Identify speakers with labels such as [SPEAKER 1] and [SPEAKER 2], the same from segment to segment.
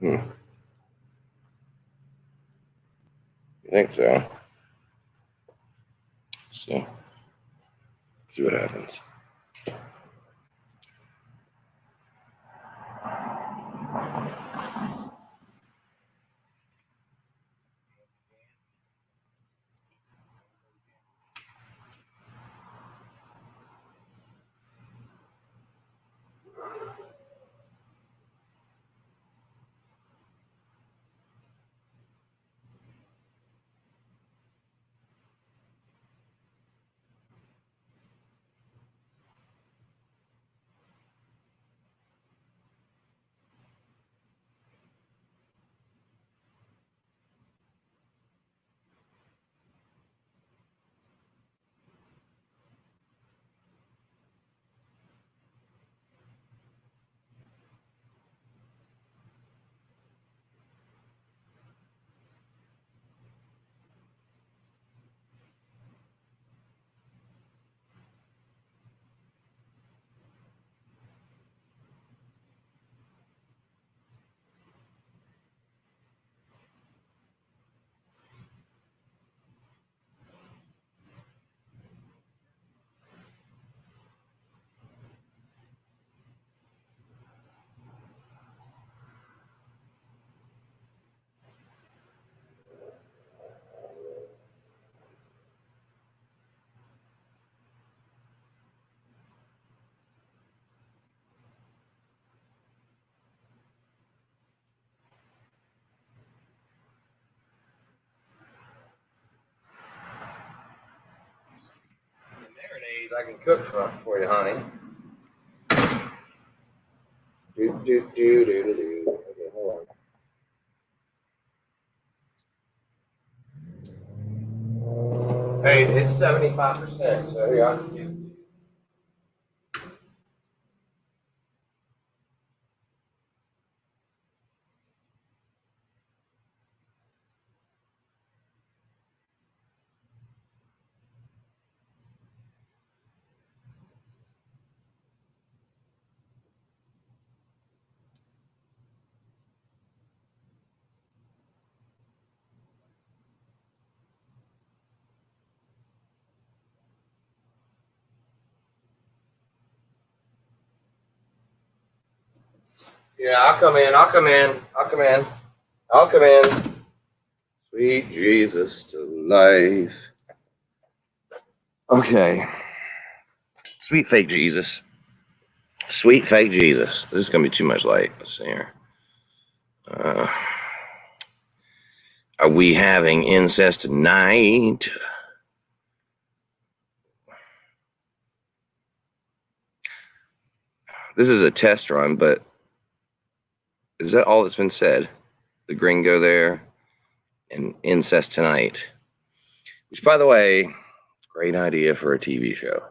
[SPEAKER 1] You think so? Let's see what happens. Marinade I can cook for you, honey. Okay, hold on. Hey, it's 75%. So here I can do. Yeah, I'll come in. I'll come in. I'll come in. I'll come in. Sweet Jesus to life. Okay. Sweet fake Jesus. Sweet fake Jesus. This is going to be too much light. Let's see here. Are we having incest tonight? This is a test run, but is that all that's been said? The gringo there and incest tonight. Which, by the way, great idea for a TV show.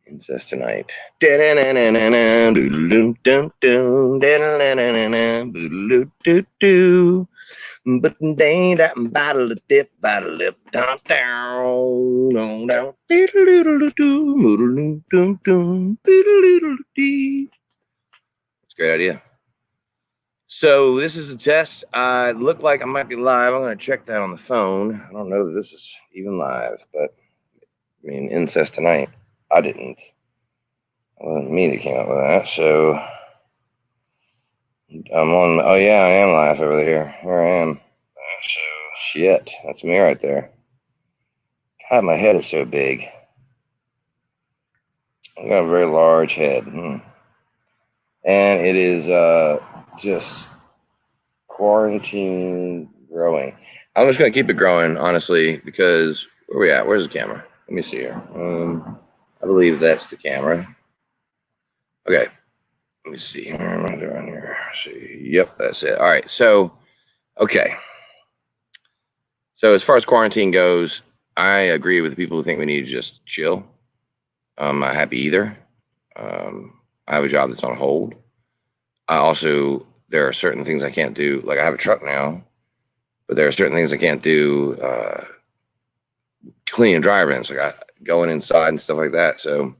[SPEAKER 1] Incest tonight. But they that battle the dip, battle lip down down down. It's a great idea. So this is a test. It looked like I might be live. I'm going to check that on the phone. I don't know that this is even live, but I mean, incest tonight. I didn't. It wasn't me that came up with that. So I'm on. Oh yeah, I am live over here. Here I am. So shit, that's me right there. God, my head is so big. I've got a very large head, and it is just quarantine growing. I'm just gonna keep it growing, honestly, because where are we at? Where's the camera? Let me see here. I believe that's the camera. Okay, let me see. What am I doing here? See, yep, that's it. All right, so okay. So as far as quarantine goes, I agree with the people who think we need to just chill. I'm not happy either. I have a job that's on hold. There are certain things I can't do. Like I have a truck now, but there are certain things I can't do. Cleaning dry events, like going inside and stuff like that. So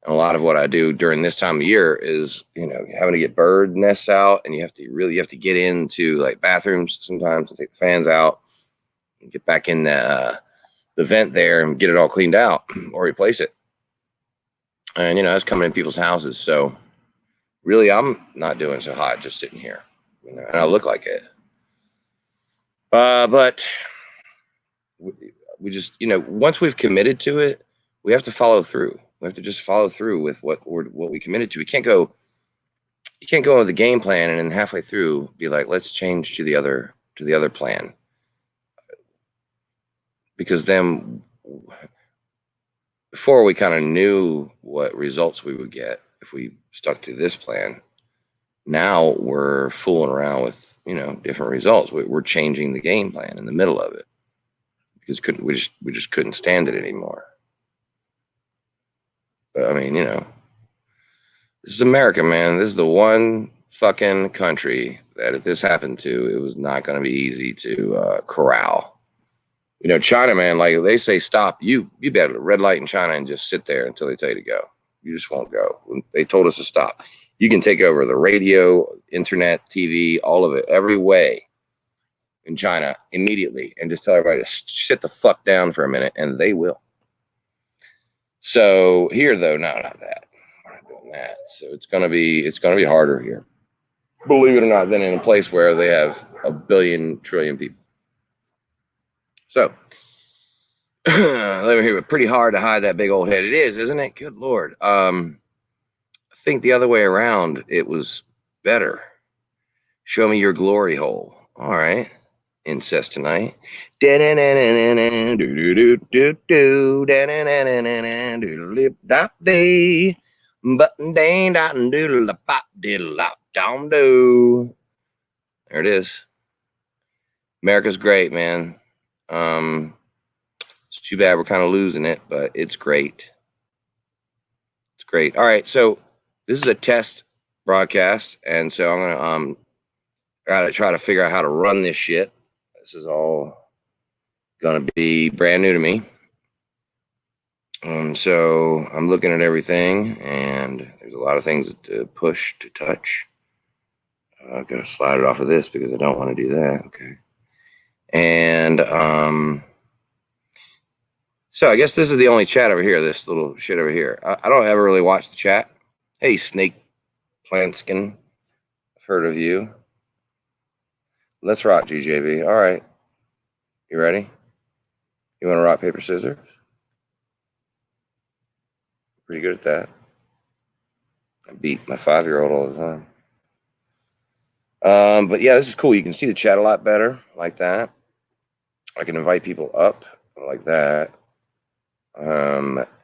[SPEAKER 1] And a lot of what I do during this time of year is, having to get bird nests out, and you have to get into like bathrooms sometimes and take the fans out and get back in the vent there and get it all cleaned out or replace it. And, that's coming in people's houses. So really, I'm not doing so hot just sitting here, and I look like it. But we just, once we've committed to it, we have to follow through. We have to just follow through with what we committed to. You can't go with the game plan and then halfway through be like, let's change to the other plan. Because then before we kind of knew what results we would get if we stuck to this plan, now we're fooling around with, different results. We're changing the game plan in the middle of it because we just couldn't stand it anymore. But I mean, this is America, man. This is the one fucking country that if this happened to, it was not going to be easy to corral. China, man, like they say, stop. You better red light in China and just sit there until they tell you to go. You just won't go. They told us to stop. You can take over the radio, internet, TV, all of it, every way in China immediately and just tell everybody to sit the fuck down for a minute, and they will. So here, though, no, not that. We're not doing that. So it's gonna be harder here, believe it or not, than in a place where they have a billion trillion people. So let me hear it. Pretty hard to hide that big old head. It is, isn't it? Good Lord. I think the other way around, it was better. Show me your glory hole. All right. Incest tonight. Button dang dot and doodle pop diddle lop dom do. There it is. America's great, man. It's too bad we're kind of losing it, but it's great. It's great. All right, so this is a test broadcast, and so I'm gonna try to figure out how to run this shit. This is all gonna be brand new to me. So I'm looking at everything, and there's a lot of things to push, to touch. I've got to slide it off of this because I don't want to do that. Okay. And so I guess this is the only chat over here, this little shit over here. I don't ever really watch the chat. Hey, Snake Planskin. I've heard of you. Let's rock, GJB. All right. You ready? You want to rock, paper, scissors? Pretty good at that. I beat my 5-year-old all the time. But yeah, this is cool. You can see the chat a lot better like that. I can invite people up like that.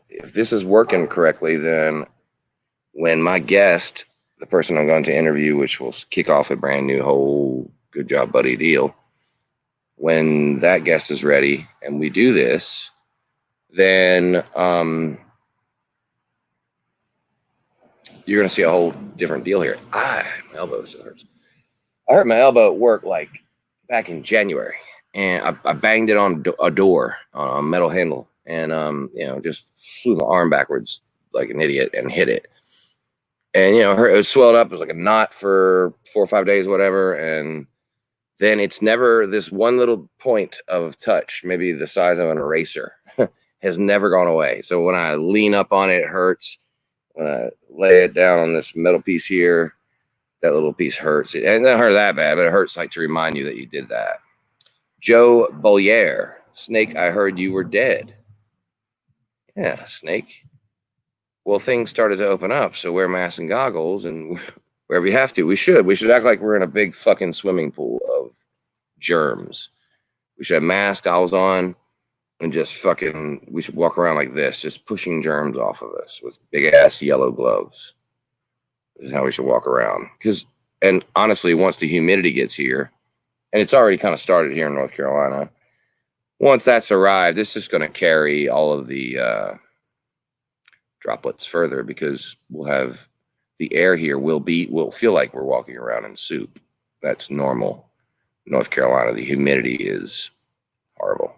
[SPEAKER 1] If this is working correctly, then when my guest, the person I'm going to interview, which will kick off a brand new whole good job, buddy deal, when that guest is ready and we do this, then you're going to see a whole different deal here. My elbow still hurts. I hurt my elbow at work like back in January, and I banged it on a door on a metal handle, and just flew my arm backwards like an idiot and hit it. And it was swelled up. It was like a knot for 4 or 5 days, whatever. And then it's never, this one little point of touch, maybe the size of an eraser, has never gone away. So when I lean up on it, it hurts. When I lay it down on this metal piece here, that little piece hurts. It doesn't hurt that bad, but it hurts like to remind you that you did that. Joe Bollier, Snake, I heard you were dead. Yeah, Snake. Well, things started to open up, so wear masks and goggles, and wherever you have to, we should act like we're in a big fucking swimming pool of germs. We should have masks, goggles on, and just we should walk around like this, just pushing germs off of us with big ass yellow gloves. This is how we should walk around. And honestly, once the humidity gets here, and it's already kind of started here in North Carolina, once that's arrived, this is going to carry all of the droplets further, because we'll have the air here will feel like we're walking around in soup. That's normal. North Carolina, the humidity is horrible.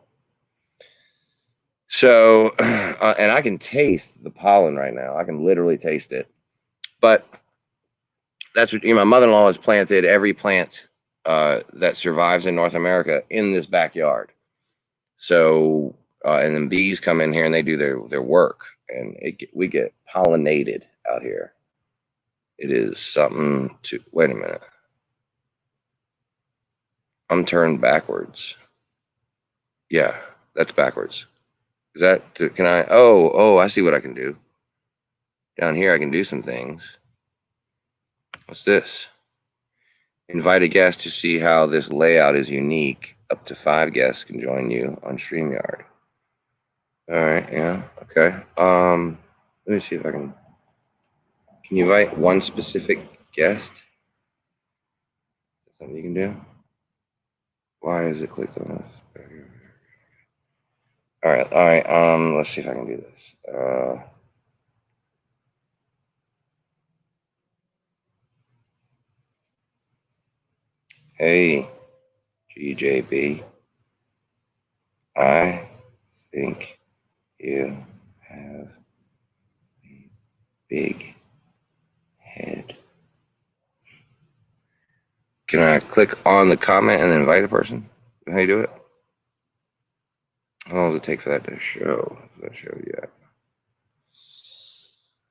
[SPEAKER 1] So, and I can taste the pollen right now. I can literally taste it. But that's what my mother-in-law has planted every plant that survives in North America in this backyard. So, and then bees come in here and they do their work, and we get pollinated out here. It is something to wait a minute. I'm turned backwards. Yeah, that's backwards. Is that can I? Oh, I see what I can do. Down here, I can do some things. What's this? Invite a guest to see how this layout is unique. Up to 5 guests can join you on StreamYard. All right, yeah, okay. Let me see if I can. Can you invite one specific guest? That's something you can do. Why is it clicked on this? All right. Let's see if I can do this. Hey, GJB. I think you have a big head. Can I click on the comment and invite a person? How you do it? How long does it take for that to show? Does that show yet?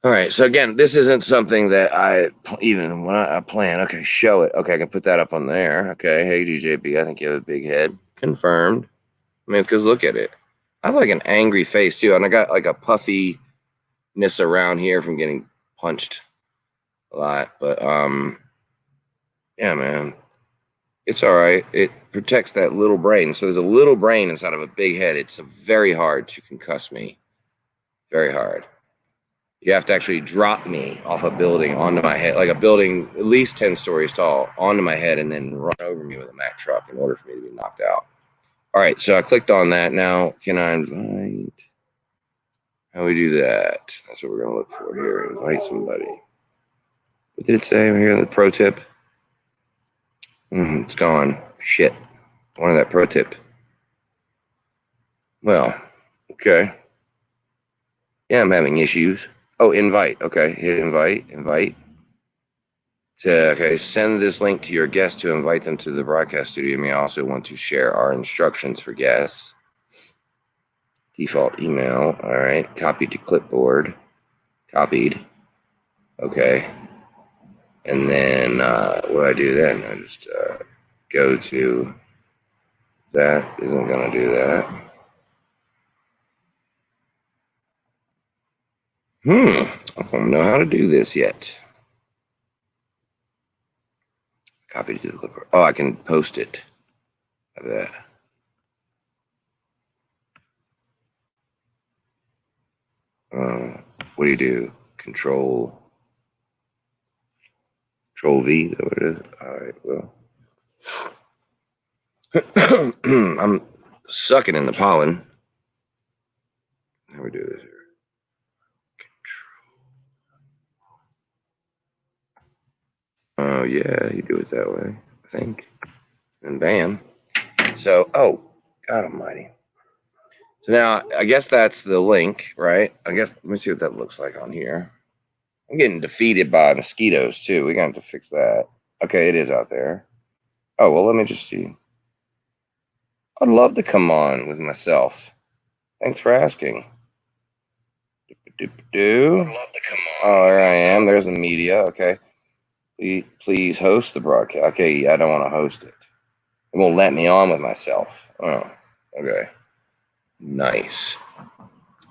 [SPEAKER 1] All right. So again, this isn't something that I even when I plan. Okay, show it. Okay, I can put that up on there. Okay. Hey, DJB, I think you have a big head. Confirmed. I mean, because look at it. I have like an angry face too, and I got like a puffiness around here from getting punched a lot. But yeah, man, it's all right. It protects that little brain. So there's a little brain inside of a big head. It's very hard to concuss me. Very hard. You have to actually drop me off a building onto my head, like a building at least 10 stories tall, onto my head, and then run over me with a Mack truck in order for me to be knocked out. All right, so I clicked on that. Now, can I invite? How we do that? That's what we're going to look for here. Invite somebody. What did it say here? The pro tip? It's gone. Shit. I wanted that pro tip. Well, okay. Yeah, I'm having issues. Oh, invite. Okay, hit invite. Invite. Okay, send this link to your guest to invite them to the broadcast studio. You may also want to share our instructions for guests. Default email. All right, copy to clipboard. Copied. Okay. And then what do I do then? I just go to that. Isn't going to do that. I don't know how to do this yet. Copy to the clipboard. Oh, I can post it. I bet. What do you do? Control V. Is that what it is? All right. Well, I'm sucking in the pollen. How do we do this here? Control. Oh yeah, you do it that way. I think. And bam. So, oh, God Almighty. So now I guess that's the link, right? I guess let me see what that looks like on here. I'm getting defeated by mosquitoes too. We're gonna have to fix that. Okay, it is out there. Oh well, let me just see. I'd love to come on with myself. Thanks for asking. I'd love to come on. Oh, there I am. There's the media. Okay. Please host the broadcast. Okay, yeah, I don't want to host it. It won't let me on with myself. Oh, okay. Nice.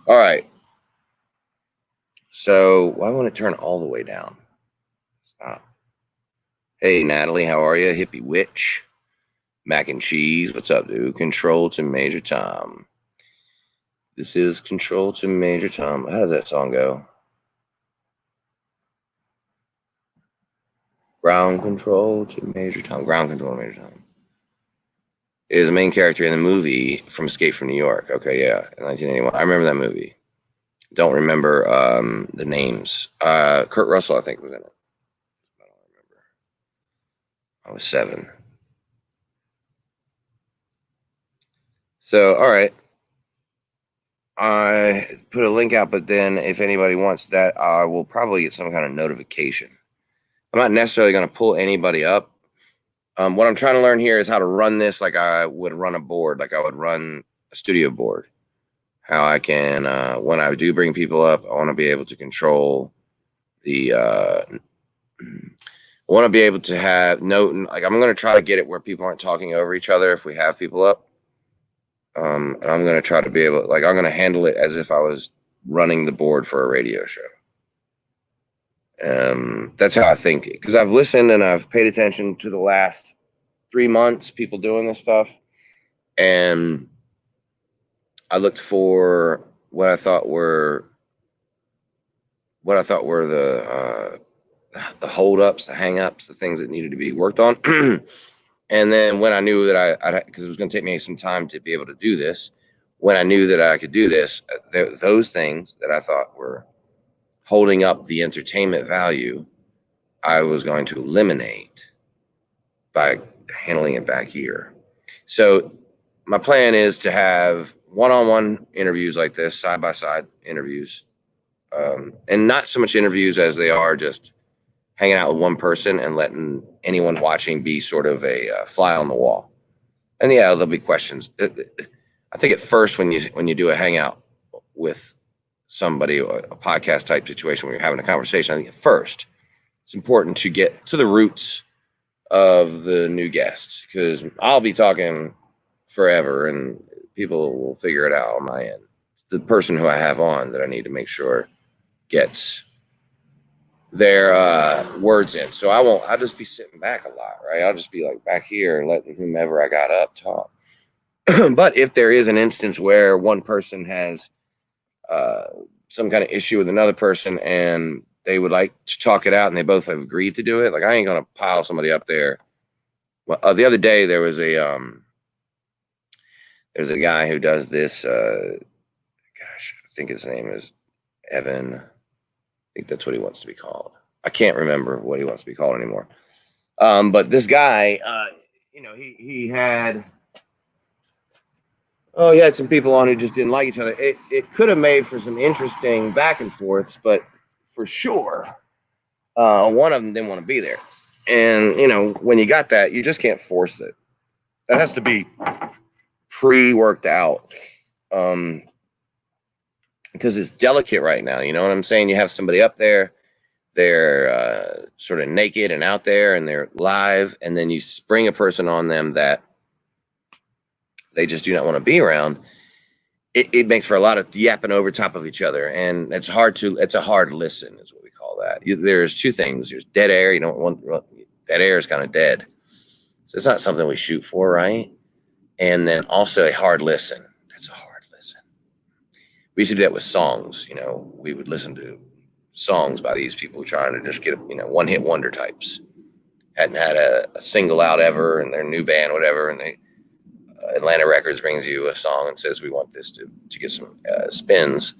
[SPEAKER 1] All right. So why won't it turn all the way down? Stop. Hey, Natalie, how are you? Hippie witch. Mac and cheese. What's up, dude? Control to Major Tom. This is Control to Major Tom. How does that song go? Ground control to Major Tom. Ground control to Major Tom. Is the main character in the movie from Escape from New York. Okay, yeah, in 1981. I remember that movie. Don't remember the names. Kurt Russell, I think, was in it. I don't remember. I was 7. So, all right. I put a link out, but then if anybody wants that, I will probably get some kind of notification. I'm not necessarily going to pull anybody up. What I'm trying to learn here is how to run this like I would run a board, like I would run a studio board. How I can, when I do bring people up, I want to be able to control the, I want to be able to have like I'm going to try to get it where people aren't talking over each other if we have people up. And I'm going to try to be able, like, I'm going to handle it as if I was running the board for a radio show. That's how I think, because I've listened and I've paid attention to the last 3 months, people doing this stuff. And I looked for what I thought were the holdups, the hangups, the things that needed to be worked on. And then when I knew that because it was going to take me some time to be able to do this, when I knew that I could do this, those things that I thought were holding up the entertainment value, I was going to eliminate by handling it back here. So my plan is to have one-on-one interviews like this, side-by-side interviews, and not so much interviews as they are just hanging out with one person and letting anyone watching be sort of a fly on the wall. And yeah, there'll be questions. I think at first when you do a hangout with somebody, or a podcast type situation where you're having a conversation, I think at first it's important to get to the roots of the new guests, because I'll be talking forever and people will figure it out on my end. It's the person who I have on that I need to make sure gets their words in. So I'll just be sitting back a lot, right? I'll just be like back here and letting whomever I got up talk. But if there is an instance where one person has some kind of issue with another person and they would like to talk it out and they both have agreed to do it, like I ain't gonna pile somebody up there. Well, the other day there was there's a guy who does this. Gosh, I think his name is Evan. I think that's what he wants to be called. I can't remember what he wants to be called anymore. But this guy, he had some people on who just didn't like each other. It could have made for some interesting back and forths, but for sure, one of them didn't want to be there. And when you got that, you just can't force it. That has to be pre-worked out. Because it's delicate right now. You know what I'm saying? You have somebody up there, they're sort of naked and out there and they're live, and then you spring a person on them that they just do not want to be around. It makes for a lot of yapping over top of each other, and it's a hard listen is what we call that. There's two things. There's dead air. You don't want dead air is kind of dead. So it's not something we shoot for, right? And then also a hard listen. That's a hard listen. We used to do that with songs. We would listen to songs by these people trying to just get one hit wonder types. Hadn't had a single out ever, and their new band, whatever, and they Atlantic Records brings you a song and says we want this to get some spins,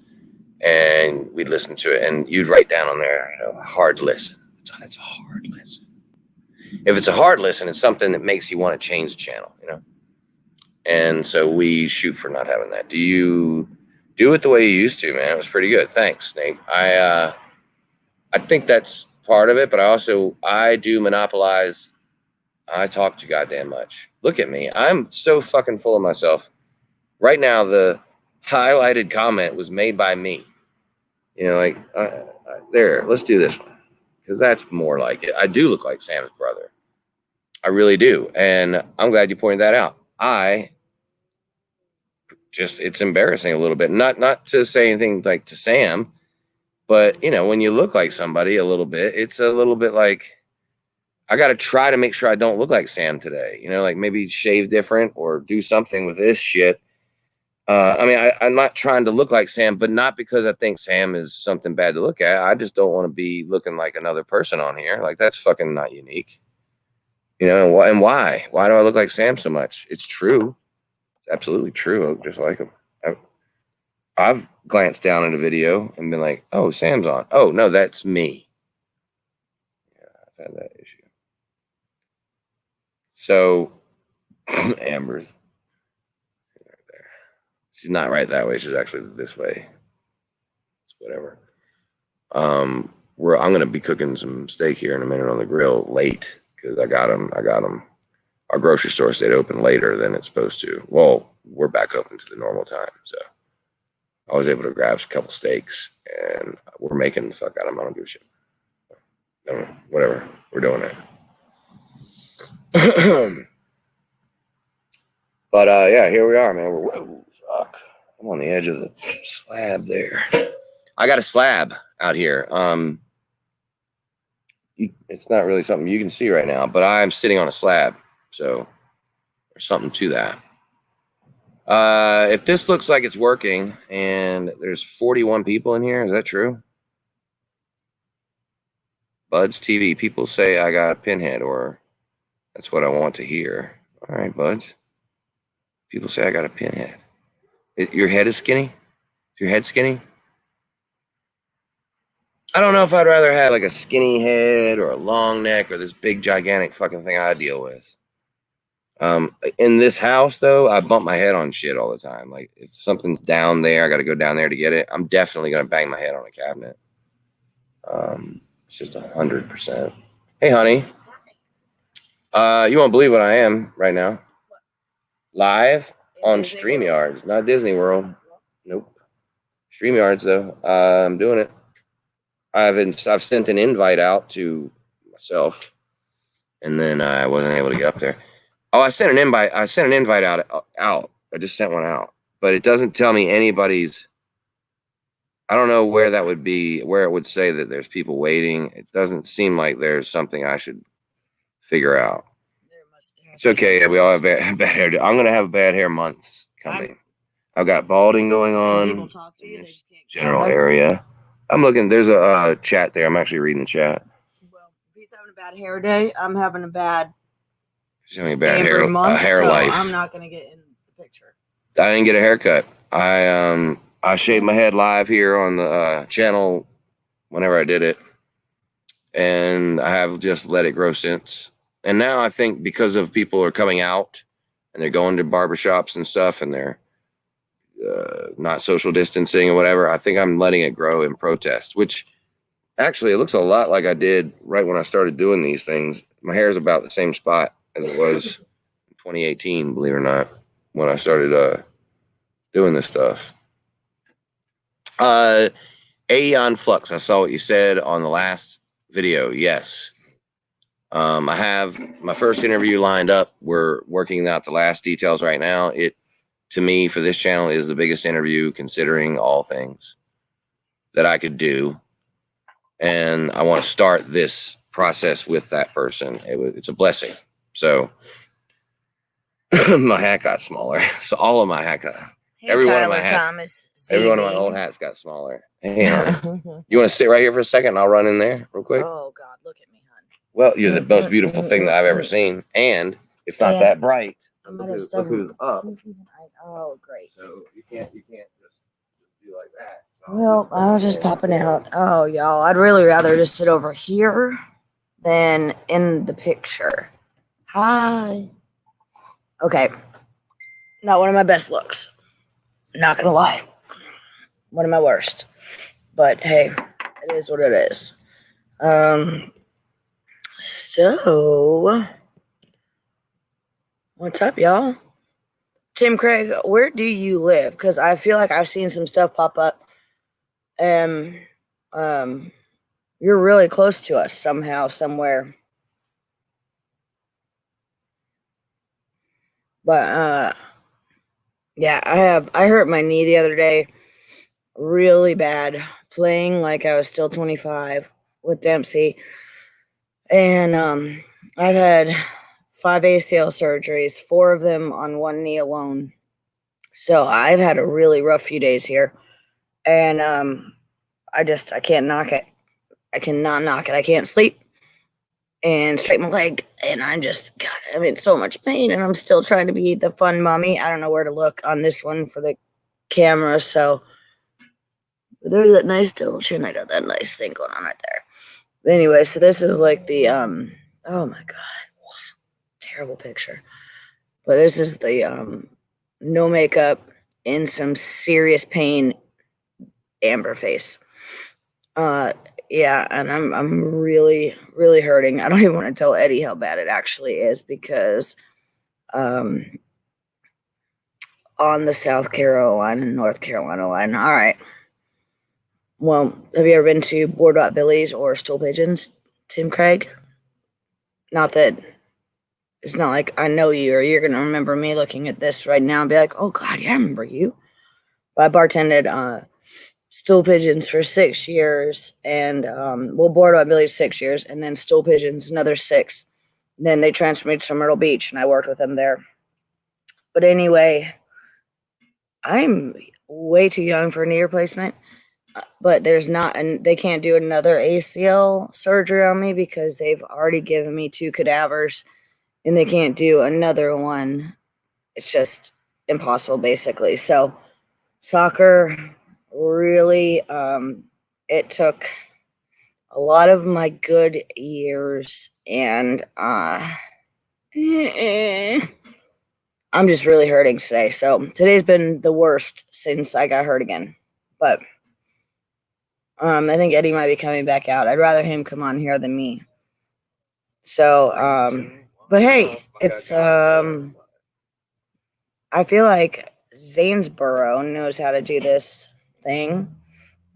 [SPEAKER 1] and we'd listen to it, and you'd write down on there hard listen. That's a hard listen. If it's a hard listen, it's something that makes you want to change the channel, and so we shoot for not having that. Do you do it the way you used to, man? It was pretty good. Thanks, Snake. I think that's part of it, but I do monopolize. I talk too goddamn much. Look at me. I'm so fucking full of myself. Right now, the highlighted comment was made by me. There, let's do this one. Because that's more like it. I do look like Sam's brother. I really do. And I'm glad you pointed that out. It's embarrassing a little bit. Not to say anything like to Sam, but, when you look like somebody a little bit, it's a little bit like, I got to try to make sure I don't look like Sam today. Like maybe shave different or do something with this shit. I'm not trying to look like Sam, but not because I think Sam is something bad to look at. I just don't want to be looking like another person on here. Like, that's fucking not unique. And why? Why do I look like Sam so much? It's true. It's absolutely true. I look just like him. I've glanced down at a video and been like, oh, Sam's on. Oh, no, that's me. Yeah, I've had that issue. So, Amber's right there. She's not right that way. She's actually this way. It's whatever. I'm gonna be cooking some steak here in a minute on the grill late because I got them. Our grocery store stayed open later than it's supposed to. Well, we're back open to the normal time, so I was able to grab a couple steaks, and we're making the fuck out of them. I don't give a shit. Whatever, we're doing it. But yeah, here we are, man. Whoa, fuck! I'm on the edge of the slab there. I got a slab out here. It's not really something you can see right now, but I'm sitting on a slab, so there's something to that. If this looks like it's working, and there's 41 people in here, is that true? Buds TV, people say I got a pinhead, or that's what I want to hear. All right, Buds. People say I got a pinhead. Your head is skinny? Is your head skinny? I don't know if I'd rather have like a skinny head or a long neck or this big gigantic fucking thing I deal with. In this house though, I bump my head on shit all the time. Like if something's down there, I got to go down there to get it. I'm definitely gonna bang my head on a cabinet. It's just 100%. Hey, honey. You won't believe what I am right now. Live on StreamYards, not Disney World. Nope. StreamYards though. I'm doing it. I've sent an invite out to myself, and then I wasn't able to get up there. Oh, I sent an invite. Out. I just sent one out, but it doesn't tell me anybody's. I don't know where that would be, where it would say that there's people waiting. It doesn't seem like there's something I should figure out. It's okay. We all have bad hair. I'm gonna have bad hair months coming. I've got balding going on in this general area. I'm looking. There's a chat there. I'm actually reading the chat.
[SPEAKER 2] Well, if he's having a bad hair day, I'm having a bad.
[SPEAKER 1] She's having a bad hair life.
[SPEAKER 2] I'm not gonna get in the picture.
[SPEAKER 1] I didn't get a haircut. I shaved my head live here on the channel whenever I did it, and I have just let it grow since. And now I think because of people are coming out and they're going to barbershops and stuff, and they're not social distancing or whatever, I think I'm letting it grow in protest, which actually it looks a lot like I did right when I started doing these things. My hair is about the same spot as it was in 2018, believe it or not, when I started doing this stuff. Aeon Flux, I saw what you said on the last video. Yes. I have my first interview lined up. We're working out the last details right now. It, to me, for this channel, is the biggest interview considering all things that I could do. And I want to start this process with that person. It's a blessing. So my hat got smaller. So all of my hat got,
[SPEAKER 2] Hey,
[SPEAKER 1] every
[SPEAKER 2] Tyler
[SPEAKER 1] one of my hats,
[SPEAKER 2] Thomas,
[SPEAKER 1] every one of my old hats got smaller. Hey, you want to sit right here for a second? I'll run in there real quick.
[SPEAKER 2] Oh God, look at me, hon.
[SPEAKER 1] Well, you're the most beautiful thing that I've ever seen, and it's not that bright.
[SPEAKER 2] Look
[SPEAKER 1] who's up.
[SPEAKER 2] Oh, great.
[SPEAKER 1] So you can't just do like that.
[SPEAKER 2] Well, I was just popping out. Oh, y'all, I'd really rather just sit over here than in the picture. Hi. Okay. Not one of my best looks. Not gonna lie. One of my worst. But hey, it is what it is. So what's up, y'all? Tim Craig, where do you live? Because I feel like I've seen some stuff pop up. And you're really close to us somehow, somewhere. But yeah, I hurt my knee the other day really bad, playing like I was still 25 with Dempsey. And I've had 5 ACL surgeries, 4 of them on one knee alone. So I've had a really rough few days here. And I can't knock it. I cannot knock it. I can't sleep and straighten my leg. And I'm in so much pain. And I'm still trying to be the fun mommy. I don't know where to look on this one for the camera. So there's that nice double chin. I got that nice thing going on right there. But anyway, so this is like the, oh my God. Wow. Terrible picture. But this is the no makeup in some serious pain, amber face. Yeah, and I'm really, really hurting. I don't even want to tell Eddie how bad it actually is because on the South Carolina and North Carolina line. All right. Well, have you ever been to Boardwalk Billy's or Stool Pigeons, Tim Craig? Not that it's not like I know you or you're gonna remember me looking at this right now and be like, oh God, yeah, I remember you. But I bartended Stool Pigeons for 6 years and Boardwalk Billy's 6 years and then Stool Pigeons another 6. Then they transferred me to Myrtle Beach and I worked with them there. But anyway, I'm way too young for a knee replacement. But there's not, and they can't do another ACL surgery on me because they've already given me 2 cadavers and they can't do another one. It's just impossible, basically. So soccer really, it took a lot of my good years and I'm just really hurting today. So today's been the worst since I got hurt again. But I think Eddie might be coming back out. I'd rather him come on here than me. So, but hey, it's I feel like Zanesboro knows how to do this thing.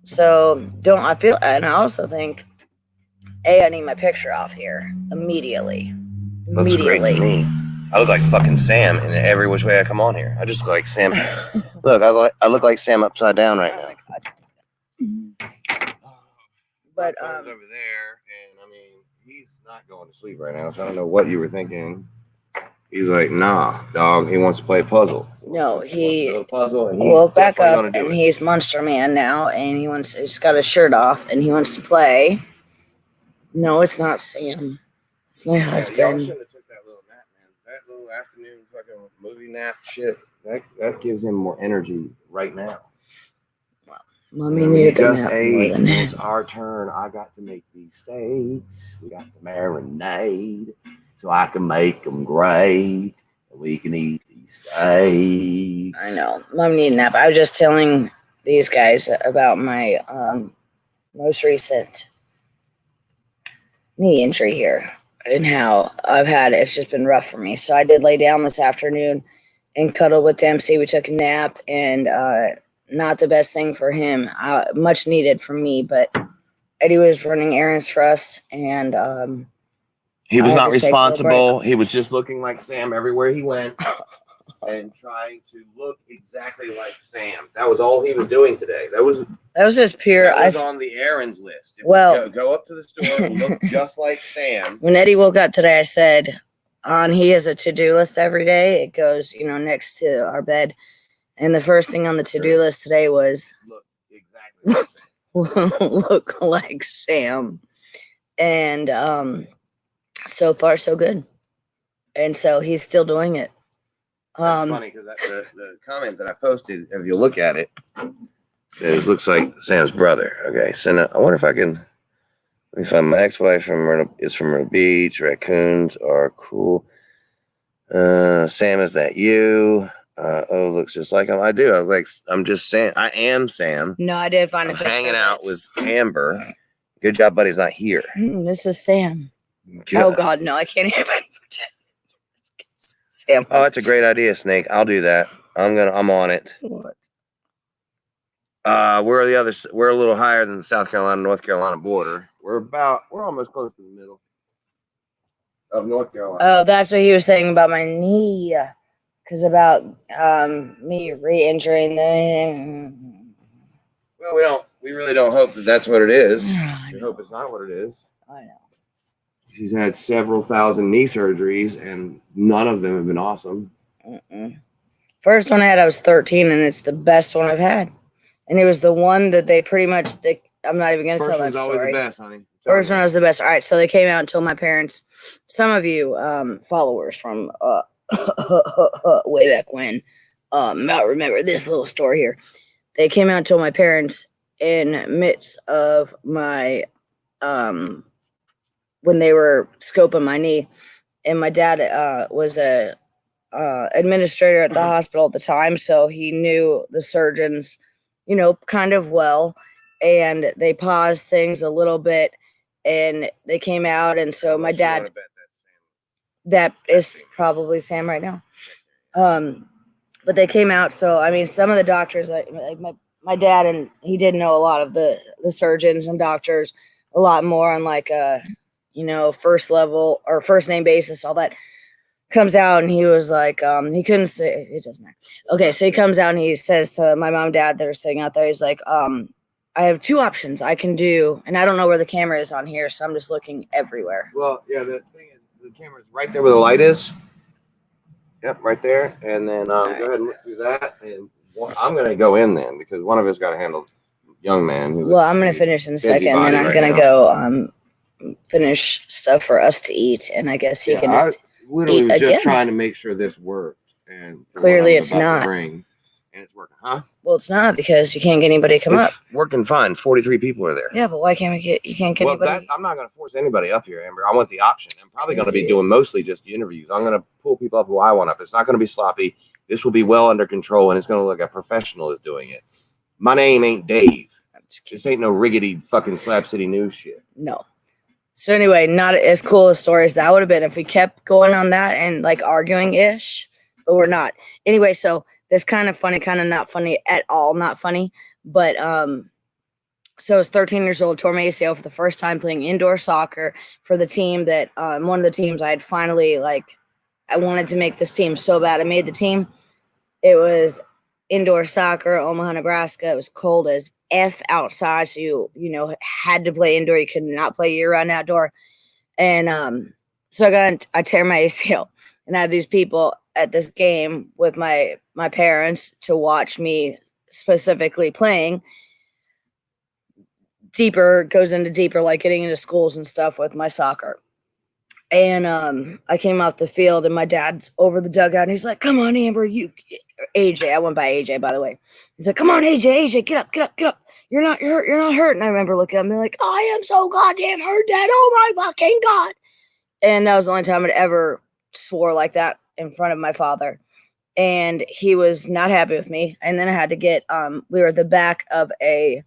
[SPEAKER 2] So and I also think, I need my picture off here immediately.
[SPEAKER 1] Looks great to me. I look like fucking Sam in every which way I come on here. I just look like Sam. Look, I look like Sam upside down right now.
[SPEAKER 2] But
[SPEAKER 1] over there, and I mean, he's not going to sleep right now, so I don't know what you were thinking. He's like, nah, dog. He wants to play a puzzle.
[SPEAKER 2] No, he
[SPEAKER 1] puzzle, and
[SPEAKER 2] woke back up, and he's Monster Man now, and he's got his shirt off, and he wants to play. No, it's not Sam. It's my husband.
[SPEAKER 1] Y'all should have took that little nap, man. That little afternoon fucking movie nap shit. That gives him more energy right now.
[SPEAKER 2] Mommy needed the nap more than
[SPEAKER 1] it's our turn. I got to make these steaks. We got to marinade so I can make them great. And we can eat these steaks.
[SPEAKER 2] I know. Mommy needed a nap. I was just telling these guys about my most recent knee injury here and how it's just been rough for me. So I did lay down this afternoon and cuddle with Dempsey. We took a nap and not the best thing for him, much needed for me, but Eddie was running errands for us, and
[SPEAKER 1] he was not responsible. He was just looking like Sam everywhere he went and trying to look exactly like Sam. That was all he was doing today. That was
[SPEAKER 2] just pure.
[SPEAKER 1] That was on the errands list. Go up to the store and look just like Sam.
[SPEAKER 2] When Eddie woke up today, I said, he has a to-do list every day. It goes, next to our bed. And the first thing on the to-do list today was
[SPEAKER 1] look exactly like Sam.
[SPEAKER 2] Look like Sam. And so far so good. And so he's still doing it.
[SPEAKER 1] That's funny because the comment that I posted, if you look at it, says looks like Sam's brother. Okay, so now I wonder if I can. Let me find my ex-wife from Myrtle Beach. Raccoons are cool. Sam, is that you? Looks just like him. I do. I'm just saying. I am Sam.
[SPEAKER 2] No, I did find
[SPEAKER 1] I'm hanging out with Amber. Good job, buddy's not here.
[SPEAKER 2] This is Sam. Good. Oh God, no! I can't even pretend. Sam.
[SPEAKER 1] Oh, that's a great idea, Snake. I'll do that. I'm on it.
[SPEAKER 2] What?
[SPEAKER 1] We're a little higher than the South Carolina North Carolina border. We're almost close to the middle of North Carolina.
[SPEAKER 2] Oh, that's what he was saying about my knee. Because about me re-injuring the.
[SPEAKER 1] Well, we really don't hope that that's what it is. We hope it's not what it is.
[SPEAKER 2] I know.
[SPEAKER 1] She's had several thousand knee surgeries, and none of them have been awesome.
[SPEAKER 2] First one I was 13, and it's the best one I've had. And it was the one that they pretty much. I'm not even going to tell that story. First one's always the best, honey. First one was the best. All right, so they came out and told my parents. Some of you followers from way back when, I remember this little story here. They came out and told my parents in midst of my when they were scoping my knee, and my dad was a administrator at the hospital at the time, so he knew the surgeons, kind of well, and they paused things a little bit, and they came out, and so my dad, that is probably Sam right now. But they came out, so I mean, some of the doctors, like my dad, and he did know a lot of the surgeons and doctors, a lot more on like first level or first name basis, all that. Comes out and he was like, he couldn't say it doesn't matter. Okay, so he comes out and he says to my mom and dad that are sitting out there, he's like, I have two options I can do, and I don't know where the camera is on here, so I'm just looking everywhere.
[SPEAKER 1] Well, yeah, the thing is, the camera's right there where the light is. Yep, right there. And then go ahead and look through that. And I'm gonna go in then because one of us got to handle young man.
[SPEAKER 2] Well, I'm gonna finish in a second, and then I'm gonna go finish stuff for us to eat, and I guess he can just.
[SPEAKER 1] Literally was just trying to make sure this worked, and
[SPEAKER 2] clearly it's not.
[SPEAKER 1] And it's working, huh?
[SPEAKER 2] Well, it's not because you can't get anybody to come up.
[SPEAKER 1] Working fine. 43 people are there.
[SPEAKER 2] Yeah, but why can't you can't get anybody?
[SPEAKER 1] I'm not going to force anybody up here, Amber. I want the option. I'm probably going to be doing mostly just the interviews. I'm going to pull people up who I want up. It's not going to be sloppy. This will be well under control, and it's going to look like a professional is doing it. My name ain't Dave. This ain't no riggedy fucking Slab City News shit.
[SPEAKER 2] No. So anyway, not as cool a story as that would have been if we kept going on that and like arguing ish, but we're not. Anyway, so that's kind of funny, kind of not funny at all, not funny. But so I was 13 years old, tore my ACL for the first time playing indoor soccer for the team that one of the teams I had finally I wanted to make this team so bad. I made the team. It was indoor soccer, Omaha, Nebraska. It was cold as F outside, so you had to play indoor. You could not play year-round outdoor. And so I tear my ACL, and I have these people at this game with my parents to watch me specifically playing. Goes into deeper, like getting into schools and stuff with my soccer. And I came off the field, and my dad's over the dugout, and he's like, "Come on, Amber, AJ." I went by AJ, by the way. He's like, "Come on, AJ, get up. You're not hurt." And I remember looking at him and like, "I am so goddamn hurt, Dad. Oh my fucking God." And that was the only time I'd ever swore like that in front of my father. And he was not happy with me. And then I had to get, we were at the back of it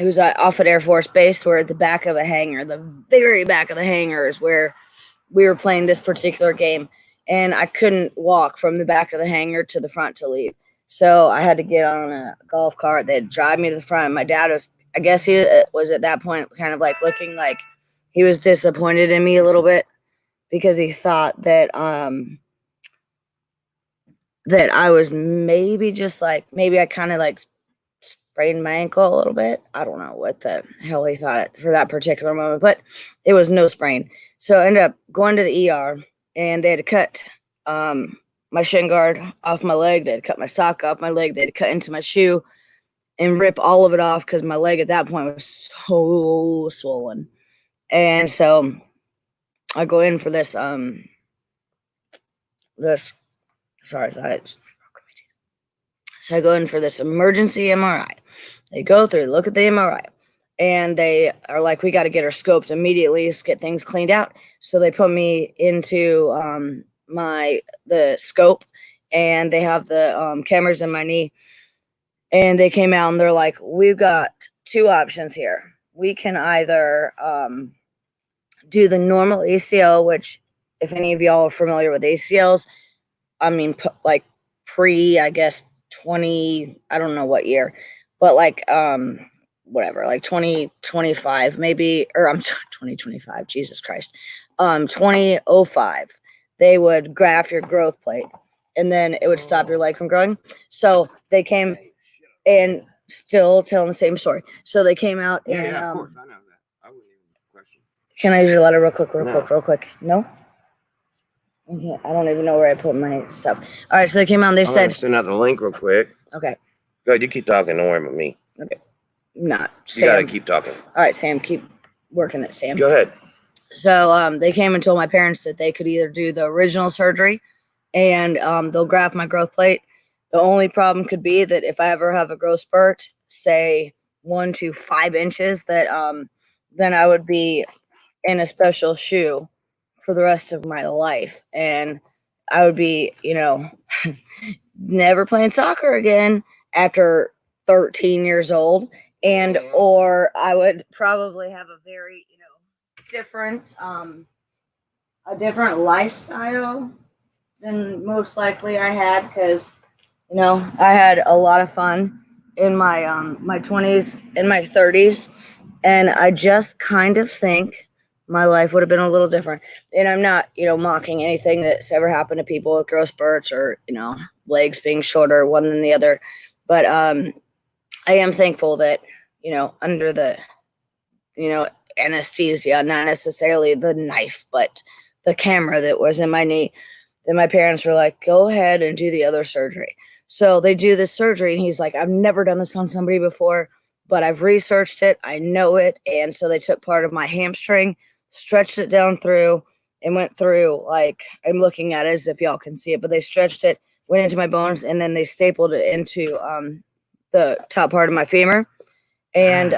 [SPEAKER 2] was off at Air Force Base. We're at the back of a hangar. The very back of the hangar is where we were playing this particular game. And I couldn't walk from the back of the hangar to the front to leave. So I had to get on a golf cart. They'd drive me to the front. My dad I guess he was at that point kind of like looking like he was disappointed in me a little bit because he thought that that I was maybe just maybe I kind of sprained my ankle a little bit. I don't know what the hell he thought for that particular moment, but it was no sprain. So I ended up going to the ER, and they had to cut my shin guard off my leg. They had to cut my sock off my leg. They had to cut into my shoe and rip all of it off because my leg at that point was so swollen. And so I go in for this So I go in for this emergency MRI. They go through, look at the MRI, and they are like, "We got to get her scoped immediately, let's get things cleaned out." So they put me into the scope, and they have the cameras in my knee. And they came out and they're like, "We've got two options here. We can either do the normal ACL, which if any of y'all are familiar with ACLs, I mean, pre, I guess, 20, I don't know what year, but whatever, 2025 maybe, or I'm 2025, Jesus Christ, 2005, they would graft your growth plate, and then it would stop your leg from growing. So they came, and still telling the same story. So they came out and
[SPEAKER 1] yeah, of course, I know that. I wouldn't even question.
[SPEAKER 2] Can I use your letter real quick? No? I don't even know where I put my stuff. All right, so they came out and they said,
[SPEAKER 1] send out the link real quick.
[SPEAKER 2] Okay.
[SPEAKER 1] Go ahead, you keep talking. Don't worry about me.
[SPEAKER 2] Okay. Not Sam.
[SPEAKER 1] You gotta keep talking.
[SPEAKER 2] All right, Sam, keep working it, Sam.
[SPEAKER 1] Go ahead.
[SPEAKER 2] So they came and told my parents that they could either do the original surgery and they'll graft my growth plate. The only problem could be that if I ever have a growth spurt, say 1 to 5 inches, that then I would be in a special shoe for the rest of my life. And I would be, never playing soccer again after 13 years old, and or I would probably have a very, different a different lifestyle than most likely I had, because I had a lot of fun in my 20s and my 30s, and I just kind of think my life would have been a little different. And I'm not, mocking anything that's ever happened to people with growth spurts or, legs being shorter one than the other. But I am thankful that, under the, anesthesia, not necessarily the knife, but the camera that was in my knee, then my parents were like, go ahead and do the other surgery. So they do this surgery, and he's like, I've never done this on somebody before, but I've researched it. I know it. And so they took part of my hamstring, stretched it down through, and went through, like, I'm looking at it as if y'all can see it, but they stretched it, went into my bones, and then they stapled it into the top part of my femur. And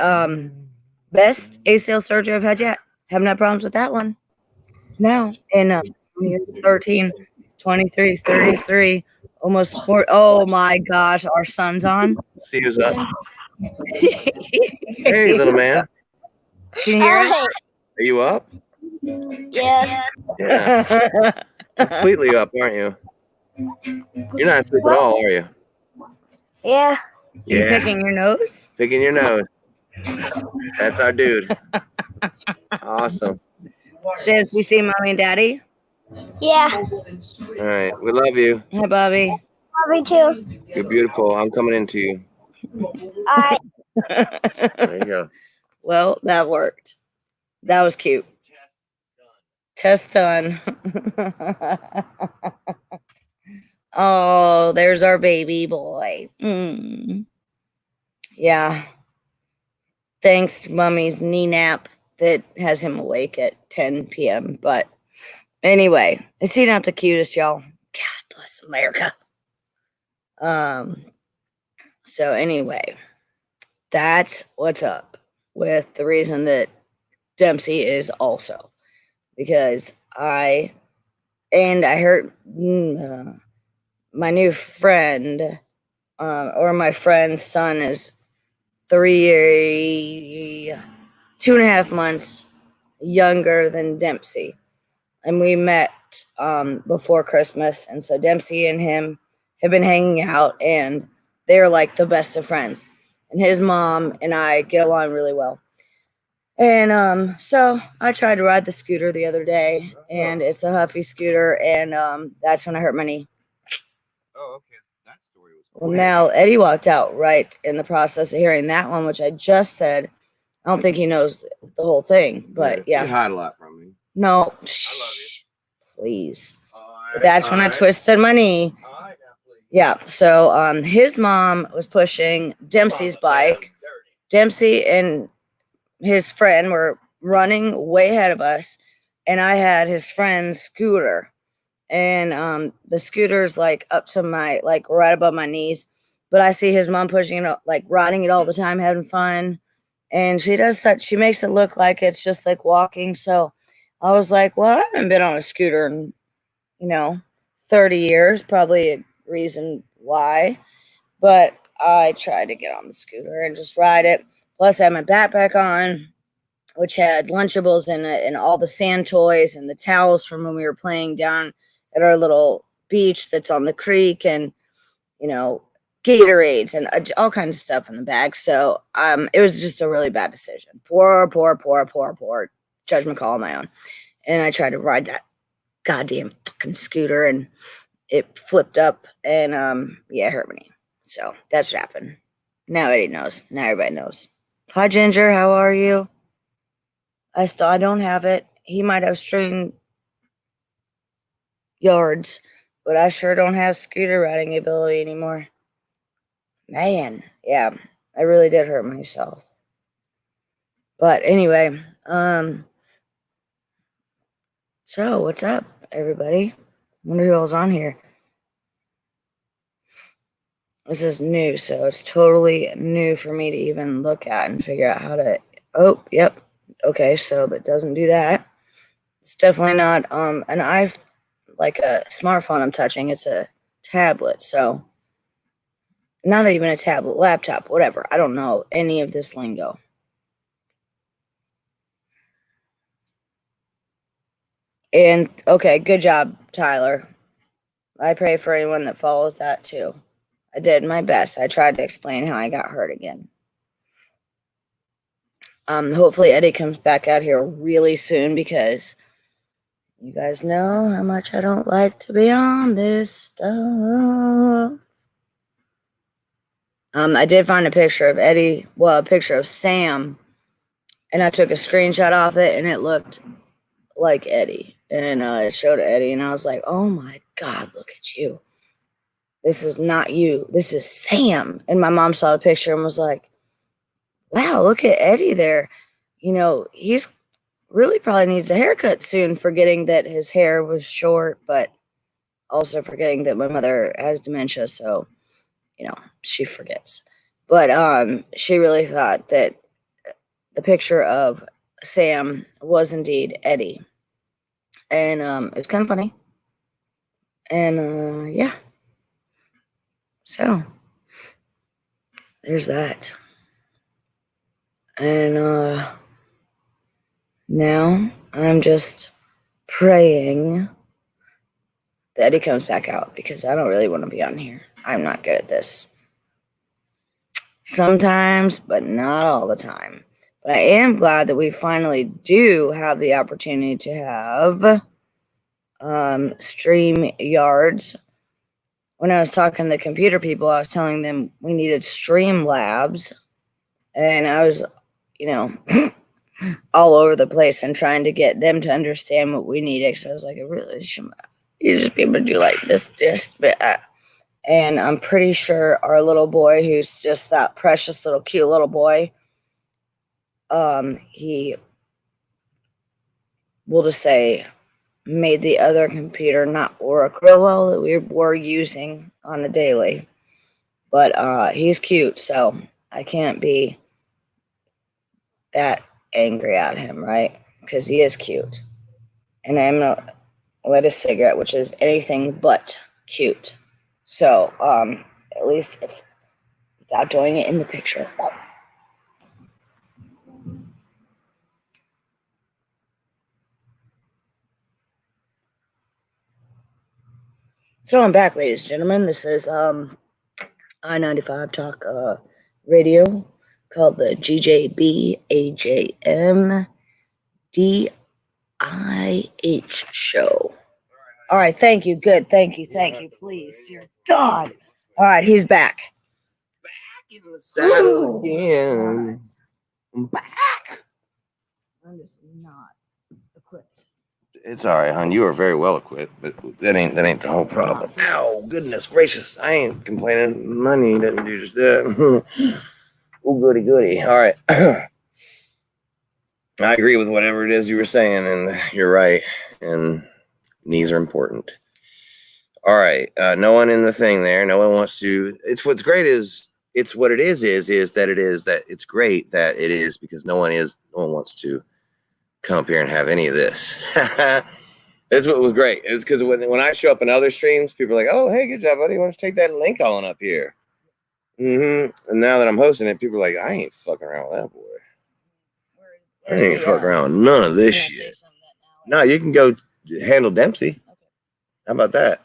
[SPEAKER 2] best ACL surgery I've had yet. Haven't had problems with that one. No. And 13, 23, 33, almost 4. Oh my gosh, our son's on.
[SPEAKER 1] See who's up. Hey, little man.
[SPEAKER 2] Can you hear us?
[SPEAKER 3] Hi.
[SPEAKER 1] Are you up?
[SPEAKER 3] Yeah.
[SPEAKER 1] Yeah. Completely up, aren't you? You're not asleep at all, are you?
[SPEAKER 3] Yeah.
[SPEAKER 2] You picking your nose?
[SPEAKER 1] Picking your nose. That's our dude. Awesome.
[SPEAKER 2] Did we see mommy and daddy?
[SPEAKER 3] Yeah.
[SPEAKER 1] All right. We love you.
[SPEAKER 2] Hi, Bobby.
[SPEAKER 3] Love you too.
[SPEAKER 1] You're beautiful. I'm coming into you.
[SPEAKER 3] Alright.
[SPEAKER 1] There you go.
[SPEAKER 2] Well, that worked. That was cute. Test done. Oh, there's our baby boy. Yeah. Thanks, mommy's knee nap that has him awake at 10 p.m. But anyway, is he not the cutest, y'all? God bless America. So anyway, that's what's up with the reason that Dempsey is also, because I heard my new friend, or my friend's son is 2.5 months younger than Dempsey. And we met before Christmas. And so Dempsey and him have been hanging out, and they're like the best of friends. And his mom and I get along really well. And so I tried to ride the scooter the other day, and it's a Huffy scooter, and that's when I hurt my knee.
[SPEAKER 1] Oh, okay. That story was.
[SPEAKER 2] Well, now Eddie walked out right in the process of hearing that one, which I just said. I don't think he knows the whole thing, but yeah.
[SPEAKER 1] You hide a lot from me.
[SPEAKER 2] No.
[SPEAKER 1] I love you.
[SPEAKER 2] Please.
[SPEAKER 1] Right,
[SPEAKER 2] that's when I twisted my knee.
[SPEAKER 1] All right, now, please.
[SPEAKER 2] Yeah. So his mom was pushing Dempsey's bike. Dempsey and his friend were running way ahead of us, and I had his friend's scooter. And the scooter's like up to my, like, right above my knees. But I see his mom pushing it, like riding it all the time, having fun. And she does such, she makes it look like it's just like walking. So I was like, well, I haven't been on a scooter in, 30 years, probably a reason why. But I tried to get on the scooter and just ride it. Plus, I had my backpack on, which had Lunchables in it and all the sand toys and the towels from when we were playing down at our little beach that's on the creek, and, Gatorades and all kinds of stuff in the bag. So it was just a really bad decision. Poor judgment call on my own. And I tried to ride that goddamn fucking scooter, and it flipped up, and it hurt me. So that's what happened. Now Eddie knows. Now everybody knows. Hi, Ginger. How are you? I don't have it. He might have string yards, but I sure don't have scooter riding ability anymore. Man, yeah, I really did hurt myself. But anyway, so what's up, everybody? Wonder who else on here. This is new, so it's totally new for me to even look at and figure out how to. Oh, yep. Okay, so that doesn't do that. It's definitely not an like a smartphone I'm touching. It's a tablet, so not even a tablet, laptop, whatever. I don't know any of this lingo. And okay, good job, Tyler. I pray for anyone that follows that too. I did my best. I tried to explain how I got hurt again. Hopefully Eddie comes back out here really soon because you guys know how much I don't like to be on this stuff. I did find a picture of Eddie, well, a picture of Sam, and I took a screenshot of it, and it looked like Eddie. And I showed Eddie, and I was like, oh my God, look at you. This is not you. This is Sam. And my mom saw the picture and was like, wow, look at Eddie there. You know, he's really probably needs a haircut soon, forgetting that his hair was short, but also forgetting that my mother has dementia. So, you know, she forgets. But she really thought that the picture of Sam was indeed Eddie. And it was kind of funny. And yeah. So there's that. And now I'm just praying that Eddie comes back out because I don't really want to be on here. I'm not good at this. Sometimes, but not all the time. But I am glad that we finally do have the opportunity to have StreamYards. When I was talking to the computer people, I was telling them we needed Streamlabs. And I was, you know, all over the place and trying to get them to understand what we needed. So I was like, I really should you just be able to do like this. And I'm pretty sure our little boy, who's just that precious little cute little boy, he, we'll just say, made the other computer not work real well that we were using on a daily. But he's cute, so I can't be that angry at him, right? Because he is cute. And I'm gonna light a cigarette, which is anything but cute. So, at least without doing it in the picture. So I'm back, ladies and gentlemen. This is I-95 Talk Radio called the GJB AJM DIH show. All right, thank you. Good. Thank you. Please, dear God. All right, he's back.
[SPEAKER 1] Back in the saddle again. I'm back.
[SPEAKER 2] I'm just not equipped.
[SPEAKER 1] It's all right, hon. You are very well equipped, but that ain't the whole problem. Ow, goodness gracious! I ain't complaining. Money doesn't do just that. Oh, goody. All right. I agree with whatever it is you were saying, and you're right. And knees are important. All right. No one in the thing there. No one wants to. It's what's great is it's what it is that it is that it's great that it is because no one wants to come up here and have any of this. That's what was great. It's because when I show up in other streams, people are like, "Oh, hey, good job, buddy. Why don't you take that link on up here?" And now that I'm hosting it, people are like, "I ain't fucking around with that boy. I ain't fucking around with none of this shit." No, you can go handle Dempsey. How about that?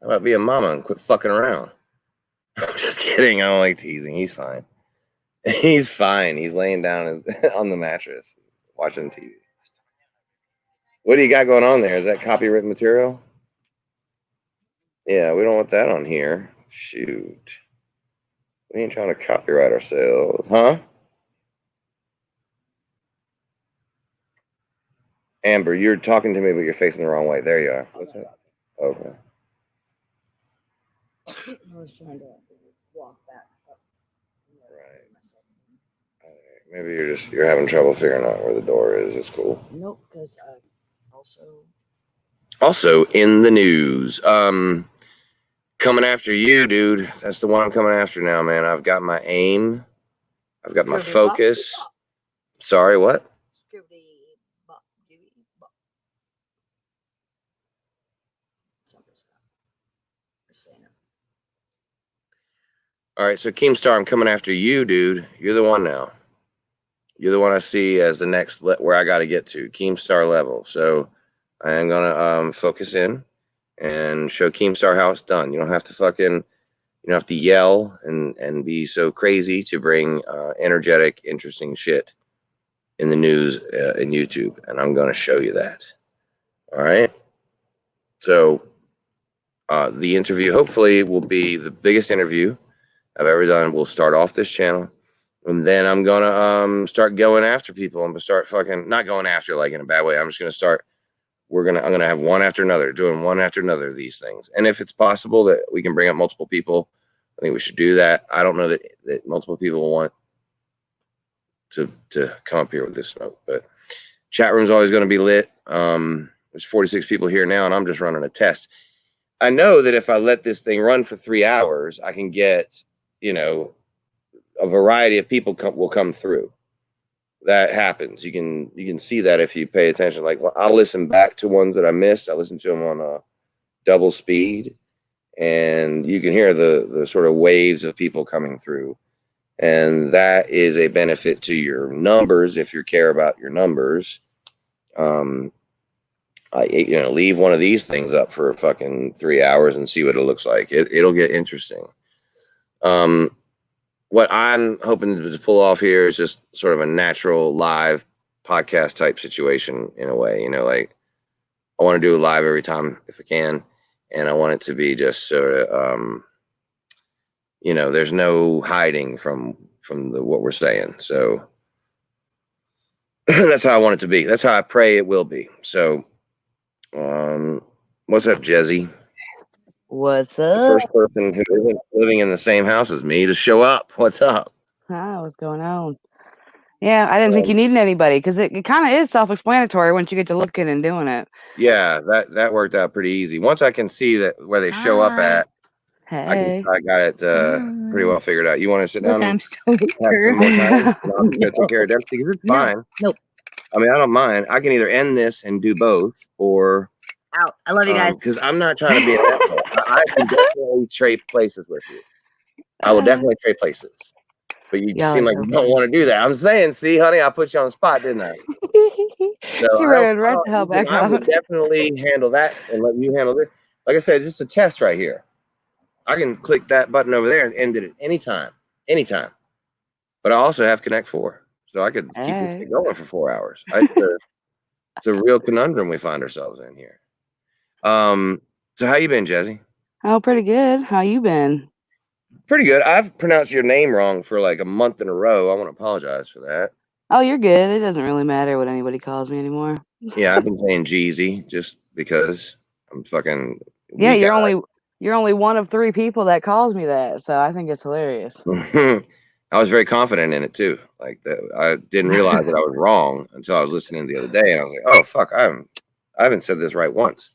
[SPEAKER 1] How about being mama and quit fucking around? I'm just kidding. I don't like teasing. He's fine. He's fine. He's laying down on the mattress watching TV. What do you got going on there? Is that copyright material? Yeah, we don't want that on here. Shoot. We ain't trying to copyright ourselves. Huh? Amber, you're talking to me, but you're facing the wrong way. There you are. What's that? Okay.
[SPEAKER 2] I was trying to walk back up.
[SPEAKER 1] Right. Maybe you're having trouble figuring out where the door is. It's cool.
[SPEAKER 2] Nope, because I
[SPEAKER 1] also in the news, coming after you, dude. That's the one I'm coming after now, man. I've got my aim. I've got my focus. Sorry, what? All right, so Keemstar, I'm coming after you, dude. You're the one now. You're the one I see as the next where I got to get to, Keemstar level. So I am gonna focus in and show Keemstar how it's done. You don't have to yell and be so crazy to bring energetic, interesting shit in the news in YouTube, and I'm gonna show you that. All right. So the interview hopefully will be the biggest interview I've ever done. We'll start off this channel, and then I'm gonna start going after people. I'm gonna start fucking not going after like in a bad way. I'm just gonna start. I'm gonna have one after another, doing one after another of these things. And if it's possible that we can bring up multiple people, I think we should do that. I don't know that multiple people want to come up here with this smoke, but chat room's always going to be lit. There's 46 people here now, and I'm just running a test. I know that if I let this thing run for 3 hours, I can get, a variety of people will come through. That happens. You can see that if you pay attention. Like, well, I'll listen back to ones that I missed. I listen to them on double speed, and you can hear the sort of waves of people coming through. And that is a benefit to your numbers if you care about your numbers. Leave one of these things up for fucking 3 hours and see what it looks like. It'll get interesting. What I'm hoping to pull off here is just sort of a natural live podcast type situation in a way. Like I want to do it live every time if I can, and I want it to be just sort of there's no hiding from what we're saying. So that's how I want it to be. That's how I pray it will be. So what's up, Jezzy?
[SPEAKER 2] What's
[SPEAKER 1] The
[SPEAKER 2] up?
[SPEAKER 1] first person who isn't living in the same house as me to show up. What's up?
[SPEAKER 4] Hi, what's going on? Yeah, I didn't think you needed anybody because it kind of is self-explanatory once you get to looking and doing it.
[SPEAKER 1] Yeah, that worked out pretty easy. Once I can see that where they show up at,
[SPEAKER 4] Hey,
[SPEAKER 1] I got it pretty well figured out. You want to sit
[SPEAKER 2] Look,
[SPEAKER 1] down?
[SPEAKER 2] I'm still
[SPEAKER 1] Have some more time? I'm gonna take care of Dempsey because it's
[SPEAKER 2] No,
[SPEAKER 1] fine.
[SPEAKER 2] nope.
[SPEAKER 1] I mean, I don't mind. I can either end this and do both, or
[SPEAKER 2] out. I love you guys.
[SPEAKER 1] because I'm not trying to be an asshole. I can definitely trade places with you. I will definitely trade places. But you
[SPEAKER 4] Y'all
[SPEAKER 1] seem
[SPEAKER 4] are
[SPEAKER 1] like you
[SPEAKER 4] so
[SPEAKER 1] don't want to do that. I'm saying, see, honey, I put you on the spot, didn't I? So
[SPEAKER 4] she ran right the hell back
[SPEAKER 1] I will
[SPEAKER 4] out.
[SPEAKER 1] definitely handle that and let you handle this. Like I said, just a test right here. I can click that button over there and end it at any time. But I also have Connect 4. So I could keep this thing going for 4 hours. It's a real conundrum we find ourselves in here. So how you been, Jezzy?
[SPEAKER 4] Oh, pretty good. How you been?
[SPEAKER 1] Pretty good. I've pronounced your name wrong for like a month in a row. I want to apologize for that.
[SPEAKER 4] Oh, you're good. It doesn't really matter what anybody calls me anymore.
[SPEAKER 1] Yeah, I've been saying Jeezy just because I'm fucking.
[SPEAKER 4] Yeah, you're only one of 3 people that calls me that, so I think it's hilarious.
[SPEAKER 1] I was very confident in it too. Like I didn't realize that I was wrong until I was listening the other day, and I was like, "Oh fuck, I haven't said this right once."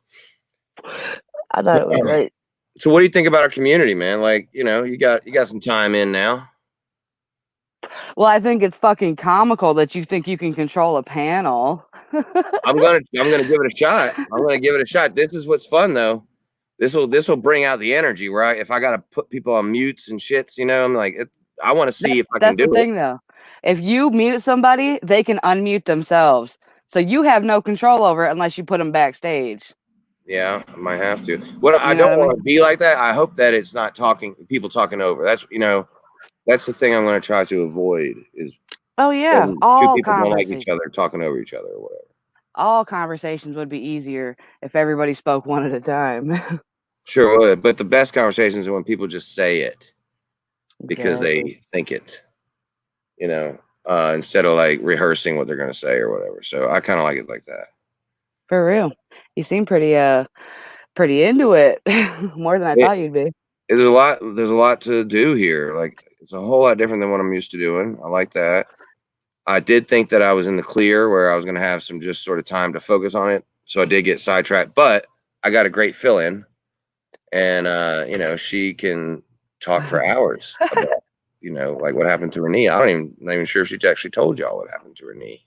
[SPEAKER 4] I thought it was great.
[SPEAKER 1] So, what do you think about our community, man? Like, you got some time in now.
[SPEAKER 4] Well, I think it's fucking comical that you think you can control a panel.
[SPEAKER 1] I'm gonna give it a shot. This is what's fun though. This will bring out the energy, right? If I gotta put people on mutes and shits, I'm like, I want to see if I can do it.
[SPEAKER 4] That's the thing, though. If you mute somebody, they can unmute themselves, so you have no control over it unless you put them backstage.
[SPEAKER 1] Yeah, I might have to. I don't want to be like that. I hope that it's not people talking over. That's the thing I'm going to try to avoid is.
[SPEAKER 4] Oh yeah,
[SPEAKER 1] two
[SPEAKER 4] all
[SPEAKER 1] people don't like
[SPEAKER 4] conversations.
[SPEAKER 1] each other talking over each other or whatever.
[SPEAKER 4] All conversations would be easier if everybody spoke one at a time.
[SPEAKER 1] Sure would, but the best conversations are when people just say it because they think it. Instead of like rehearsing what they're going to say or whatever. So I kind of like it like that.
[SPEAKER 4] For real, you seem pretty into it, more than I thought you'd be.
[SPEAKER 1] There's a lot to do here. Like it's a whole lot different than what I'm used to doing. I like that. I did think that I was in the clear where I was going to have some just sort of time to focus on it. So I did get sidetracked, but I got a great fill in, and she can talk for hours about, like what happened to her knee. I'm not even sure if she actually told y'all what happened to her knee.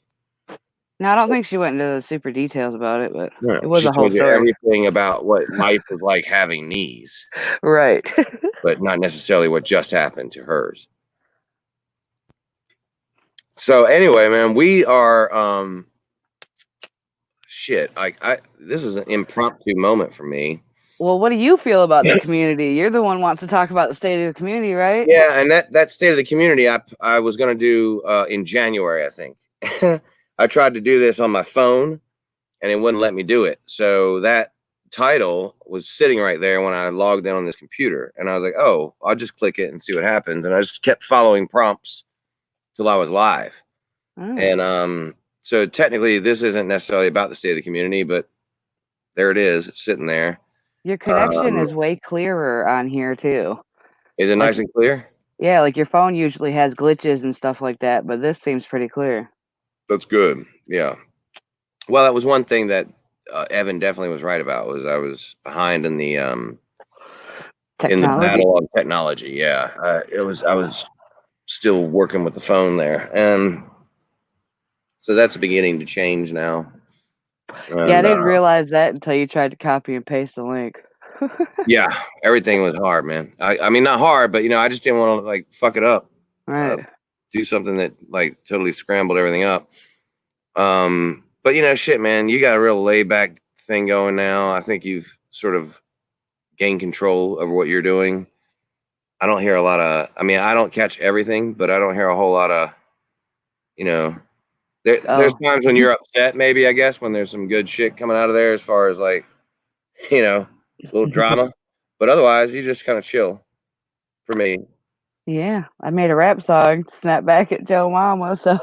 [SPEAKER 4] No, I don't think she went into the super details about it, but
[SPEAKER 1] No,
[SPEAKER 4] it was
[SPEAKER 1] she
[SPEAKER 4] a whole
[SPEAKER 1] told you
[SPEAKER 4] story.
[SPEAKER 1] everything about what life was like having knees,
[SPEAKER 4] Right.
[SPEAKER 1] but not necessarily what just happened to hers. So anyway, man, we are shit. This is an impromptu moment for me.
[SPEAKER 4] Well, what do you feel about the community? You're the one who wants to talk about the state of the community, right?
[SPEAKER 1] Yeah, and that state of the community, I was gonna do in January, I think. I tried to do this on my phone, and it wouldn't let me do it. So that title was sitting right there when I logged in on this computer, and I was like, "Oh, I'll just click it and see what happens." And I just kept following prompts till I was live.
[SPEAKER 4] Oh.
[SPEAKER 1] And so technically, this isn't necessarily about the state of the community, but there it is. It's sitting there.
[SPEAKER 4] Your connection is way clearer on here too.
[SPEAKER 1] Is it
[SPEAKER 4] Like-
[SPEAKER 1] nice and clear?
[SPEAKER 4] Yeah, like your phone usually has glitches and stuff like that, but this seems pretty clear.
[SPEAKER 1] That's good. Yeah. Well, that was one thing that Evan definitely was right about. Was I was behind in the
[SPEAKER 4] Technology.
[SPEAKER 1] battle on technology. Yeah, I was still working with the phone there, and so that's beginning to change now.
[SPEAKER 4] Yeah, I
[SPEAKER 1] And,
[SPEAKER 4] didn't realize that until you tried to copy and paste the link.
[SPEAKER 1] yeah, everything was hard, man. I mean, not hard, but I just didn't want to like fuck it up.
[SPEAKER 4] Right.
[SPEAKER 1] Do something that like totally scrambled everything up. But shit, man, you got a real laid back thing going now. I think you've sort of gained control over what you're doing. I don't hear a lot of, I don't catch everything, but I don't hear a whole lot of, there's times when you're upset, maybe, I guess, when there's some good shit coming out of there as far as like, a little drama, but otherwise you just kind of chill for me.
[SPEAKER 4] Yeah, I made a rap song, Snap Back at Joe Mama, so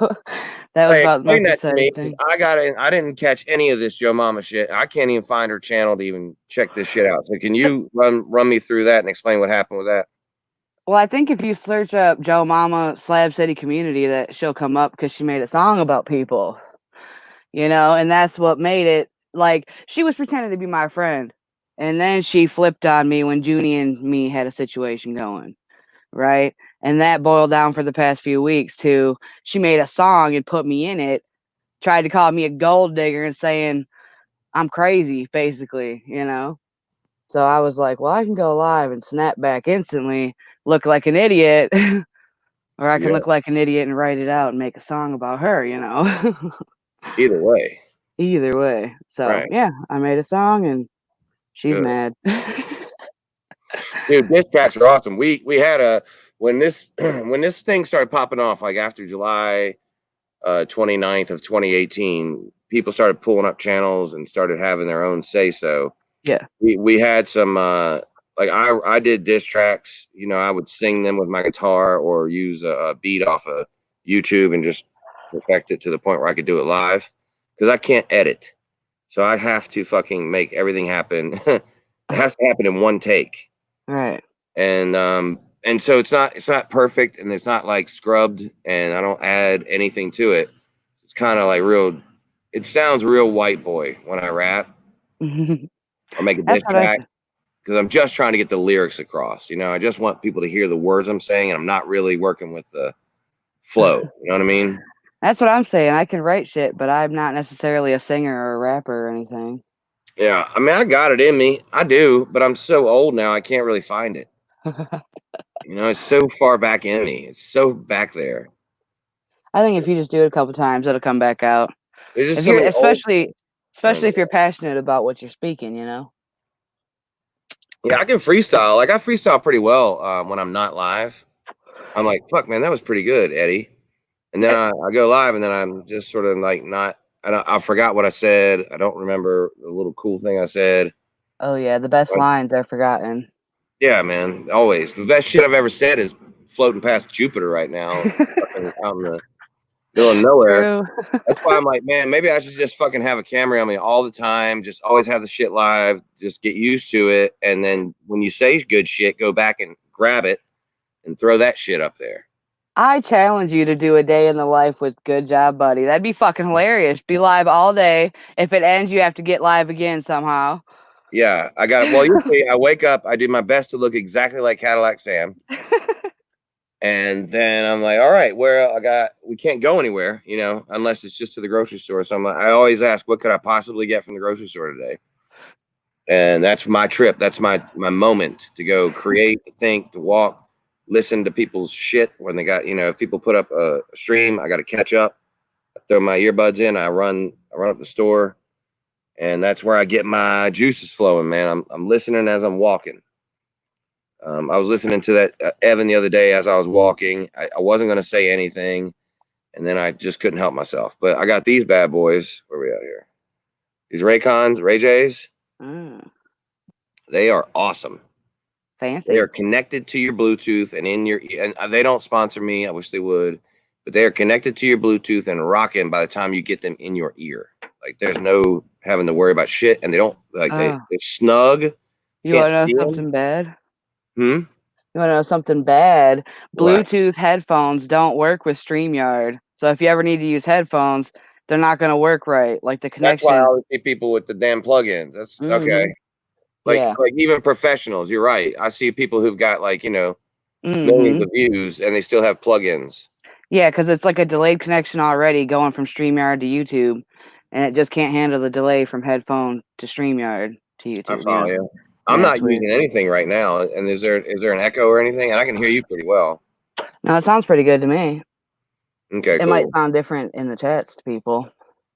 [SPEAKER 4] that was about the most exciting thing.
[SPEAKER 1] I didn't catch any of this Joe Mama shit. I can't even find her channel to even check this shit out. So can you run me through that and explain what happened with that?
[SPEAKER 4] Well, I think if you search up Joe Mama Slab City Community, that she'll come up because she made a song about people, and that's what made it. Like, she was pretending to be my friend, and then she flipped on me when Junie and me had a situation going. Right. And that boiled down for the past few weeks to she made a song and put me in it, tried to call me a gold digger and saying I'm crazy, basically, So I was like, well, I can go live and snap back instantly, look like an idiot, or I can look like an idiot and write it out and make a song about her,
[SPEAKER 1] Either way.
[SPEAKER 4] Either way. So
[SPEAKER 1] Right.
[SPEAKER 4] yeah, I made a song and she's
[SPEAKER 1] Good.
[SPEAKER 4] mad.
[SPEAKER 1] Dude, diss tracks are awesome. We had when this thing started popping off, like after July 29th of 2018, people started pulling up channels and started having their own say so.
[SPEAKER 4] Yeah.
[SPEAKER 1] We had some like I did diss tracks, I would sing them with my guitar or use a beat off of YouTube and just perfect it to the point where I could do it live because I can't edit. So I have to fucking make everything happen. It has to happen in one take.
[SPEAKER 4] Right.
[SPEAKER 1] And so it's not perfect and it's not like scrubbed and I don't add anything to it. It's kind of like it sounds real white boy when I rap. I'll make a diss track because I'm just trying to get the lyrics across. I just want people to hear the words I'm saying and I'm not really working with the flow. You know what I mean?
[SPEAKER 4] That's what I'm saying. I can write shit, but I'm not necessarily a singer or a rapper or anything.
[SPEAKER 1] Yeah, I got it in me. I do, but I'm so old now, I can't really find it. It's so far back in me. It's so back there.
[SPEAKER 4] I think if you just do it a couple times, it'll come back out. Especially if you're passionate about what you're speaking,
[SPEAKER 1] Yeah, I can freestyle. Like, I freestyle pretty well when I'm not live. I'm like, fuck, man, that was pretty good, Eddie. And then I go live, and then I'm just sort of like not. I forgot what I said. I don't remember the little cool thing I said.
[SPEAKER 4] Oh yeah, the best lines are forgotten.
[SPEAKER 1] Yeah, man, always. The best shit I've ever said is floating past Jupiter right now, out in the middle of nowhere. That's why I'm like, man, maybe I should just fucking have a camera on me all the time. Just always have the shit live. Just get used to it, and then when you say good shit, go back and grab it and throw that shit up there.
[SPEAKER 4] I challenge you to do a day in the life with Good Job Buddy. That'd be fucking hilarious. Be live all day. If it ends, you have to get live again somehow.
[SPEAKER 1] Yeah, I got it. Well, you see, I wake up, I do my best to look exactly like Cadillac Sam. And then I'm like, all right, we can't go anywhere, unless it's just to the grocery store. So I always ask, what could I possibly get from the grocery store today? And that's my trip. That's my moment to go create, to think, to walk, listen to people's shit when they got, if people put up a stream, I got to catch up. I throw my earbuds in, I run up the store, and that's where I get my juices flowing, man. I'm listening as I'm walking. I was listening to that Evan the other day as I was walking. I wasn't going to say anything, and then I just couldn't help myself. But I got these bad boys. Where are we at here? These Raycons, Ray J's. They are awesome.
[SPEAKER 4] Fancy.
[SPEAKER 1] They are connected to your Bluetooth and and they don't sponsor me. I wish they would, but they are connected to your Bluetooth and rocking by the time you get them in your ear. Like there's no having to worry about shit, and they don't they're snug.
[SPEAKER 4] You want to know something bad?
[SPEAKER 1] You
[SPEAKER 4] want to know something bad?
[SPEAKER 1] What?
[SPEAKER 4] Bluetooth headphones don't work with StreamYard. So if you ever need to use headphones, they're not going to work right. Like the connection.
[SPEAKER 1] That's why I always see people with the damn plugins. That's okay. Like even professionals, you're right. I see people who've got millions of views and they still have plugins.
[SPEAKER 4] Yeah, because it's like a delayed connection already going from StreamYard to YouTube, and it just can't handle the delay from headphone to StreamYard to YouTube.
[SPEAKER 1] I follow you. I'm not using anything right now. And is there an echo or anything? And I can hear you pretty well.
[SPEAKER 4] No, it sounds pretty good to me.
[SPEAKER 1] Okay,
[SPEAKER 4] it might sound different in the chats to people.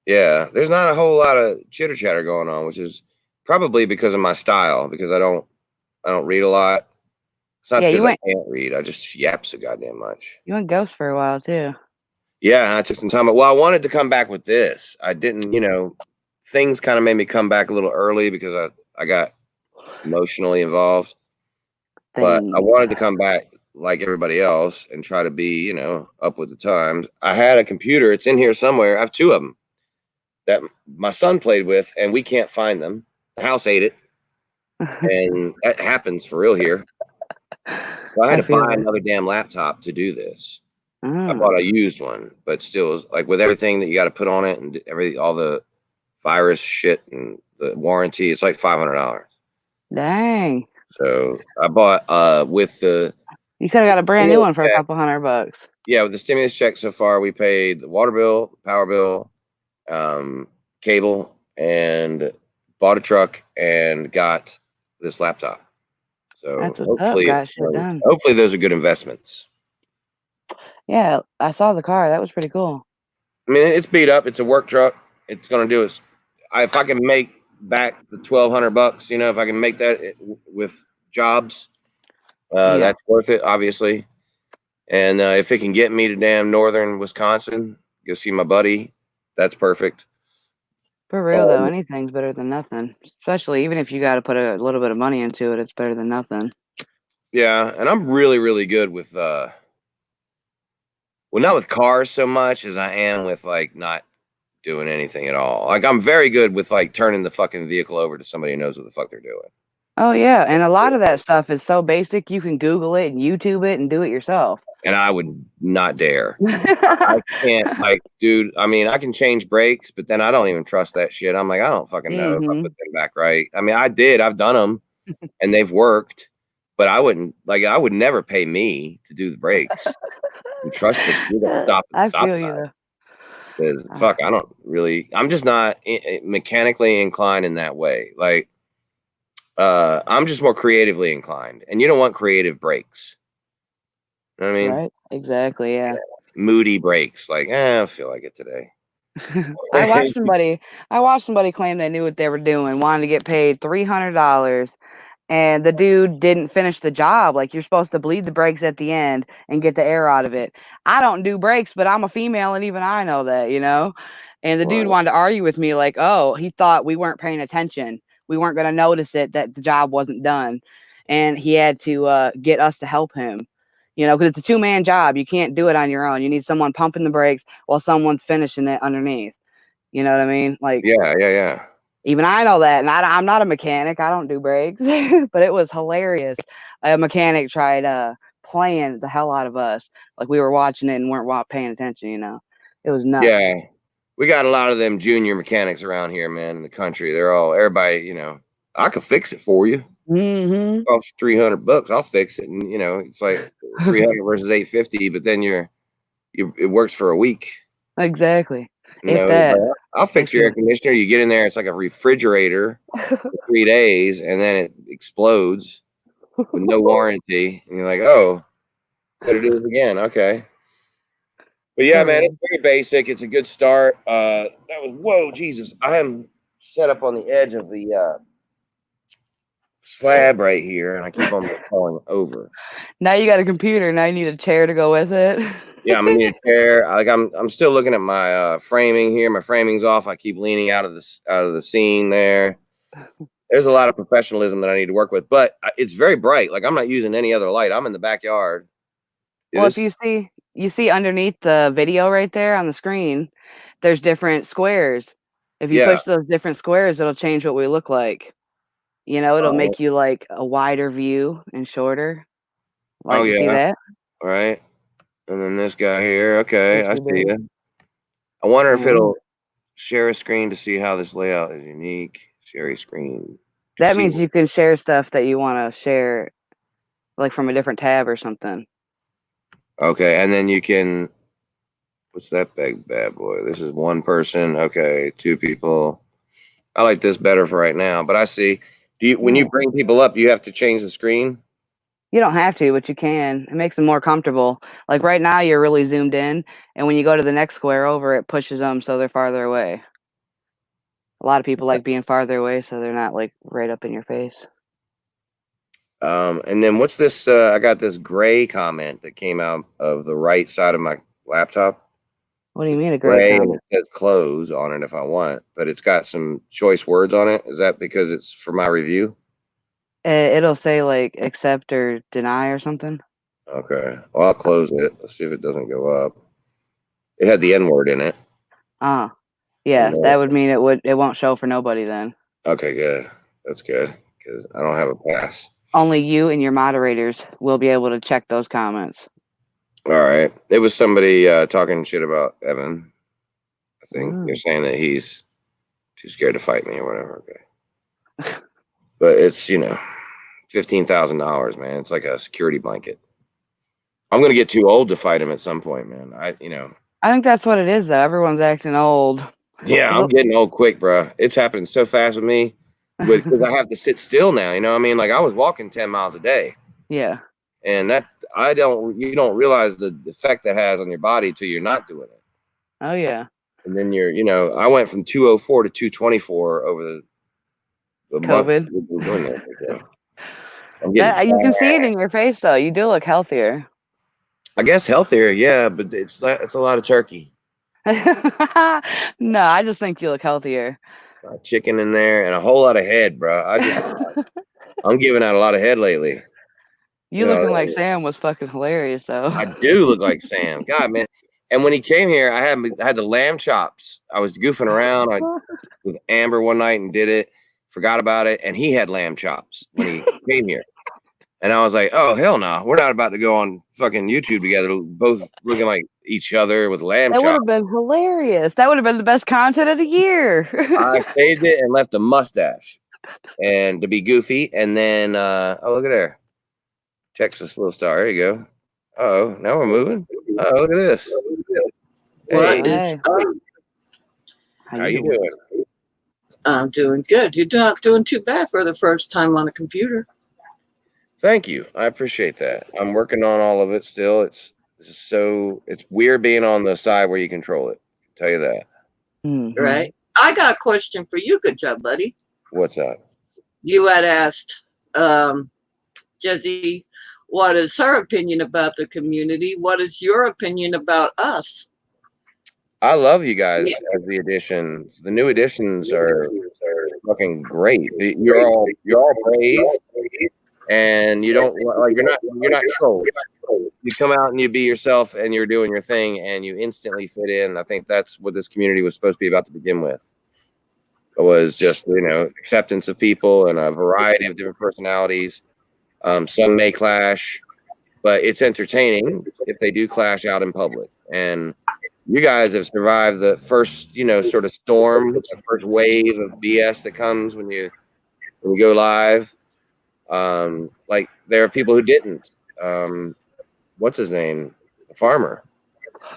[SPEAKER 1] Yeah, there's not a whole lot of chitter chatter going on, which is probably because of my style. Because I don't read a lot. It's not because I can't read. I just yap so goddamn much.
[SPEAKER 4] You went ghost for a while too.
[SPEAKER 1] Yeah, I took some time. Well, I wanted to come back with this. I didn't. Things kind of made me come back a little early because I got emotionally involved. But I wanted to come back like everybody else and try to be, up with the times. I had a computer. It's in here somewhere. I have two of them that my son played with, and we can't find them. The house ate it. And that happens for real here. So I had to buy another damn laptop to do this. I bought a used one, but still, like with everything that you got to put on it and all the virus shit and the warranty, it's like $500.
[SPEAKER 4] Dang.
[SPEAKER 1] So I bought with the.
[SPEAKER 4] You could have got a brand new one for a couple $100.
[SPEAKER 1] Yeah, with the stimulus check so far, we paid the water bill, power bill, cable, and bought a truck and got this laptop. So hopefully those are good investments.
[SPEAKER 4] Yeah, I saw the car. That was pretty cool.
[SPEAKER 1] I mean, it's beat up. It's a work truck. It's gonna do it. If I can make back the $1,200, if I can make that with jobs, that's worth it, obviously. And if it can get me to damn northern Wisconsin, go see my buddy, that's perfect.
[SPEAKER 4] For real though, anything's better than nothing. Especially even if you got to put a little bit of money into it, it's better than nothing.
[SPEAKER 1] Yeah, and I'm really, really good with not with cars so much as I am with like not doing anything at all. Like I'm very good with like turning the fucking vehicle over to somebody who knows what the fuck they're doing.
[SPEAKER 4] Oh yeah, and a lot of that stuff is so basic you can Google it and YouTube it and do it yourself.
[SPEAKER 1] And I would not dare. I can't, dude. I mean, I can change brakes, but then I don't even trust that shit. I'm like, I don't fucking know if I put them back right. I mean, I've done them, and they've worked, but I would never pay me to do the brakes. And trust me, stop.
[SPEAKER 4] I feel you.
[SPEAKER 1] Because fuck, I don't really. I'm just not mechanically inclined in that way. Like, I'm just more creatively inclined, and you don't want creative brakes. You know what I mean?
[SPEAKER 4] Right, exactly, yeah.
[SPEAKER 1] Moody breaks, like, I feel like it today.
[SPEAKER 4] I watched somebody claim they knew what they were doing, wanted to get paid $300, and the dude didn't finish the job. Like, you're supposed to bleed the brakes at the end and get the air out of it. I don't do brakes, but I'm a female, and even I know that, And the dude wanted to argue with me, like, oh, he thought we weren't paying attention. We weren't going to notice it, that the job wasn't done. And he had to get us to help him. Because it's a 2-man job. You can't do it on your own. You need someone pumping the brakes while someone's finishing it underneath. You know what I mean? Like,
[SPEAKER 1] yeah.
[SPEAKER 4] Even I know that. And I'm not a mechanic. I don't do brakes. But it was hilarious. A mechanic tried playing the hell out of us. Like we were watching it and weren't paying attention, It was nuts.
[SPEAKER 1] Yeah. We got a lot of them junior mechanics around here, man, in the country. They're everybody, I could fix it for you.
[SPEAKER 2] Mm-hmm.
[SPEAKER 1] Costs $300. I'll fix it, and it's like 300 versus 850. But then it works for a week.
[SPEAKER 4] Exactly.
[SPEAKER 1] You
[SPEAKER 4] If
[SPEAKER 1] know,
[SPEAKER 4] that.
[SPEAKER 1] like, I'll fix
[SPEAKER 4] If
[SPEAKER 1] your air
[SPEAKER 4] you-
[SPEAKER 1] conditioner. You get in there, it's like a refrigerator for 3 days, and then it explodes with no warranty. And you're like, oh, gotta do this again. Okay. But yeah, man, it's very basic. It's a good start. Whoa, Jesus. I am set up on the edge of the slab right here, and I keep on falling over.
[SPEAKER 4] Now you got a computer. Now you need a chair to go with it.
[SPEAKER 1] Yeah, I'm gonna need a chair. I'm still looking at my framing here. My framing's off. I keep leaning out of the scene there. There's a lot of professionalism that I need to work with, but it's very bright. Like I'm not using any other light. I'm in the backyard.
[SPEAKER 4] Well, if you see underneath the video right there on the screen, there's different squares. If you push those different squares, it'll change what we look like. It'll make you like a wider view and shorter. Like, you see that?
[SPEAKER 1] All right. And then this guy here. Okay, I see
[SPEAKER 4] big.
[SPEAKER 1] you. I wonder if it'll share a screen to see how this layout is unique. Share a screen.
[SPEAKER 4] That means you can share stuff that you want to share, like from a different tab or something.
[SPEAKER 1] Okay, and then you can. What's that big bad boy? This is one person. Okay, 2 people. I like this better for right now, but I see. When you bring people up, you have to change the screen?
[SPEAKER 4] You don't have to, but you can. It makes them more comfortable. Like right now, you're really zoomed in, and when you go to the next square over, it pushes them so they're farther away. A lot of people like being farther away so they're not like right up in your face.
[SPEAKER 1] And then what's this? I got this gray comment that came out of the right side of my laptop.
[SPEAKER 4] What do you mean a gray comment?
[SPEAKER 1] And it says close on it if I want, but it's got some choice words on it. Is that because it's for my review?
[SPEAKER 4] It'll say like accept or deny or something.
[SPEAKER 1] Okay. Well, I'll close it. Let's see if it doesn't go up. It had the N word in it.
[SPEAKER 4] Yeah, that would mean it won't show for nobody then.
[SPEAKER 1] Okay, good. That's good because I don't have a pass.
[SPEAKER 4] Only you and your moderators will be able to check those comments.
[SPEAKER 1] All right. It was somebody talking shit about Evan. I think they're saying that he's too scared to fight me or whatever. Okay. But it's, $15,000, man. It's like a security blanket. I'm going to get too old to fight him at some point, man. I
[SPEAKER 4] think that's what it is, though. Everyone's acting old.
[SPEAKER 1] Yeah, I'm getting old quick, bro. It's happening so fast with me because I have to sit still now. You know what I mean? Like I was walking 10 miles a day.
[SPEAKER 4] Yeah.
[SPEAKER 1] And you don't realize the effect that has on your body till you're not doing it.
[SPEAKER 4] Oh, yeah.
[SPEAKER 1] And then I went from 204 to 224 over the
[SPEAKER 4] COVID.
[SPEAKER 1] Month.
[SPEAKER 4] You can see it in your face, though. You do look healthier.
[SPEAKER 1] I guess healthier, yeah, but it's a lot of turkey.
[SPEAKER 4] No, I just think you look healthier.
[SPEAKER 1] Chicken in there and a whole lot of head, bro. I'm giving out a lot of head lately.
[SPEAKER 4] You looking like Sam was fucking hilarious, though.
[SPEAKER 1] I do look like Sam. God, man. And when he came here, I had the lamb chops. I was goofing around with Amber one night and did it. Forgot about it. And he had lamb chops when he came here. And I was like, oh, hell no. We're not about to go on fucking YouTube together, both looking like each other with lamb chops.
[SPEAKER 4] That would have been hilarious. That would have been the best content of the year.
[SPEAKER 1] I shaved it and left a mustache and to be goofy. And then, look at there. Texas little star. There you go. Oh, now we're moving. Oh, look at this.
[SPEAKER 5] Hey.
[SPEAKER 1] How you doing?
[SPEAKER 5] I'm doing good. You're not doing too bad for the first time on a computer.
[SPEAKER 1] Thank you. I appreciate that. I'm working on all of it still. It's weird being on the side where you control it. I'll tell you that.
[SPEAKER 4] Mm-hmm.
[SPEAKER 5] Right. I got a question for you. Good job, buddy.
[SPEAKER 1] What's up?
[SPEAKER 5] You had asked Jesse, what is her opinion about the community? What is your opinion about us?
[SPEAKER 1] I love you guys as the additions. The new additions are fucking great. You're all brave, and you don't you're not trolls. You come out and you be yourself, and you're doing your thing, and you instantly fit in. I think that's what this community was supposed to be about to begin with. It was just acceptance of people and a variety of different personalities. Some may clash, but it's entertaining if they do clash out in public. And you guys have survived the first, sort of storm, the first wave of BS that comes when you go live. Like there are people who didn't. What's his name? The farmer.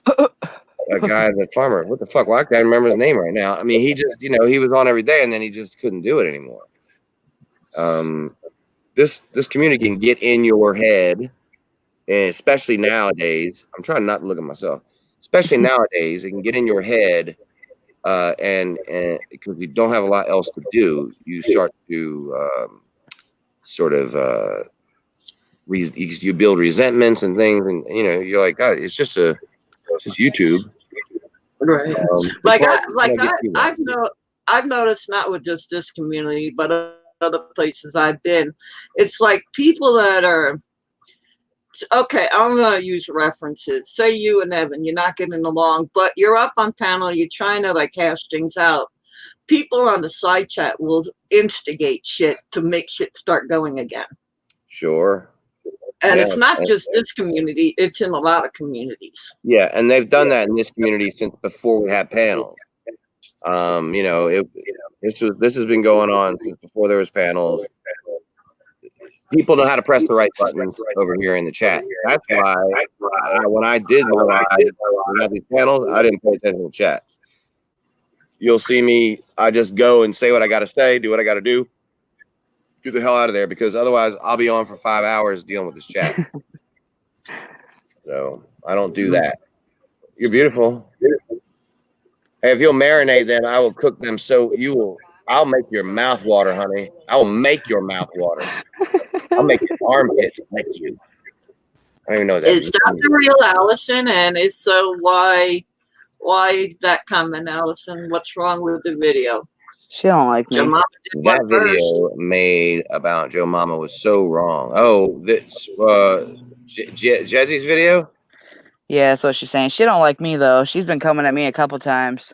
[SPEAKER 1] That guy, the farmer. What the fuck? Well, I can't remember his name right now. I mean, he just, you know, he was on every day, and then he just couldn't do it anymore. This community can get in your head, and especially nowadays. I'm trying not to look at myself. Especially nowadays, it can get in your head, and because we don't have a lot else to do, you start to sort of you build resentments and things, and you know, you're like, God, it's just YouTube.
[SPEAKER 5] Right.
[SPEAKER 1] I've
[SPEAKER 5] I've noticed, not with just this community, but other places I've been, it's like people that are, okay, I'm going to use references. Say you and Evan, you're not getting along, but you're up on panel, you're trying to like hash things out. People on the side chat will instigate shit to make shit start going again.
[SPEAKER 1] Sure.
[SPEAKER 5] And it's not just this community, it's in a lot of communities.
[SPEAKER 1] Yeah, and they've done that in this community since before we had panels. You know, this has been going on since before there was panels. People know how to press the right buttons over here in the chat. That's why when I did these panels, I didn't pay attention to the chat. You'll see me, I just go and say what I got to say, do what I got to do. Get the hell out of there, because otherwise I'll be on for 5 hours dealing with this chat. So I don't do that. You're beautiful. Hey, if you'll marinate, then I will cook them. So I'll make your mouth water, honey. I will make your mouth water. I'll make your armpits like you. I don't even know what that
[SPEAKER 5] It's not the real Allison, and it's so why that comment, Allison? What's wrong with the video?
[SPEAKER 4] She don't like me.
[SPEAKER 5] Joe Mama did
[SPEAKER 1] that
[SPEAKER 5] one first.
[SPEAKER 1] video made about Joe Mama was so wrong. Oh, this Jezzy's video?
[SPEAKER 4] Yeah, that's what she's saying. She don't like me though. She's been coming at me a couple times.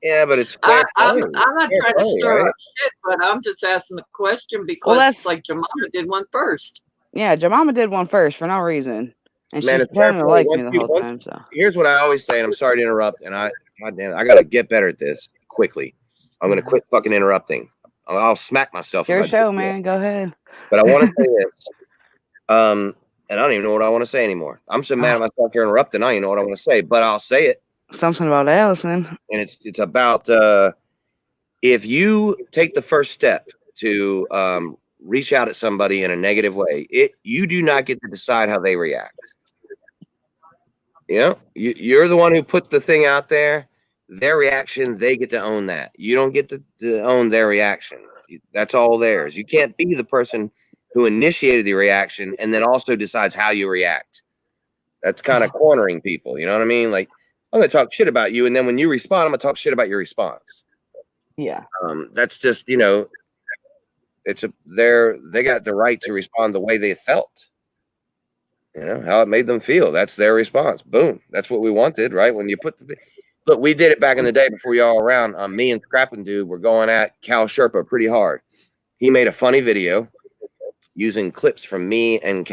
[SPEAKER 1] Yeah, but it's
[SPEAKER 5] I'm
[SPEAKER 1] fair
[SPEAKER 5] not trying to
[SPEAKER 1] play,
[SPEAKER 5] stir
[SPEAKER 1] right?
[SPEAKER 5] up shit, but I'm just asking the question because it's like Joe Mama did one first.
[SPEAKER 4] Yeah, Jemima did one first for no reason. And
[SPEAKER 1] Man,
[SPEAKER 4] she's
[SPEAKER 1] it's fair
[SPEAKER 4] pretending to
[SPEAKER 1] play.
[SPEAKER 4] like me the whole time. So
[SPEAKER 1] Here's what I always say, and I'm sorry to interrupt, and goddamn, I gotta get better at this quickly. I'm gonna quit fucking interrupting. I'll smack myself.
[SPEAKER 4] your show, man. Go ahead.
[SPEAKER 1] But I want to say this. And I don't even know what I want to say anymore. I'm so mad at myself for interrupting. I don't even know what I want to say, but I'll say it.
[SPEAKER 4] Something about Allison.
[SPEAKER 1] And it's about if you take the first step to reach out at somebody in a negative way, you do not get to decide how they react. You know, you're the one who put the thing out there. Their reaction, they get to own that. You don't get to own their reaction. That's all theirs. You can't be the person who initiated the reaction and then also decides how you react. That's kind of cornering people. You know what I mean? Like, I'm going to talk shit about you, and then when you respond, I'm going to talk shit about your response.
[SPEAKER 4] Yeah.
[SPEAKER 1] That's just, you know, they got the right to respond the way they felt. You know, how it made them feel. That's their response. Boom. That's what we wanted, right? When you put look, we did it back in the day before y'all around. Me and Scrappin' Dude were going at Cal Sherpa pretty hard. He made a funny video using clips from me and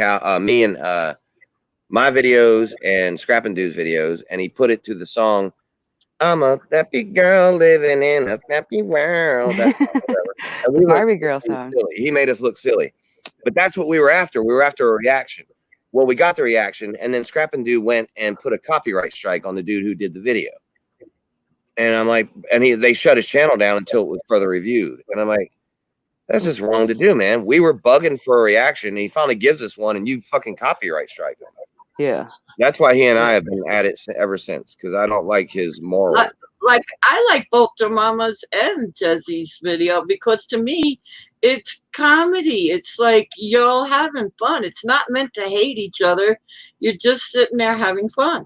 [SPEAKER 1] my videos and Scrappin' Dude's videos, and he put it to the song "I'm a Happy Girl Living in a Happy World."
[SPEAKER 4] Barbie Girl song.
[SPEAKER 1] He made us look silly, but that's what we were after. We were after a reaction. Well, we got the reaction, and then Scrappin' Dude went and put a copyright strike on the dude who did the video. And I'm like, they shut his channel down until it was further reviewed. And I'm like, that's just wrong to do, man. We were bugging for a reaction, and he finally gives us one, and you fucking copyright strike him.
[SPEAKER 4] Yeah.
[SPEAKER 1] That's why he and I have been at it ever since, because I don't like his moral.
[SPEAKER 5] Like I like both Joe Mama's and Jezzy's video because to me, it's comedy. It's like you're all having fun. It's not meant to hate each other. You're just sitting there having fun.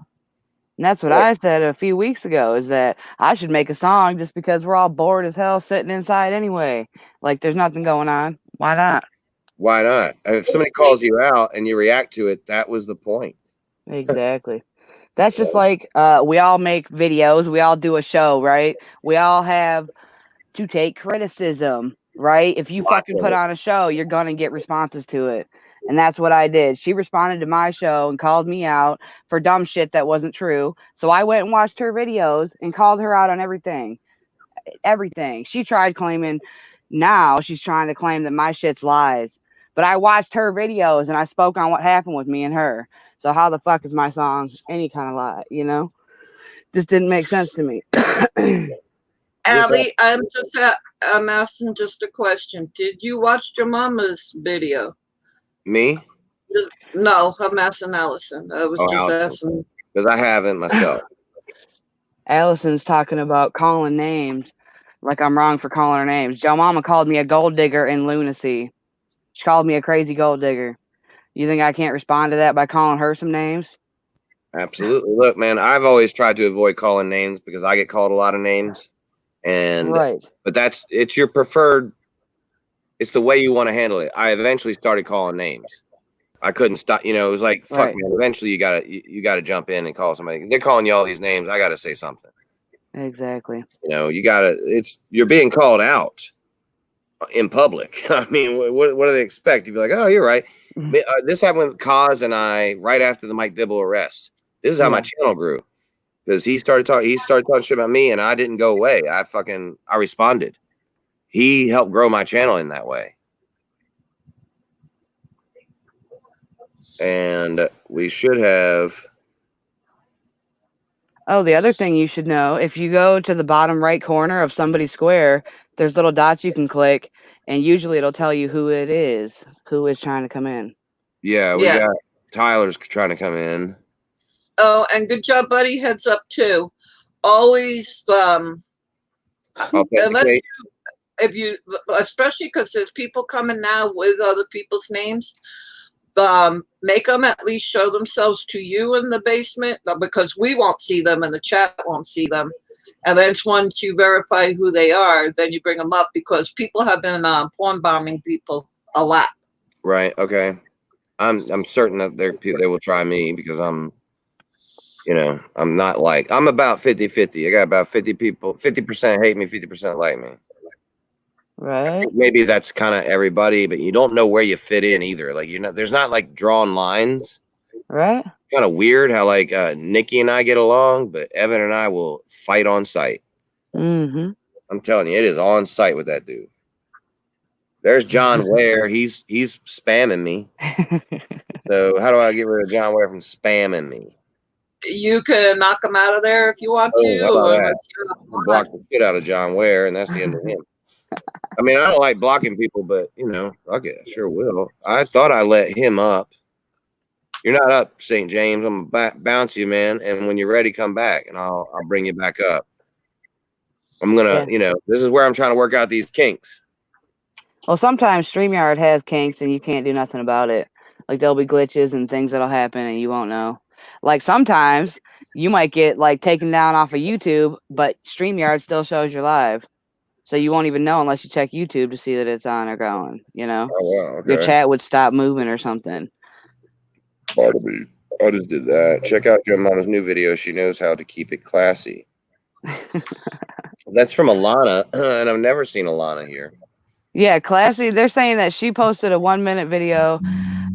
[SPEAKER 4] And that's what I said a few weeks ago, is that I should make a song just because we're all bored as hell sitting inside anyway. Like there's nothing going on. Why not?
[SPEAKER 1] Why not? And if somebody calls you out and you react to it, that was the point.
[SPEAKER 4] Exactly. That's just like we all make videos. We all do a show, right? We all have to take criticism, right? If you fucking put on a show, you're going to get responses to it. And that's what I did. She responded to my show and called me out for dumb shit that wasn't true. So I went and watched her videos and called her out on everything. Everything. She tried claiming, now she's trying to claim that my shit's lies. But I watched her videos and I spoke on what happened with me and her. So how the fuck is my song any kind of lie, you know? Just didn't make sense to me.
[SPEAKER 5] Allie, I'm asking just a question. Did you watch your mama's video?
[SPEAKER 1] Me?
[SPEAKER 5] No, I'm asking Allison. I was
[SPEAKER 1] Oh,
[SPEAKER 5] just
[SPEAKER 1] Allison.
[SPEAKER 5] asking.
[SPEAKER 1] Because I haven't myself.
[SPEAKER 4] Allison's talking about calling names like I'm wrong for calling her names. Joe Mama called me a gold digger in lunacy. She called me a crazy gold digger. You think I can't respond to that by calling her some names?
[SPEAKER 1] Absolutely. Look, man, I've always tried to avoid calling names because I get called a lot of names. And
[SPEAKER 4] Right.
[SPEAKER 1] but it's your preferred, it's the way you want to handle it. I eventually started calling names. I couldn't stop, it was like, fuck,
[SPEAKER 4] Right.
[SPEAKER 1] man, eventually you gotta jump in and call somebody. They're calling you all these names. I gotta say something.
[SPEAKER 4] Exactly.
[SPEAKER 1] You're being called out in public. I mean, what do they expect? You'd be like, oh, you're right. This happened with Kaz and I right after the Mike Dibble arrest. This is how my channel grew. Because he started talking shit about me and I didn't go away. I responded. He helped grow my channel in that way. And we should have.
[SPEAKER 4] Oh, the other thing you should know, if you go to the bottom right corner of somebody's square, there's little dots you can click, and usually it'll tell you who it is, who is trying to come in.
[SPEAKER 1] Yeah, we got Tyler's trying to come in.
[SPEAKER 5] Oh, and good job, buddy. Heads up too. Always if you, especially because there's people coming now with other people's names, make them at least show themselves to you in the basement, because we won't see them and the chat won't see them. And then once you verify who they are, then you bring them up, because people have been porn bombing people a lot.
[SPEAKER 1] Right. Okay. I'm certain that they will try me because I'm not like, I'm about 50-50. I got about 50 people, 50% hate me, 50% like me.
[SPEAKER 4] Right.
[SPEAKER 1] Maybe that's kind of everybody, but you don't know where you fit in either. Like, there's not like drawn lines.
[SPEAKER 4] Right.
[SPEAKER 1] Kind of weird how like Nikki and I get along, but Evan and I will fight on site.
[SPEAKER 4] Mm-hmm.
[SPEAKER 1] I'm telling you, it is on site with that dude. There's John Ware. He's spamming me. So how do I get rid of John Ware from spamming me?
[SPEAKER 5] You can knock him out of there if you want to.
[SPEAKER 1] Or block the shit out of John Ware, and that's the end of him. I mean, I don't like blocking people, but fuck it, I sure will. I thought I let him up. You're not up, St. James. I'm gonna bounce you, man. And when you're ready, come back, and I'll bring you back up. I'm gonna, this is where I'm trying to work out these kinks.
[SPEAKER 4] Well, sometimes StreamYard has kinks and you can't do nothing about it. Like there'll be glitches and things that'll happen and you won't know. Like sometimes you might get like taken down off of YouTube, but StreamYard still shows you're live. So you won't even know unless you check YouTube to see that it's on or going,
[SPEAKER 1] Oh, wow, okay.
[SPEAKER 4] Your chat would stop moving or something.
[SPEAKER 1] Pardon me. I just did that. Check out Joe Mama's new video. She knows how to keep it classy. That's from Alana, and I've never seen Alana here.
[SPEAKER 4] Yeah, classy. They're saying that she posted a 1-minute video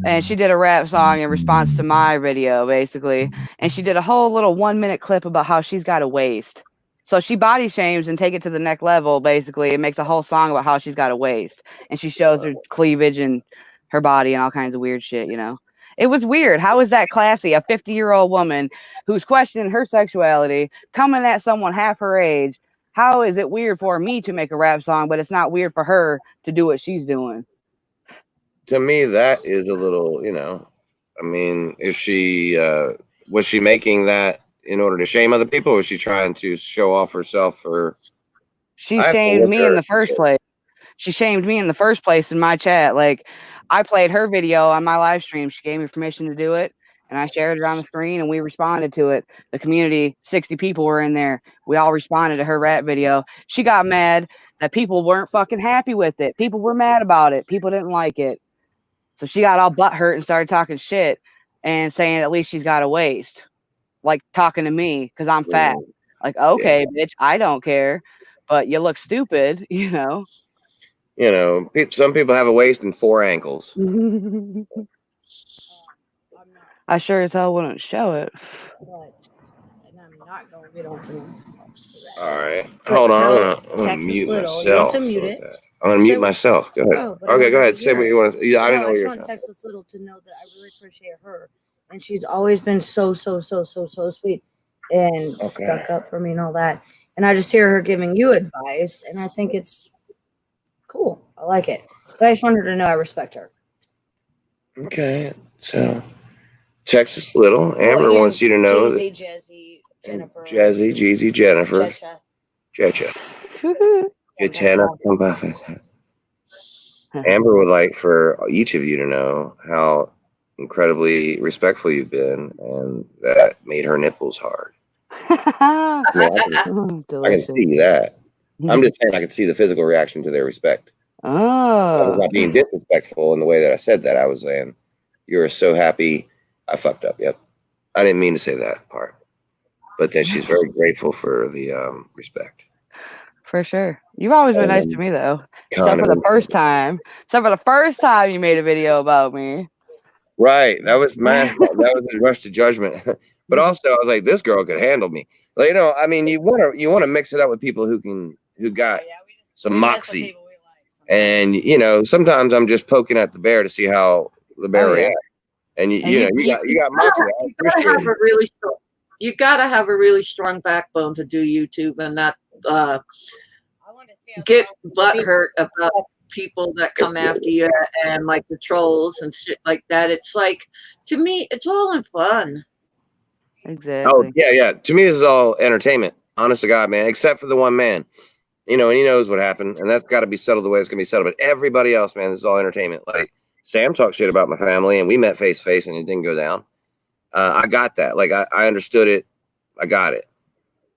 [SPEAKER 4] and she did a rap song in response to my video, basically. And she did a whole little 1-minute clip about how she's got a waist. So she body shames and take it to the next level, basically. It makes a whole song about how she's got a waist. And she shows her cleavage and her body and all kinds of weird shit, It was weird. How is that classy? A 50-year-old woman who's questioning her sexuality, coming at someone half her age. How is it weird for me to make a rap song, but it's not weird for her to do what she's doing?
[SPEAKER 1] To me, that is a little, I mean, was she making that in order to shame other people, or was she trying to show off herself?
[SPEAKER 4] She shamed me in the first place. She shamed me in the first place in my chat. Like, I played her video on my live stream. She gave me permission to do it, and I shared it on the screen, and we responded to it. The community, 60 people were in there. We all responded to her rap video. She got mad that people weren't fucking happy with it. People were mad about it. People didn't like it. So she got all butthurt and started talking shit and saying at least she's got a waist. Like, talking to me because I'm fat. Like, okay, bitch, I don't care. But you look stupid,
[SPEAKER 1] some people have a waist and 4 ankles.
[SPEAKER 4] I sure as hell wouldn't show it.
[SPEAKER 2] And I'm not going to get on camera.
[SPEAKER 1] All right. Hold on. I'm gonna
[SPEAKER 2] Texas
[SPEAKER 1] mute
[SPEAKER 2] Little. You
[SPEAKER 1] myself.
[SPEAKER 2] want to mute it?
[SPEAKER 1] I'm gonna
[SPEAKER 2] Say
[SPEAKER 1] mute
[SPEAKER 2] what-
[SPEAKER 1] myself. Go ahead.
[SPEAKER 2] No, but I
[SPEAKER 1] Okay,
[SPEAKER 2] want
[SPEAKER 1] go
[SPEAKER 2] you
[SPEAKER 1] ahead.
[SPEAKER 2] to
[SPEAKER 1] Say
[SPEAKER 2] hear
[SPEAKER 1] what
[SPEAKER 2] it.
[SPEAKER 1] you want to. Yeah, I didn't know
[SPEAKER 2] I
[SPEAKER 1] what
[SPEAKER 2] just
[SPEAKER 1] you were
[SPEAKER 2] want
[SPEAKER 1] saying.
[SPEAKER 2] Texas Little to know that I really appreciate her, and she's always been so sweet and stuck up for me and all that. And I just hear her giving you advice, and I think it's cool. I like it. But I just wanted her to know I respect her.
[SPEAKER 1] Okay. So, Texas Little. Amber
[SPEAKER 2] Well,
[SPEAKER 1] wants you to know that
[SPEAKER 2] Jazzy, Jennifer,
[SPEAKER 1] Jazzy, Jeezy, Jennifer,
[SPEAKER 2] Checha.
[SPEAKER 1] Checha, Jatana, come by fast. Amber would like for each of you to know how incredibly respectful you've been, and that made her nipples hard. I can
[SPEAKER 4] Delicious.
[SPEAKER 1] see that. I'm just saying I can see the physical reaction to their respect. I was
[SPEAKER 4] Oh.
[SPEAKER 1] not being disrespectful in the way that I said that. I was saying, you were so happy. I fucked up. Yep. I didn't mean to say that part. But that she's very grateful for the respect.
[SPEAKER 4] For sure. You've always been nice to me though. Except for the first time. Except for the first time you made a video about me.
[SPEAKER 1] Right. That was my fault. That was a rush to judgment. But also I was like, this girl could handle me. Like, you know, I mean, you wanna mix it up with people who got some moxie. And you know, sometimes I'm just poking at the bear to see how the bear reacts. And you got moxie.
[SPEAKER 5] You gotta have a really strong backbone to do YouTube and not get butthurt about people that come after you and like the trolls and shit like that. It's like, to me, it's all in fun.
[SPEAKER 4] Exactly.
[SPEAKER 1] Oh yeah. To me, this is all entertainment. Honest to God, man. Except for the one man, you know, and he knows what happened, and that's got to be settled the way it's gonna be settled. But everybody else, man, this is all entertainment. Like Sam talked shit about my family, and we met face to face, and it didn't go down. I got that. Like I understood it. I got it.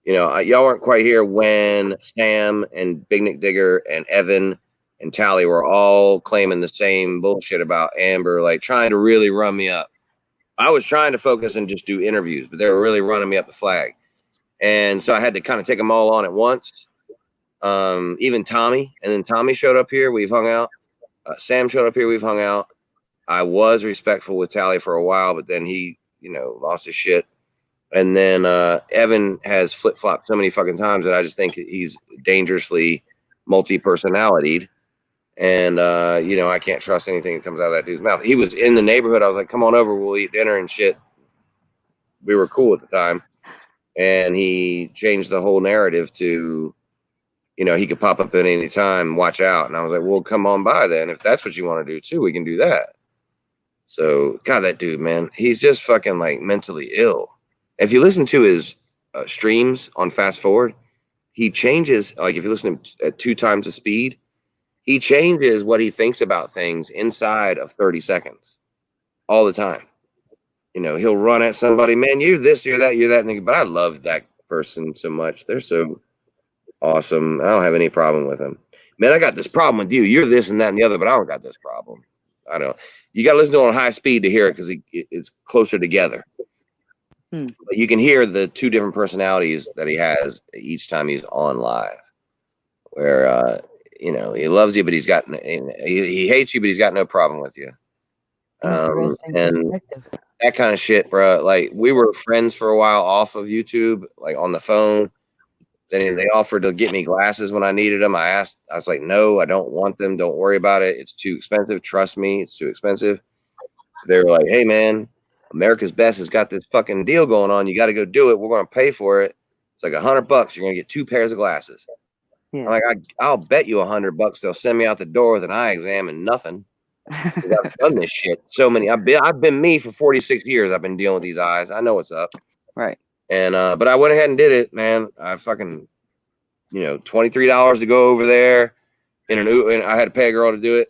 [SPEAKER 1] You know, y'all weren't quite here when Sam and Big Nick Digger and Evan and Tally were all claiming the same bullshit about Amber, like trying to really run me up. I was trying to focus and just do interviews, but they were really running me up the flag. And so I had to kind of take them all on at once. Even Tommy, and then Tommy showed up here. We've hung out. Sam showed up here. We've hung out. I was respectful with Tally for a while, but then he, you know, lost his shit. And then Evan has flip-flopped so many fucking times that I just think he's dangerously multi-personalitied. And, you know, I can't trust anything that comes out of that dude's mouth. He was in the neighborhood. I was like, come on over. We'll eat dinner and shit. We were cool at the time. And he changed the whole narrative to, you know, he could pop up at any time, watch out. And I was like, well, come on by then. If that's what you want to do too, we can do that. So, God, that dude, man, he's just fucking like mentally ill. If you listen to his streams on Fast Forward, he changes, like if you listen to him at 2 times the speed, he changes what he thinks about things inside of 30 seconds all the time. You know, he'll run at somebody, man, you're this, you're that. But I love that person so much. They're so awesome. I don't have any problem with them. Man, I got this problem with you. You're this and that and the other, but I don't got this problem. I don't. You got to listen to it on high speed to hear it because it's closer together. But you can hear the 2 different personalities that he has each time he's on live. Where you know, he loves you, but he hates you, but he's got no problem with you. And that kind of shit, bro. Like we were friends for a while off of YouTube, like on the phone. Then they offered to get me glasses when I needed them. I was like, no, I don't want them. Don't worry about it. It's too expensive. Trust me, it's too expensive. They were like, hey man, America's Best has got this fucking deal going on. You got to go do it. We're going to pay for it. It's like $100. You're going to get 2 pairs of glasses. Yeah. I'm like, I'll bet you $100 they'll send me out the door with an eye exam and nothing. I've done this shit so many. I've been me for 46 years. I've been dealing with these eyes. I know what's up.
[SPEAKER 4] Right.
[SPEAKER 1] And but I went ahead and did it, man. I fucking, you know, $23 to go over there and I had to pay a girl to do it.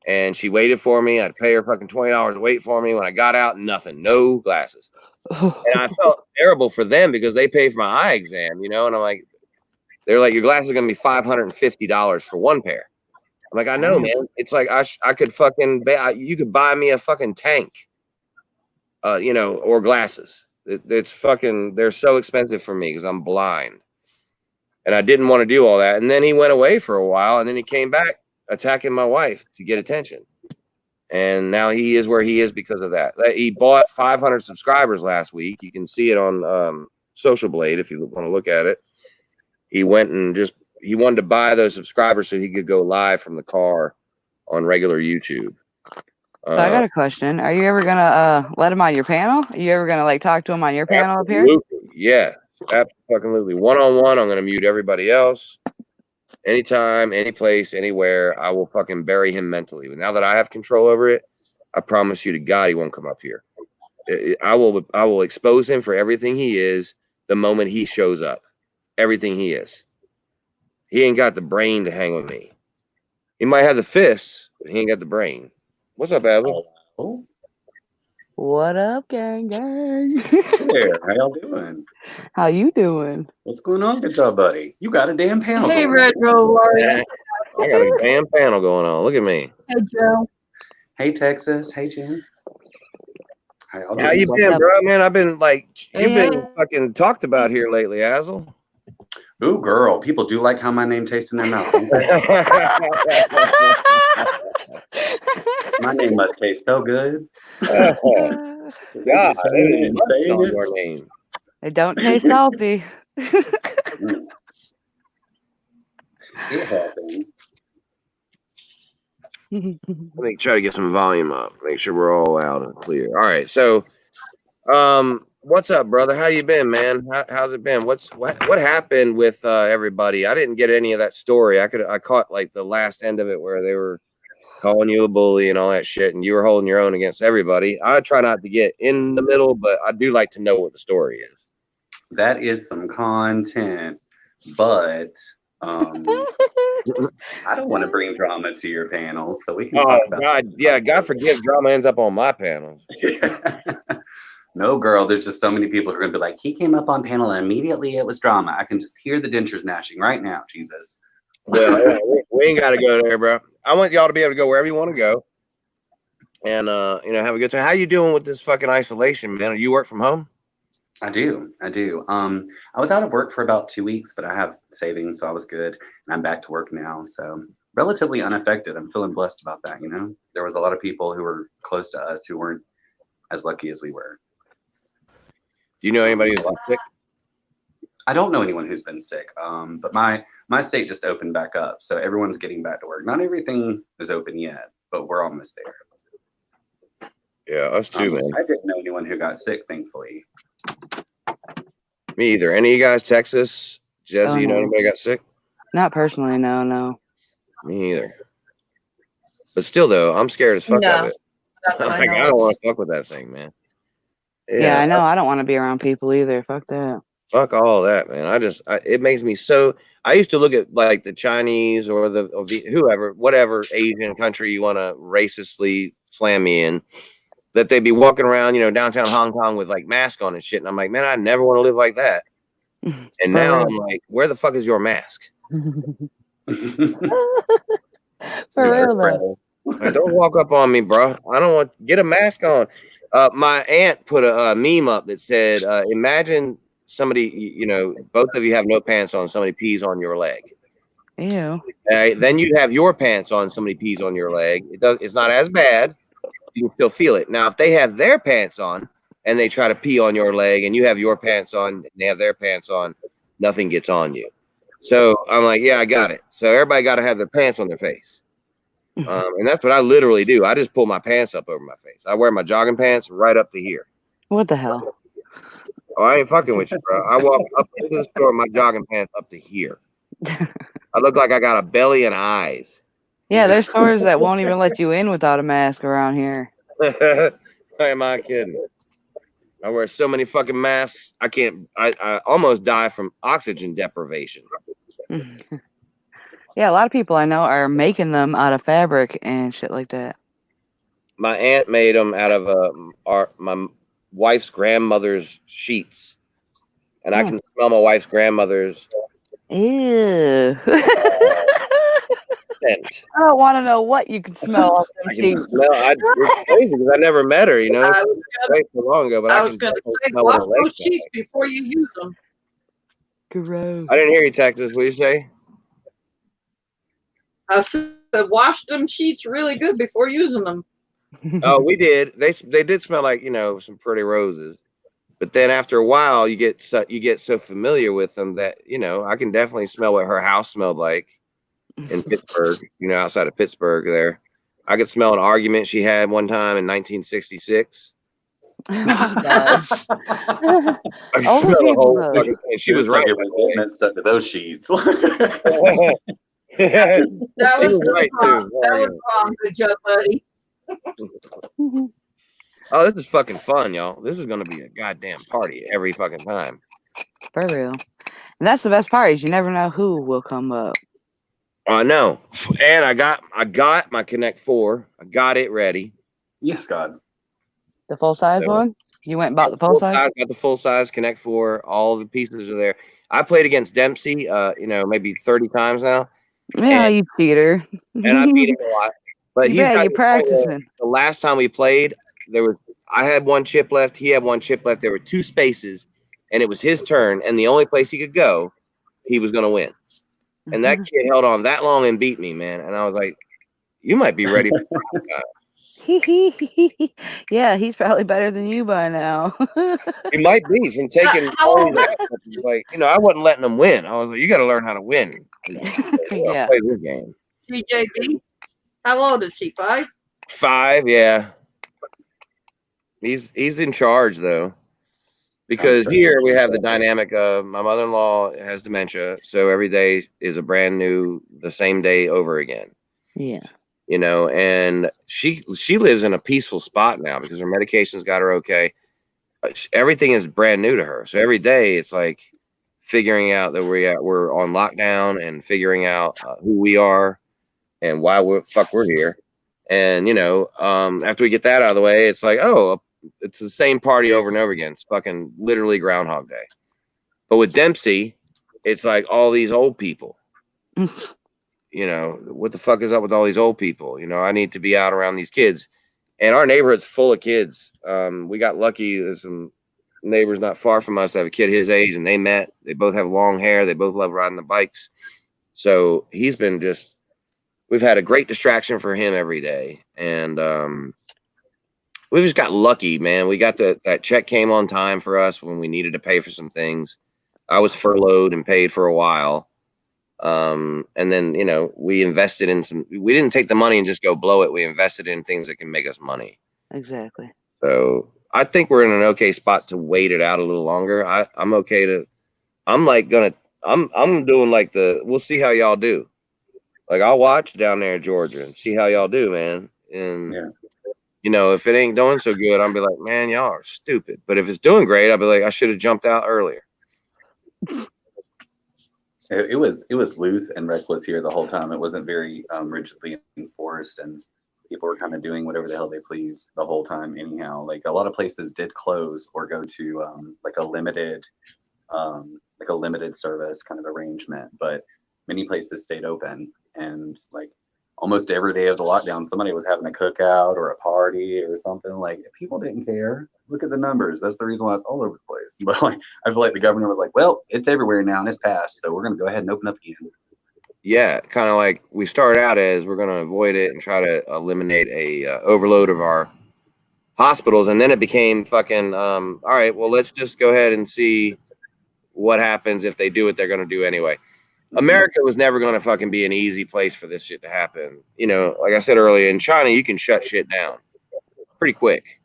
[SPEAKER 1] And she waited for me. I had to pay her fucking $20 to wait for me. When I got out, nothing, no glasses. And I felt terrible for them because they paid for my eye exam, you know. And I'm like, they're like, your glasses are gonna be $550 for 1 pair. I'm like, I know, man. It's like I could fucking you could buy me a fucking tank, you know, or glasses. It's fucking. They're so expensive for me because I'm blind, and I didn't want to do all that. And then he went away for a while, and then he came back attacking my wife to get attention. And now he is where he is because of that. He bought 500 subscribers last week. You can see it on Social Blade if you want to look at it. he went and he wanted to buy those subscribers so he could go live from the car on regular YouTube.
[SPEAKER 4] So I got a question. Are you ever gonna let him on your panel? Are you ever gonna like talk to him on your panel up here?
[SPEAKER 1] Yeah, absolutely. One-on-one, I'm gonna mute everybody else. Anytime, any place, anywhere, I will fucking bury him mentally. But now that I have control over it, I promise you to God he won't come up here. I will expose him for everything he is the moment he shows up. Everything he is. He ain't got the brain to hang with me. He might have the fists, but he ain't got the brain. What's up, Basil?
[SPEAKER 6] Oh,
[SPEAKER 4] What up, gang?
[SPEAKER 6] there. How y'all doing?
[SPEAKER 4] How you doing?
[SPEAKER 6] What's going on, good job, buddy? You got a damn panel.
[SPEAKER 5] Hey,
[SPEAKER 6] going.
[SPEAKER 5] Retro Warrior.
[SPEAKER 1] I got a damn panel going on. Look at me.
[SPEAKER 5] Hey, Joe.
[SPEAKER 6] Hey, Texas. Hey, Jen. How y'all
[SPEAKER 1] How
[SPEAKER 6] doing?
[SPEAKER 1] you been, bro? Man, I've been like, you've
[SPEAKER 5] Hey.
[SPEAKER 1] been fucking talked about here lately, Azel.
[SPEAKER 6] Ooh, girl. People do like how my name tastes in their mouth. Don't they? My name must taste so good.
[SPEAKER 1] God,
[SPEAKER 6] Saying it, saying it.
[SPEAKER 1] your name.
[SPEAKER 4] They don't taste salty.
[SPEAKER 6] It happened.
[SPEAKER 1] Let me try to get some volume up. Make sure we're all out and clear. All right. So, what's up, brother? How you been, man? How's it been? What happened with everybody? I didn't get any of that story. I caught like the last end of it where they were calling you a bully and all that shit, and you were holding your own against everybody. I try not to get in the middle, but I do like to know what the story is.
[SPEAKER 6] That is some content, but I don't want to bring drama to your panel, so we can talk about
[SPEAKER 1] God, yeah, God forgive, drama ends up on my panel.
[SPEAKER 6] No, girl, there's just so many people who are going to be like, he came up on panel and immediately it was drama. I can just hear the dentures gnashing right now, Jesus.
[SPEAKER 1] Well, we ain't got to go there, bro. I want y'all to be able to go wherever you want to go and, have a good time. How you doing with this fucking isolation, man? You work from home?
[SPEAKER 6] I do. I was out of work for about 2 weeks, but I have savings, so I was good. And I'm back to work now, so relatively unaffected. I'm feeling blessed about that, There was a lot of people who were close to us who weren't as lucky as we were.
[SPEAKER 1] Do you know anybody who's sick?
[SPEAKER 6] I don't know anyone who's been sick, but my state just opened back up, so everyone's getting back to work. Not everything is open yet, but we're almost there.
[SPEAKER 1] Yeah, us too, man.
[SPEAKER 6] I didn't know anyone who got sick, thankfully.
[SPEAKER 1] Me either. Any of you guys, Texas, Jesse,
[SPEAKER 4] Oh,
[SPEAKER 1] you know
[SPEAKER 4] no.
[SPEAKER 1] anybody got sick?
[SPEAKER 4] Not personally, no.
[SPEAKER 1] Me either. But still, though, I'm scared as fuck of it. I don't want to fuck with that thing, man.
[SPEAKER 4] Yeah, I know. I don't want to be around people either. Fuck that.
[SPEAKER 1] Fuck all that, man. It makes me so. I used to look at like the Chinese or the whoever, whatever Asian country you want to racistly slam me in, that they'd be walking around, downtown Hong Kong with like mask on and shit. And I'm like, man, I never want to live like that. And now I'm like, where the fuck is your mask?
[SPEAKER 4] For real though.
[SPEAKER 1] Don't walk up on me, bro. I don't want get a mask on. My aunt put a meme up that said, imagine somebody, both of you have no pants on, somebody pees on your leg.
[SPEAKER 4] Ew.
[SPEAKER 1] Then you have your pants on, somebody pees on your leg. It's not as bad. You can still feel it. Now, if they have their pants on and they try to pee on your leg and you have your pants on and they have their pants on, nothing gets on you. So I'm like, yeah, I got it. So everybody got to have their pants on their face. And that's what I literally do. I just pull my pants up over my face. I wear my jogging pants right up to here.
[SPEAKER 4] What the hell?
[SPEAKER 1] Oh, I ain't fucking with you, bro. I walk up into the store, my jogging pants up to here. I look like I got a belly and eyes.
[SPEAKER 4] Yeah, there's stores that won't even let you in without a mask around here.
[SPEAKER 1] Am I kidding? I wear so many fucking masks. I almost die from oxygen deprivation.
[SPEAKER 4] Yeah, a lot of people I know are making them out of fabric and shit like that.
[SPEAKER 1] My aunt made them out of my wife's grandmother's sheets, and I can smell my wife's grandmother's
[SPEAKER 4] Ew.
[SPEAKER 1] scent.
[SPEAKER 4] I don't want to know what you can smell off them sheets.
[SPEAKER 1] It's crazy because I never met her, way so long ago. But
[SPEAKER 5] I was going to say, wash those sheets before you use them.
[SPEAKER 4] Gross.
[SPEAKER 1] I didn't hear you, Texas. What did you say?
[SPEAKER 5] I said, wash them sheets really good before using them.
[SPEAKER 1] Oh, we did. They did smell like some pretty roses. But then after a while, you get so familiar with them that, you know, I can definitely smell what her house smelled like in Pittsburgh, you know, outside of Pittsburgh there. I could smell an argument she had one time in 1966.
[SPEAKER 4] Oh my gosh.
[SPEAKER 1] I could
[SPEAKER 4] Older
[SPEAKER 1] smell the
[SPEAKER 4] people,
[SPEAKER 1] whole
[SPEAKER 4] though.
[SPEAKER 1] fucking thing. She was
[SPEAKER 6] It's like
[SPEAKER 1] right.
[SPEAKER 6] your resentment stuck to those sheets.
[SPEAKER 1] She
[SPEAKER 5] That was
[SPEAKER 1] was right
[SPEAKER 5] wrong.
[SPEAKER 1] too.
[SPEAKER 5] That was wrong. Good job, buddy.
[SPEAKER 1] Oh, this is fucking fun, y'all. This is gonna be a goddamn party every fucking time.
[SPEAKER 4] For real. And that's the best part is you never know who will come up.
[SPEAKER 1] I know. And I got my Connect 4. I got it ready.
[SPEAKER 6] Yes, God.
[SPEAKER 4] The full size
[SPEAKER 1] So-
[SPEAKER 4] one? You went and bought the full size?
[SPEAKER 1] I got the full size Connect 4. All the pieces are there. I played against Dempsey, you know, maybe 30 times now,
[SPEAKER 4] Yeah, you cheater.
[SPEAKER 1] and I beat him a lot. But
[SPEAKER 4] Yeah,
[SPEAKER 1] got
[SPEAKER 4] you're
[SPEAKER 1] to the point where
[SPEAKER 4] practicing.
[SPEAKER 1] the last time we played, I had one chip left. He had one chip left. There were 2 spaces, and it was his turn. And the only place he could go, he was going to win. And that kid held on that long and beat me, man. And I was like, "You might be ready."
[SPEAKER 4] Yeah, he's probably better than you by now.
[SPEAKER 1] He might be from taking.
[SPEAKER 5] How old-
[SPEAKER 1] Like, you know, I wasn't letting him win. I was like, "You got to learn how to win."
[SPEAKER 4] Yeah.
[SPEAKER 1] Play this game.
[SPEAKER 5] CJB. How old is he? 5?
[SPEAKER 1] 5, yeah. He's in charge though, because
[SPEAKER 6] sorry.
[SPEAKER 1] here we have the dynamic of my mother-in-law has dementia, so every day is a brand new, the same day over again.
[SPEAKER 4] Yeah.
[SPEAKER 1] You know, and she lives in a peaceful spot now because her medication's got her okay. Everything is brand new to her, so every day it's like figuring out that we're on lockdown and figuring out who we are and why we're here. And you know, after we get that out of the way, it's like, oh, it's the same party over and over again. It's fucking literally Groundhog Day. But with Dempsey, it's like all these old people. You know, what the fuck is up with all these old people? You know, I need to be out around these kids. And our neighborhood's full of kids. We got lucky. There's some neighbors not far from us that have a kid his age, and they met. They both have long hair. They both love riding the bikes. So he's been we've had a great distraction for him every day. And we just got lucky, man. We got that check came on time for us when we needed to pay for some things. I was furloughed and paid for a while. And then, you know, we invested in we didn't take the money and just go blow it. We invested in things that can make us money.
[SPEAKER 4] Exactly.
[SPEAKER 1] So I think we're in an okay spot to wait it out a little longer. I'm okay I'm doing like we'll see how y'all do. Like I'll watch down there in Georgia and see how y'all do, man. And
[SPEAKER 6] Yeah.
[SPEAKER 1] you know, if it ain't doing so good, I'll be like, man, y'all are stupid. But if it's doing great, I'll be like, I should have jumped out earlier.
[SPEAKER 6] It was loose and reckless here the whole time. It wasn't very rigidly enforced, and people were kind of doing whatever the hell they please the whole time. Anyhow, like a lot of places did close or go to like a limited service kind of arrangement, but many places stayed open. And like almost every day of the lockdown, somebody was having a cookout or a party or something. Like people didn't care. Look at the numbers. That's the reason why it's all over the place. But like, I feel like the governor was like, well, it's everywhere now and it's passed, so we're going to go ahead and open up again.
[SPEAKER 1] Yeah, kind of like we started out as we're going to avoid it and try to eliminate a overload of our hospitals. And then it became fucking, all right, well, let's just go ahead and see what happens if they do what they're going to do anyway. America was never going to fucking be an easy place for this shit to happen. You know, like I said earlier, in China, you can shut shit down pretty quick.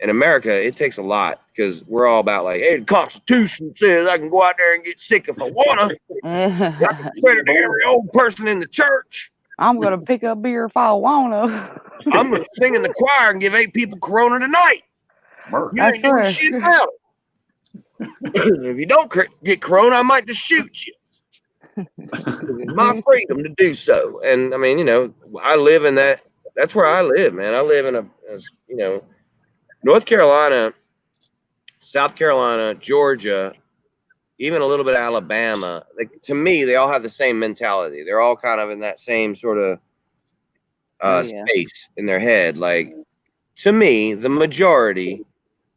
[SPEAKER 1] In America, it takes a lot because we're all about like, hey, the Constitution says I can go out there and get sick if I want to. Better than every old person in the church.
[SPEAKER 4] I'm gonna pick up beer if I wanna.
[SPEAKER 1] I'm going to sing in the choir and give 8 people Corona tonight. You
[SPEAKER 4] I
[SPEAKER 1] ain't doing
[SPEAKER 4] swear.
[SPEAKER 1] shit about it. If you don't get Corona, I might just shoot you. It's my freedom to do so. And I mean, you know, I live in that's where I live, man. I live in you know, North Carolina, South Carolina, Georgia, even a little bit of Alabama. Like, to me, they all have the same mentality. They're all kind of in that same sort of space in their head. Like, to me, the majority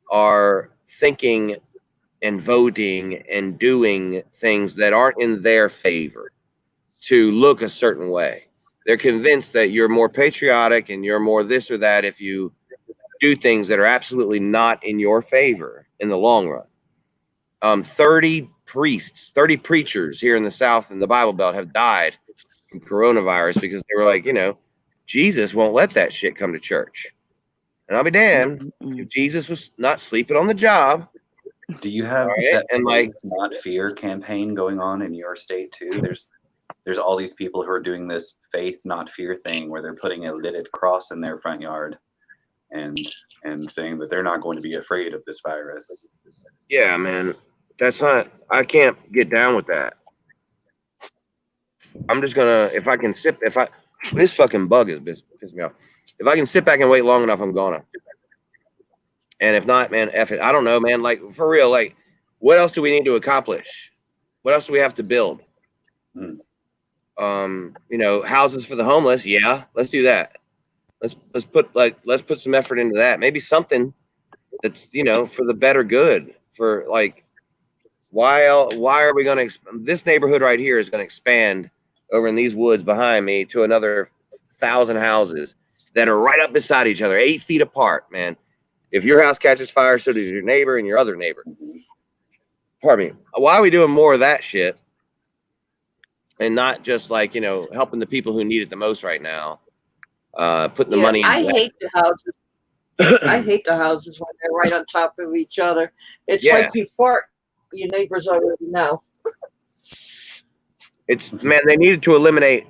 [SPEAKER 1] are thinking and voting and doing things that aren't in their favor to look a certain way. They're convinced that you're more patriotic and you're more this or that if you do things that are absolutely not in your favor. in the long run. 30 priests, 30 preachers here in the South and the Bible Belt have died from coronavirus because they were like, Jesus won't let that shit come to church. And I'll be damned if Jesus was not sleeping on the job.
[SPEAKER 6] Do you have
[SPEAKER 1] Right,
[SPEAKER 6] that
[SPEAKER 1] and, like-
[SPEAKER 6] not fear campaign going on in your state too? There's all these people who are doing this faith not fear thing where they're putting a lidded cross in their front yard and saying that they're not going to be afraid of this virus.
[SPEAKER 1] Yeah, man. I can't get down with that. I'm just gonna, this fucking bug is pissing me off. If I can sit back and wait long enough, I'm gonna. And if not, man, F it. I don't know, man. Like, for real, like, what else do we need to accomplish? What else do we have to build? Houses for the homeless. Yeah, let's do that. Let's put some effort into that. Maybe something that's, for the better good. For like, why are we going to? This neighborhood right here is going to expand over in these woods behind me to another 1,000 houses that are right up beside each other, 8 feet apart, man. If your house catches fire, so does your neighbor and your other neighbor. Pardon me. Why are we doing more of that shit and not just like, helping the people who need it the most right now? Putting the money.
[SPEAKER 5] I hate the houses. I hate the houses when they're right on top of each other. It's like you fart, your neighbors already know.
[SPEAKER 1] Man, they needed to eliminate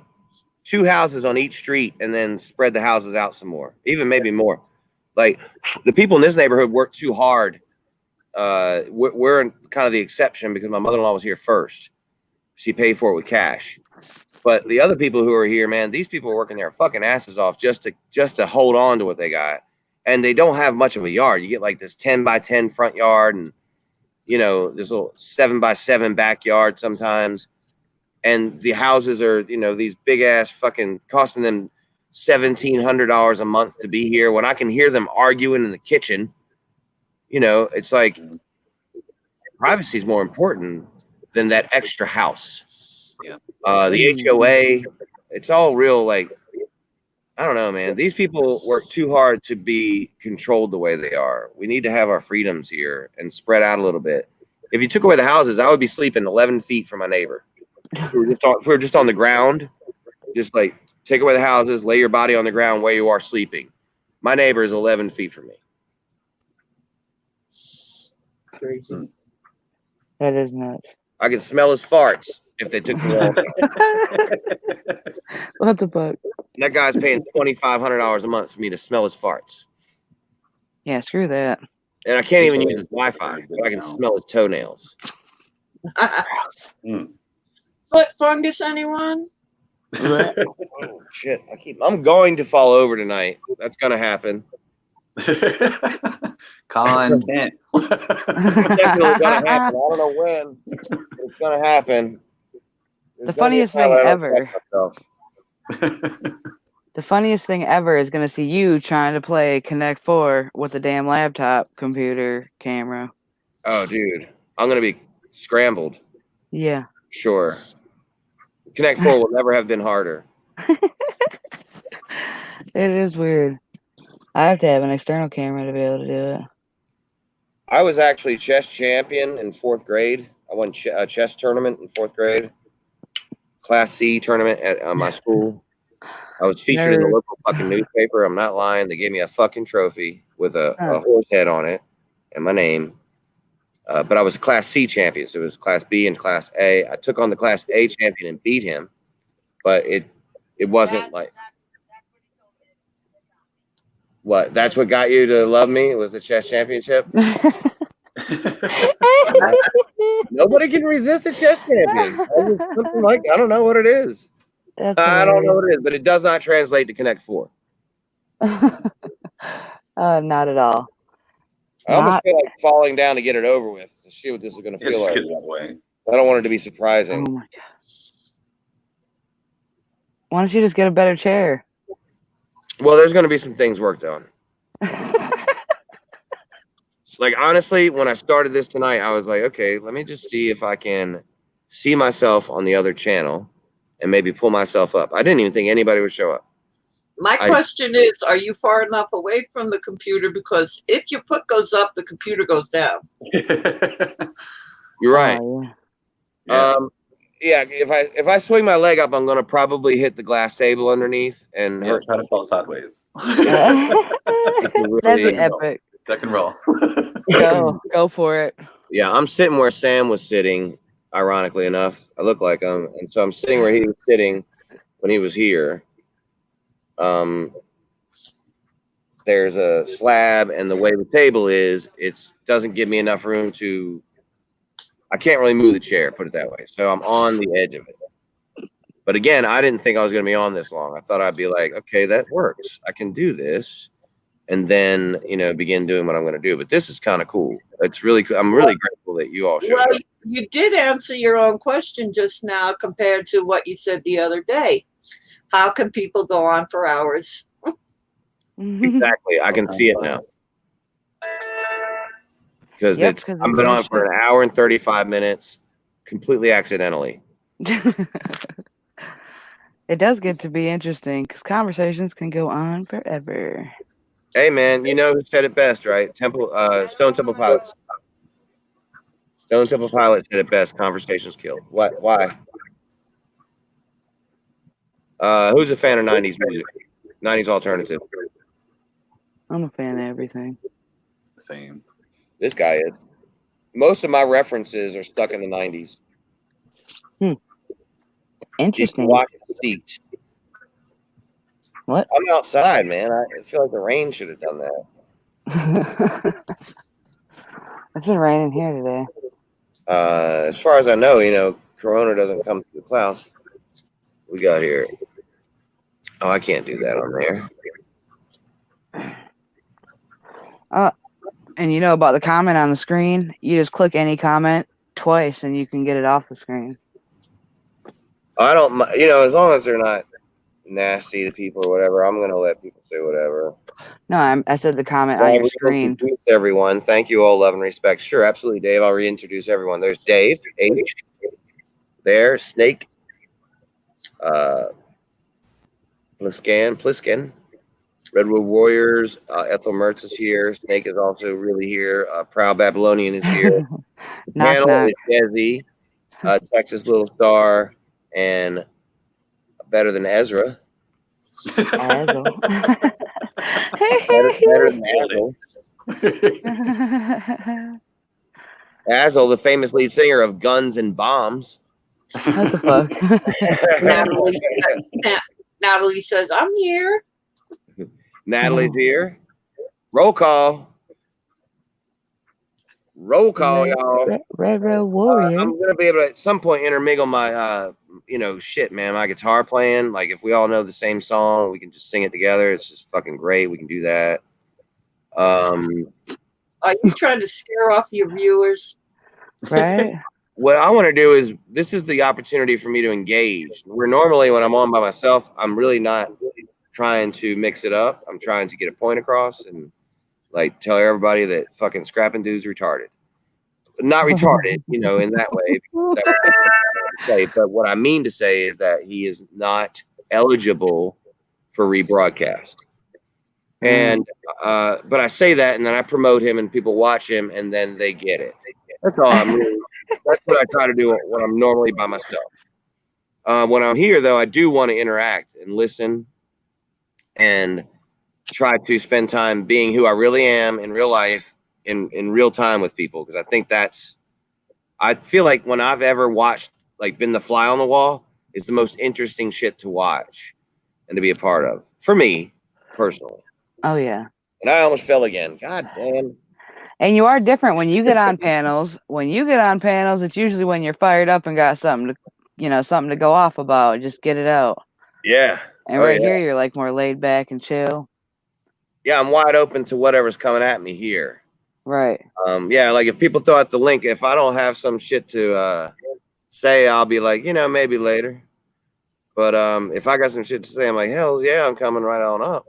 [SPEAKER 1] 2 houses on each street and then spread the houses out some more, even maybe more. Like, the people in this neighborhood work too hard. We're in kind of the exception because my mother-in-law was here first. She paid for it with cash. But the other people who are here, man, these people are working their fucking asses off just to hold on to what they got. And they don't have much of a yard. You get like this 10 by 10 front yard and, this little 7 by 7 backyard sometimes. And the houses are, these big ass fucking costing them $1,700 a month to be here. When I can hear them arguing in the kitchen, it's like privacy is more important than that extra house.
[SPEAKER 6] Yeah.
[SPEAKER 1] The HOA, it's all real. Like, I don't know, man. These people work too hard to be controlled the way they are. We need to have our freedoms here and spread out a little bit. If you took away the houses, I would be sleeping 11 feet from my neighbor. If we were just on the ground, just like take away the houses, lay your body on the ground where you are sleeping. My neighbor is 11 feet from me.
[SPEAKER 5] Crazy.
[SPEAKER 4] That is nuts.
[SPEAKER 1] I can smell his farts if they took the wall down.
[SPEAKER 4] What the fuck?
[SPEAKER 1] That guy's paying $2,500 a month for me to smell his farts.
[SPEAKER 4] Yeah, screw that.
[SPEAKER 1] And I can't even use his Wi-Fi, but I can smell his toenails.
[SPEAKER 5] Foot fungus, anyone?
[SPEAKER 1] Oh shit! I'm going to fall over tonight. That's gonna happen.
[SPEAKER 6] Content.
[SPEAKER 1] It's definitely gonna happen. I don't know when. But it's gonna happen.
[SPEAKER 4] The funniest thing ever. The funniest thing ever is going to see you trying to play Connect 4 with a damn laptop, computer, camera.
[SPEAKER 1] Oh, dude. I'm going to be scrambled.
[SPEAKER 4] Yeah.
[SPEAKER 1] Sure. Connect 4 will never have been harder.
[SPEAKER 4] It is weird. I have to have an external camera to be able to do it.
[SPEAKER 1] I was actually chess champion in 4th grade. I won a chess tournament in 4th grade. Class C tournament at my school. I was featured in the local fucking newspaper. I'm not lying. They gave me a fucking trophy with a horse head on it and my name. But I was a Class C champion. So it was Class B and Class A. I took on the Class A champion and beat him. But it wasn't like... What? That's what got you to love me? It was the chess championship? Nobody can resist a chess champion. Something like, I don't know what it is. I don't know what it is, but it does not translate to Connect 4.
[SPEAKER 4] Not at all.
[SPEAKER 1] I almost feel like falling down to get it over with to see what this is going to feel like. I don't want it to be surprising.
[SPEAKER 4] Oh my God. Why don't you just get a better chair?
[SPEAKER 1] Well, there's going to be some things worked on. Like, honestly, when I started this tonight, I was like, okay, let me just see if I can see myself on the other channel and maybe pull myself up. I didn't even think anybody would show up.
[SPEAKER 5] My question is, are you far enough away from the computer? Because if your foot goes up, the computer goes down.
[SPEAKER 1] You're right.
[SPEAKER 4] Oh,
[SPEAKER 6] Yeah.
[SPEAKER 1] Yeah, if I swing my leg up, I'm gonna probably hit the glass table underneath and
[SPEAKER 6] Yeah,
[SPEAKER 1] hurt.
[SPEAKER 6] try to fall sideways.
[SPEAKER 4] yeah. That'd be
[SPEAKER 1] Really-
[SPEAKER 4] epic.
[SPEAKER 6] Duck and roll.
[SPEAKER 4] Go for it.
[SPEAKER 1] Yeah, I'm sitting where Sam was sitting. Ironically enough, I look like him, and so I'm sitting where he was sitting when he was here. There's a slab, and the way the table is, it doesn't give me enough room to. I can't really move the chair, put it that way. So I'm on the edge of it. But again, I didn't think I was going to be on this long. I thought I'd be like, okay, that works. I can do this, and then begin doing what I'm going to do. But this is kind of cool. It's really cool. I'm really grateful that you all showed
[SPEAKER 5] Well,
[SPEAKER 1] up.
[SPEAKER 5] you did answer your own question just now compared to what you said the other day. How can people go on for hours?
[SPEAKER 1] Exactly. I can see it now. Because
[SPEAKER 4] Yep,
[SPEAKER 1] I've
[SPEAKER 4] 'cause
[SPEAKER 1] been
[SPEAKER 4] it's
[SPEAKER 1] on
[SPEAKER 4] so
[SPEAKER 1] for an hour and 35 minutes, completely accidentally.
[SPEAKER 4] It does get to be interesting because conversations can go on forever.
[SPEAKER 1] Hey man, you know who said it best, right? Stone Temple Pilots. Stone Temple Pilots said it best. Conversations kill. What? Why? Who's a fan of 90s music? 90s alternative.
[SPEAKER 4] I'm a fan of everything.
[SPEAKER 6] Same.
[SPEAKER 1] This guy is. Most of my references are stuck in the 90s.
[SPEAKER 4] Interesting.
[SPEAKER 1] Washington seats.
[SPEAKER 4] What?
[SPEAKER 1] I'm outside, man. I feel like the rain should have done that.
[SPEAKER 4] It's been raining here today.
[SPEAKER 1] As far as I know, Corona doesn't come through the clouds. We got here. Oh, I can't do that on there.
[SPEAKER 4] And you know about the comment on the screen? You just click any comment twice and you can get it off the screen.
[SPEAKER 1] I don't, as long as they're not nasty to people or whatever, I'm gonna let people say whatever.
[SPEAKER 4] No, I said the comment on your screen.
[SPEAKER 1] Reintroduce everyone. Thank you all, love and respect. Sure, absolutely, Dave. I'll reintroduce everyone. There's Dave H. There, Snake. Pliskin. Redwood Warriors. Ethel Mertz is here. Snake is also really here. Proud Babylonian is here.
[SPEAKER 4] Knock,
[SPEAKER 1] Panel
[SPEAKER 4] knock.
[SPEAKER 1] is Desi, Texas Little Star, and Better Than Ezra.
[SPEAKER 4] Azzle.
[SPEAKER 1] Better Than Azzle. Azzle, the famous lead singer of Guns and Bombs.
[SPEAKER 4] What the fuck?
[SPEAKER 5] Natalie says, I'm here.
[SPEAKER 1] Natalie's here. Roll call. Roll call, y'all.
[SPEAKER 4] Red Warrior.
[SPEAKER 1] I'm gonna be able to at some point intermingle my shit, man, my guitar playing. Like if we all know the same song, we can just sing it together. It's just fucking great. We can do that.
[SPEAKER 5] Are you trying to scare off your viewers?
[SPEAKER 4] Right?
[SPEAKER 1] What I want to do is this is the opportunity for me to engage. Where normally when I'm on by myself, I'm really not trying to mix it up. I'm trying to get a point across and like tell everybody that fucking Scrapping Dude's retarded. Not retarded, in that way. But what I mean to say is that he is not eligible for rebroadcast. And but I say that and then I promote him and people watch him and then they get it. That's all that's what I try to do when I'm normally by myself. When I'm here though, I do want to interact and listen and try to spend time being who I really am in real life in real time with people. Because I feel like when I've ever watched, like been the fly on the wall, is the most interesting shit to watch and to be a part of for me personally.
[SPEAKER 4] Oh, yeah.
[SPEAKER 1] And I almost fell again. God damn.
[SPEAKER 4] And you are different when you get on panels. When you get on panels, it's usually when you're fired up and got something to go off about. Just get it out.
[SPEAKER 1] Yeah.
[SPEAKER 4] And here, you're like more laid back and chill.
[SPEAKER 1] Yeah, I'm wide open to whatever's coming at me here.
[SPEAKER 4] Right.
[SPEAKER 1] Yeah, like if people throw out the link, if I don't have some shit to say, I'll be like, maybe later. But if I got some shit to say, I'm like, hell yeah, I'm coming right on up.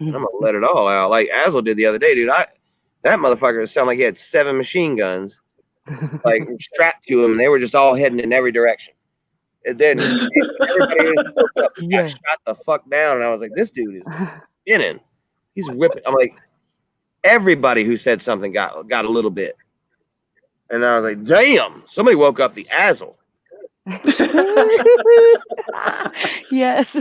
[SPEAKER 1] I'm gonna let it all out, like Azzle did the other day, dude. That motherfucker sounded like he had 7 machine guns, like strapped to him, and they were just all heading in every direction. And then everybody woke up, got
[SPEAKER 4] Yeah.
[SPEAKER 1] shot the fuck down. And I was like, this dude is spinning. He's ripping. I'm like, everybody who said something got a little bit. And I was like, damn, somebody woke up the Azel.
[SPEAKER 4] Yes.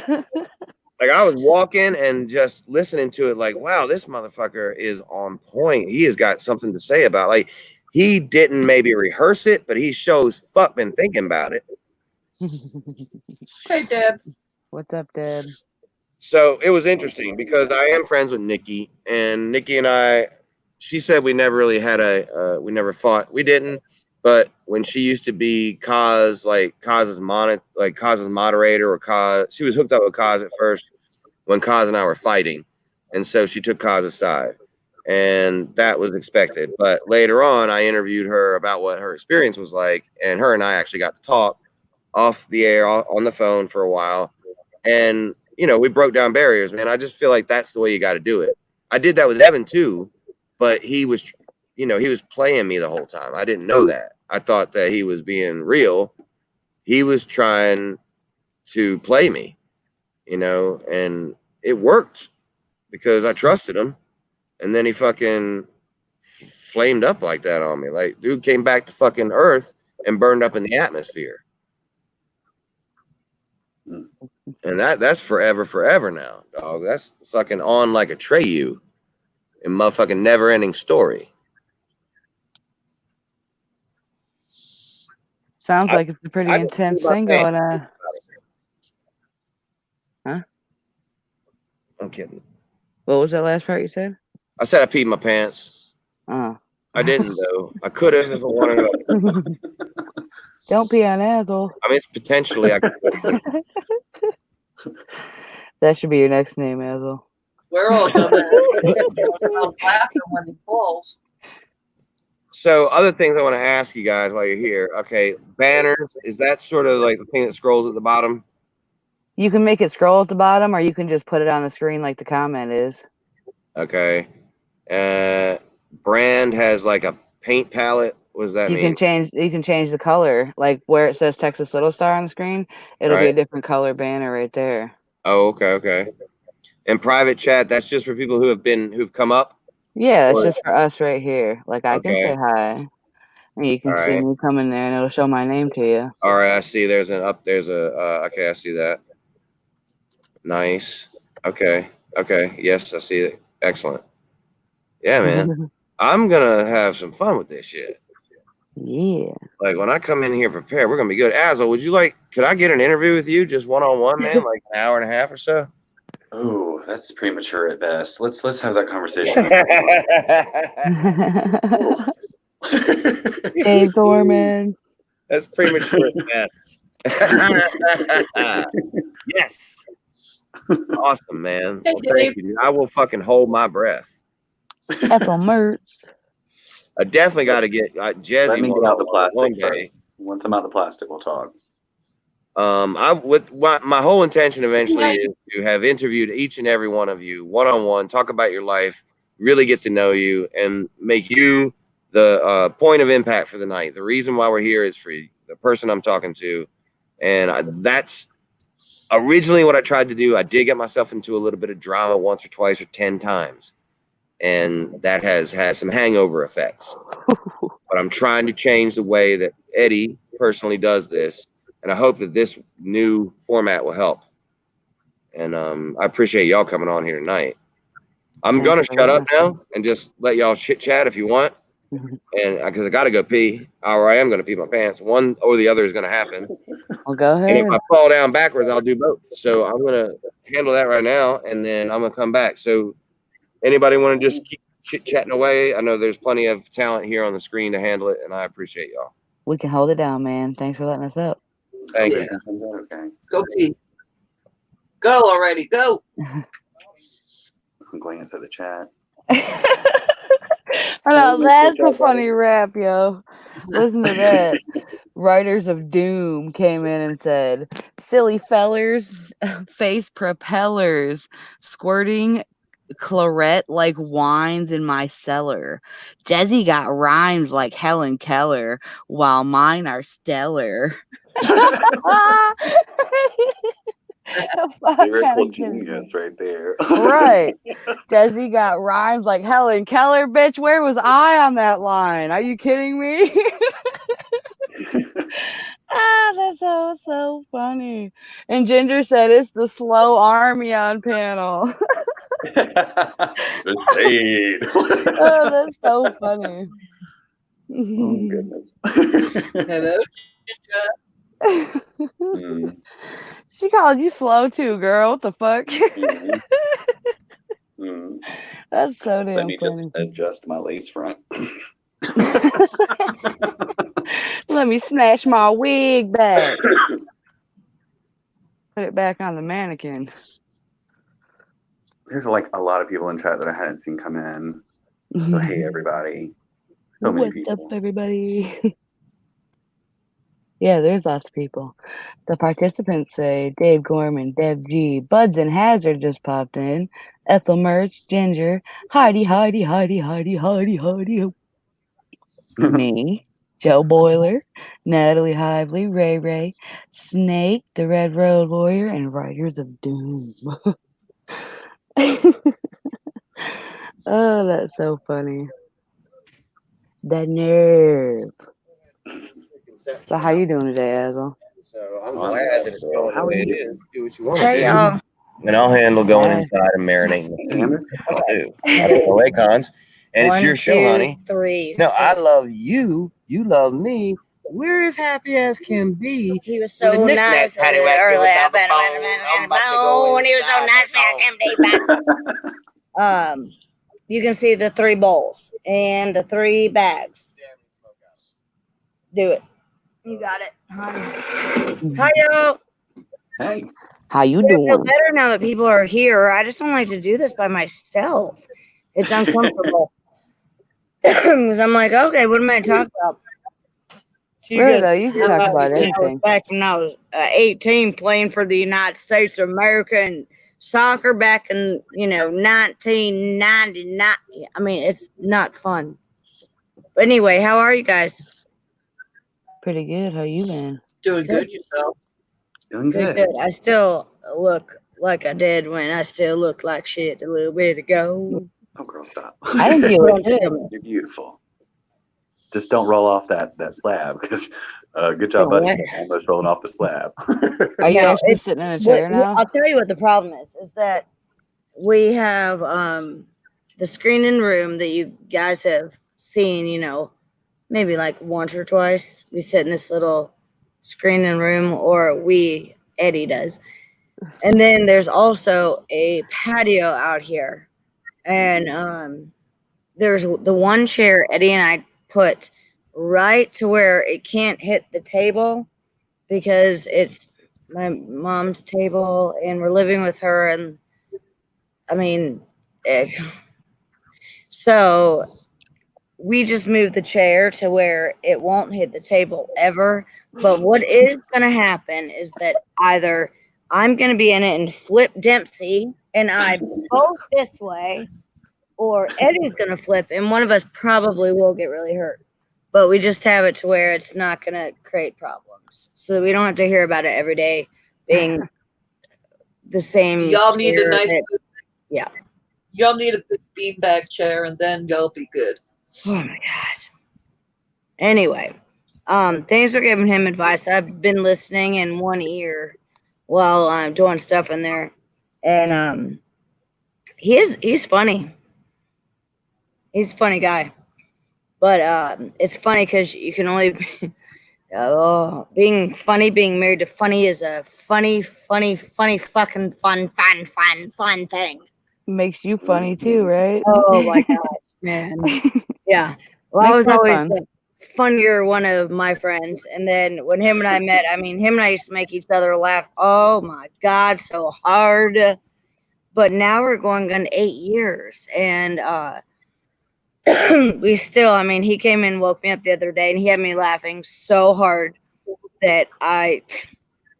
[SPEAKER 1] Like I was walking and just listening to it, like, wow, this motherfucker is on point. He has got something to say about, like, he didn't maybe rehearse it, but he shows fuck been thinking about it.
[SPEAKER 5] Hey, Deb.
[SPEAKER 4] What's up, Deb?
[SPEAKER 1] So it was interesting because I am friends with Nikki, and Nikki and I, she said we never really had we never fought. We didn't, but when she used to be Kaz moderator, or Kaz, she was hooked up with Kaz at first when Kaz and I were fighting, and so she took Kaz's side, and that was expected. But later on, I interviewed her about what her experience was like, and her and I actually got to talk off the air, on the phone for a while, and we broke down barriers, man. I just feel like that's the way you got to do it. I did that with Evan too, but he was playing me the whole time. I didn't know that. I thought that he was being real. He was trying to play me, and it worked because I trusted him. And then he fucking flamed up like that on me. Like, dude came back to fucking Earth and burned up in the atmosphere. And that's forever now, dog. That's fucking on like a Treyu in motherfucking Never Ending Story.
[SPEAKER 4] Sounds like it's a pretty
[SPEAKER 1] I
[SPEAKER 4] intense
[SPEAKER 1] can see my
[SPEAKER 4] thing
[SPEAKER 1] face.
[SPEAKER 4] going on. Huh?
[SPEAKER 1] I'm kidding.
[SPEAKER 4] What was that last part you said?
[SPEAKER 1] I said I peed my pants.
[SPEAKER 4] Oh.
[SPEAKER 1] I didn't though. I could have if I wanted to.
[SPEAKER 4] Don't pee on Azel.
[SPEAKER 1] I mean, it's potentially.
[SPEAKER 4] That should be your next name, Azel.
[SPEAKER 5] We're all done that. Laughing when he falls.
[SPEAKER 1] So, other things I want to ask you guys while you're here. Okay, banners, is that sort of like the thing that scrolls at the bottom?
[SPEAKER 4] You can make it scroll at the bottom, or you can just put it on the screen like the comment is.
[SPEAKER 1] Okay. Brand has like a paint palette. What does that
[SPEAKER 4] You
[SPEAKER 1] mean?
[SPEAKER 4] can change the color, like where it says Texas Little Star on the screen. It'll be
[SPEAKER 1] Right.
[SPEAKER 4] a different color banner right there.
[SPEAKER 1] Oh, okay. And private chat, that's just for people who've come up.
[SPEAKER 4] Yeah, it's
[SPEAKER 1] Or-
[SPEAKER 4] just for us right here. Like I can
[SPEAKER 1] Okay.
[SPEAKER 4] say hi, and you can
[SPEAKER 1] All
[SPEAKER 4] see
[SPEAKER 1] right.
[SPEAKER 4] me coming there, and it'll show my name to you.
[SPEAKER 1] All right, I see. There's okay, I see that. Nice. Okay. Yes, I see it. Excellent. Yeah, man. I'm gonna have some fun with this shit.
[SPEAKER 4] Yeah.
[SPEAKER 1] Like when I come in here prepared, we're gonna be good. Azel, could I get an interview with you, just one-on-one, man, like an hour and a half or so?
[SPEAKER 6] Oh, that's premature at best. Let's have that conversation.
[SPEAKER 4] Dave Gorman.
[SPEAKER 1] That's premature at best. Yes. Awesome, man.
[SPEAKER 5] Hey,
[SPEAKER 1] Well, thank you, dude. I will fucking hold my breath.
[SPEAKER 4] Ethel Mertz.
[SPEAKER 1] I definitely got to get Jazzy.
[SPEAKER 6] Let me get out the
[SPEAKER 1] one
[SPEAKER 6] plastic
[SPEAKER 1] day.
[SPEAKER 6] first. Once I'm out the plastic, we'll talk.
[SPEAKER 1] My whole intention eventually is to have interviewed each and every one of you one-on-one, talk about your life, really get to know you, and make you the point of impact for the night. The reason why we're here is for the person I'm talking to, and that's originally what I tried to do. I did get myself into a little bit of drama once or twice or 10 times, and that has had some hangover effects. But I'm trying to change the way that Eddie personally does this, and I hope that this new format will help. And I appreciate y'all coming on here tonight. I'm gonna shut up now and just let y'all chit chat if you want, and because I gotta go pee, or I am gonna pee my pants. One or the other is gonna happen.
[SPEAKER 4] Well, go
[SPEAKER 1] And
[SPEAKER 4] ahead.
[SPEAKER 1] if I fall down backwards, I'll do both. So I'm gonna handle that right now, and then I'm gonna come back. So anybody want to just keep chit chatting away? I know there's plenty of talent here on the screen to handle it, and I appreciate y'all.
[SPEAKER 4] We can hold it down, man. Thanks for letting us up.
[SPEAKER 1] Thank you.
[SPEAKER 6] Okay.
[SPEAKER 5] Go pee. Go already. Go.
[SPEAKER 6] I'm glance at the chat.
[SPEAKER 4] I know, that's a funny rap, yo. Listen to that. Writers of Doom came in and said, silly fellers, face propellers, squirting claret like wines in my cellar. Jezzy got rhymes like Helen Keller, while mine are stellar. Fuck
[SPEAKER 6] Lyrical
[SPEAKER 4] kinda
[SPEAKER 6] genius
[SPEAKER 4] kidding.
[SPEAKER 6] right there.
[SPEAKER 4] Right. Desi got rhymes like Helen Keller, bitch. Where was I on that line? Are you kidding me? That's so funny. And Ginger said it's the slow army on panel.
[SPEAKER 6] The shade.
[SPEAKER 4] Oh, that's so funny.
[SPEAKER 6] Oh goodness.
[SPEAKER 5] Hello.
[SPEAKER 6] Mm,
[SPEAKER 4] She called you slow too, girl. What the fuck?
[SPEAKER 6] mhm, mm.
[SPEAKER 4] That's so
[SPEAKER 6] Let
[SPEAKER 4] damn
[SPEAKER 6] me
[SPEAKER 4] funny.
[SPEAKER 6] just adjust my lace front.
[SPEAKER 4] Let me snatch my wig back. Put it back on the mannequin.
[SPEAKER 6] There's like a lot of people in chat that I hadn't seen come in. So hey everybody. So many
[SPEAKER 4] What's up,
[SPEAKER 6] people.
[SPEAKER 4] everybody? Yeah, there's lots of people. The participants say Dave Gorman, Dev G, Buds and Hazard just popped in, Ethel Merch, Ginger, Heidi, Heidi, Heidi, Heidi, Heidi, Heidi, me, Joe Boiler, Natalie Hively, Ray Ray, Snake, the Red Road Warrior, and Riders of Doom. Oh, that's so funny. The nerve. So how you doing today, Azel?
[SPEAKER 1] So I'm
[SPEAKER 6] Oh,
[SPEAKER 1] glad that it's going the
[SPEAKER 6] how are
[SPEAKER 1] way it
[SPEAKER 6] you
[SPEAKER 1] is.
[SPEAKER 6] doing?
[SPEAKER 1] Do what you want to
[SPEAKER 2] Hey
[SPEAKER 1] do.
[SPEAKER 2] y'all.
[SPEAKER 1] And I'll handle going
[SPEAKER 4] Hey.
[SPEAKER 1] inside and marinating the food.
[SPEAKER 6] And
[SPEAKER 1] I'll do. I don't know Akons. And it's your show, honey.
[SPEAKER 2] 3.
[SPEAKER 1] No, I love you. You love me. We're as happy as can be.
[SPEAKER 2] He was
[SPEAKER 1] With a
[SPEAKER 2] so
[SPEAKER 1] knick-knack,
[SPEAKER 2] nice
[SPEAKER 1] paddywhack,
[SPEAKER 2] earlier.
[SPEAKER 1] give a double bone. I'm about to go
[SPEAKER 2] When he was so
[SPEAKER 1] inside
[SPEAKER 2] nice I can be. You can see the 3 bowls and the 3 bags. Do it. You got it. Hi y'all.
[SPEAKER 6] Hey.
[SPEAKER 4] How you
[SPEAKER 2] I feel
[SPEAKER 4] doing?
[SPEAKER 2] better now that people are here. I just don't like to do this by myself. It's uncomfortable. Because I'm like, okay, what am I talking about? She
[SPEAKER 4] Really
[SPEAKER 2] goes,
[SPEAKER 4] though, you can talk about
[SPEAKER 2] when I was
[SPEAKER 4] anything.
[SPEAKER 2] back when I was 18 playing for the United States of America and soccer back in 1999. I mean, it's not fun. But anyway, how are you guys?
[SPEAKER 4] Pretty good. How you been?
[SPEAKER 5] Doing good yourself.
[SPEAKER 6] Doing
[SPEAKER 2] Pretty
[SPEAKER 6] good.
[SPEAKER 2] good. I still look like I did when I still looked like shit a little bit ago.
[SPEAKER 6] Oh girl, stop.
[SPEAKER 4] I think you look good.
[SPEAKER 6] You're beautiful. Just don't roll off that slab because good job, buddy.
[SPEAKER 2] What?
[SPEAKER 6] Almost rolling off the slab.
[SPEAKER 4] Are you
[SPEAKER 2] No,
[SPEAKER 4] actually
[SPEAKER 2] it's
[SPEAKER 4] sitting in a chair now?
[SPEAKER 2] I'll tell you what the problem is that we have the screening room that you guys have seen, maybe like once or twice. We sit in this little screening room, or Eddie does. And then there's also a patio out here. And there's the one chair Eddie and I put right to where it can't hit the table because it's my mom's table and we're living with her. And I mean, so we just moved the chair to where it won't hit the table ever. But what is going to happen is that either I'm going to be in it and flip Dempsey and I both this way, or Eddie's going to flip and one of us probably will get really hurt. But we just have it to where it's not going to create problems, so that we don't have to hear about it every day being the same.
[SPEAKER 5] Y'all need a
[SPEAKER 2] chair
[SPEAKER 5] nice,
[SPEAKER 2] yeah.
[SPEAKER 5] Y'all need a big beanbag chair, and then y'all be good.
[SPEAKER 2] Oh my god. Anyway, thanks for giving him advice. I've been listening in one ear while I'm doing stuff in there, and he's funny. He's a funny guy, but it's funny because you can only being funny, being married to funny is a funny fucking fun thing.
[SPEAKER 4] Makes you funny too, right?
[SPEAKER 2] Oh my god, man. Yeah. Well, I
[SPEAKER 4] Makes
[SPEAKER 2] was
[SPEAKER 4] my
[SPEAKER 2] always
[SPEAKER 4] fun.
[SPEAKER 2] the funnier one of my friends. And then when him and I met, I mean, him and I used to make each other laugh. Oh my God, so hard. But now we're going on 8 years. And we still, I mean, he came in and woke me up the other day and he had me laughing so hard that I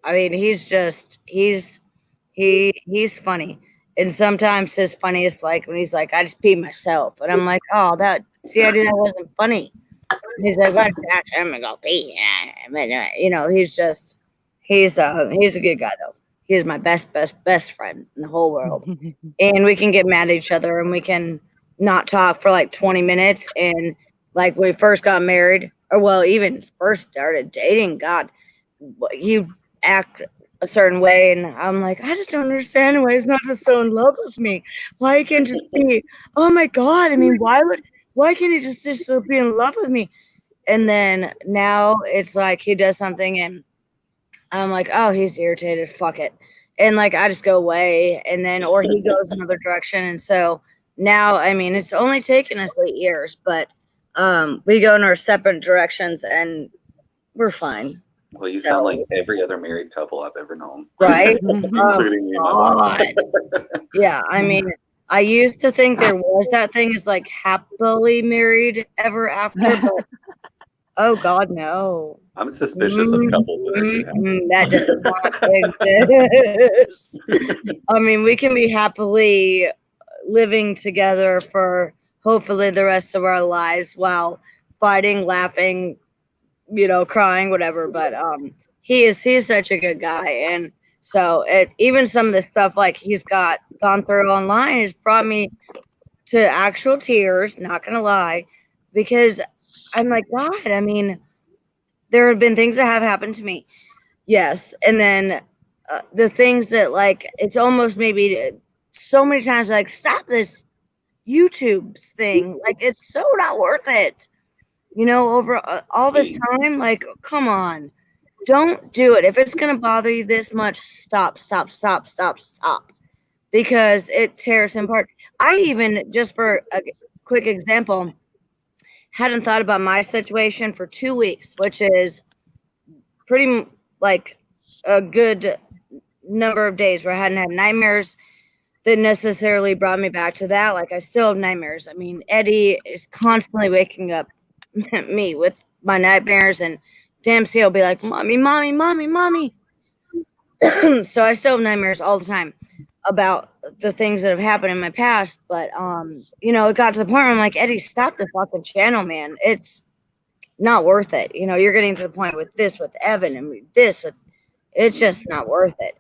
[SPEAKER 2] mean, he's funny. And sometimes his funniest, like when he's like, I just peed myself. And I'm like, oh, I did that wasn't funny. He's like, "What's that? I'm gonna go pee." You know, he's a good guy though. He is my best friend in the whole world. And we can get mad at each other and we can not talk for like 20 minutes. And like we first got married, or well, even first started dating, God, you act a certain way, and I'm like, I just don't understand why he's not just so in love with me. Why he can't just be, oh my God, I mean, why can't he just be in love with me? And then now it's like he does something and I'm like, oh, he's irritated, fuck it. And like I just go away, and then or he goes another direction. And so now, I mean, it's only taken us 8 years, but we go in our separate directions and we're fine.
[SPEAKER 6] Well, you
[SPEAKER 2] So-
[SPEAKER 6] sound like every other married couple I've ever known.
[SPEAKER 2] Right?
[SPEAKER 6] Including me.
[SPEAKER 2] God. Yeah, I mean, I used to think there was that thing as like happily married ever after, but oh God, no.
[SPEAKER 6] I'm suspicious of couples that are too happy.
[SPEAKER 2] That does not exist. I mean, we can be happily living together for hopefully the rest of our lives while fighting, laughing, you know, crying, whatever. But he is such a good guy, and so even some of the stuff like he's gone through online has brought me to actual tears. Not gonna lie, because I'm like, God, I mean, there have been things that have happened to me, yes, and then the things that like it's almost maybe so many times like stop this YouTube thing, like it's so not worth it. You know, over all this time, like, come on, don't do it. If it's going to bother you this much, stop, because it tears him apart. I even, just for a quick example, hadn't thought about my situation for 2 weeks, which is pretty like a good number of days where I hadn't had nightmares that necessarily brought me back to that. Like I still have nightmares. I mean, Eddie is constantly waking up me with my nightmares, and Dempsey will be like, mommy. So I still have nightmares all the time about the things that have happened in my past. But you know, it got to the point where I'm like, Eddie, stop the fucking channel, man. It's not worth it. You know, you're getting to the point with Evan and it's just not worth it.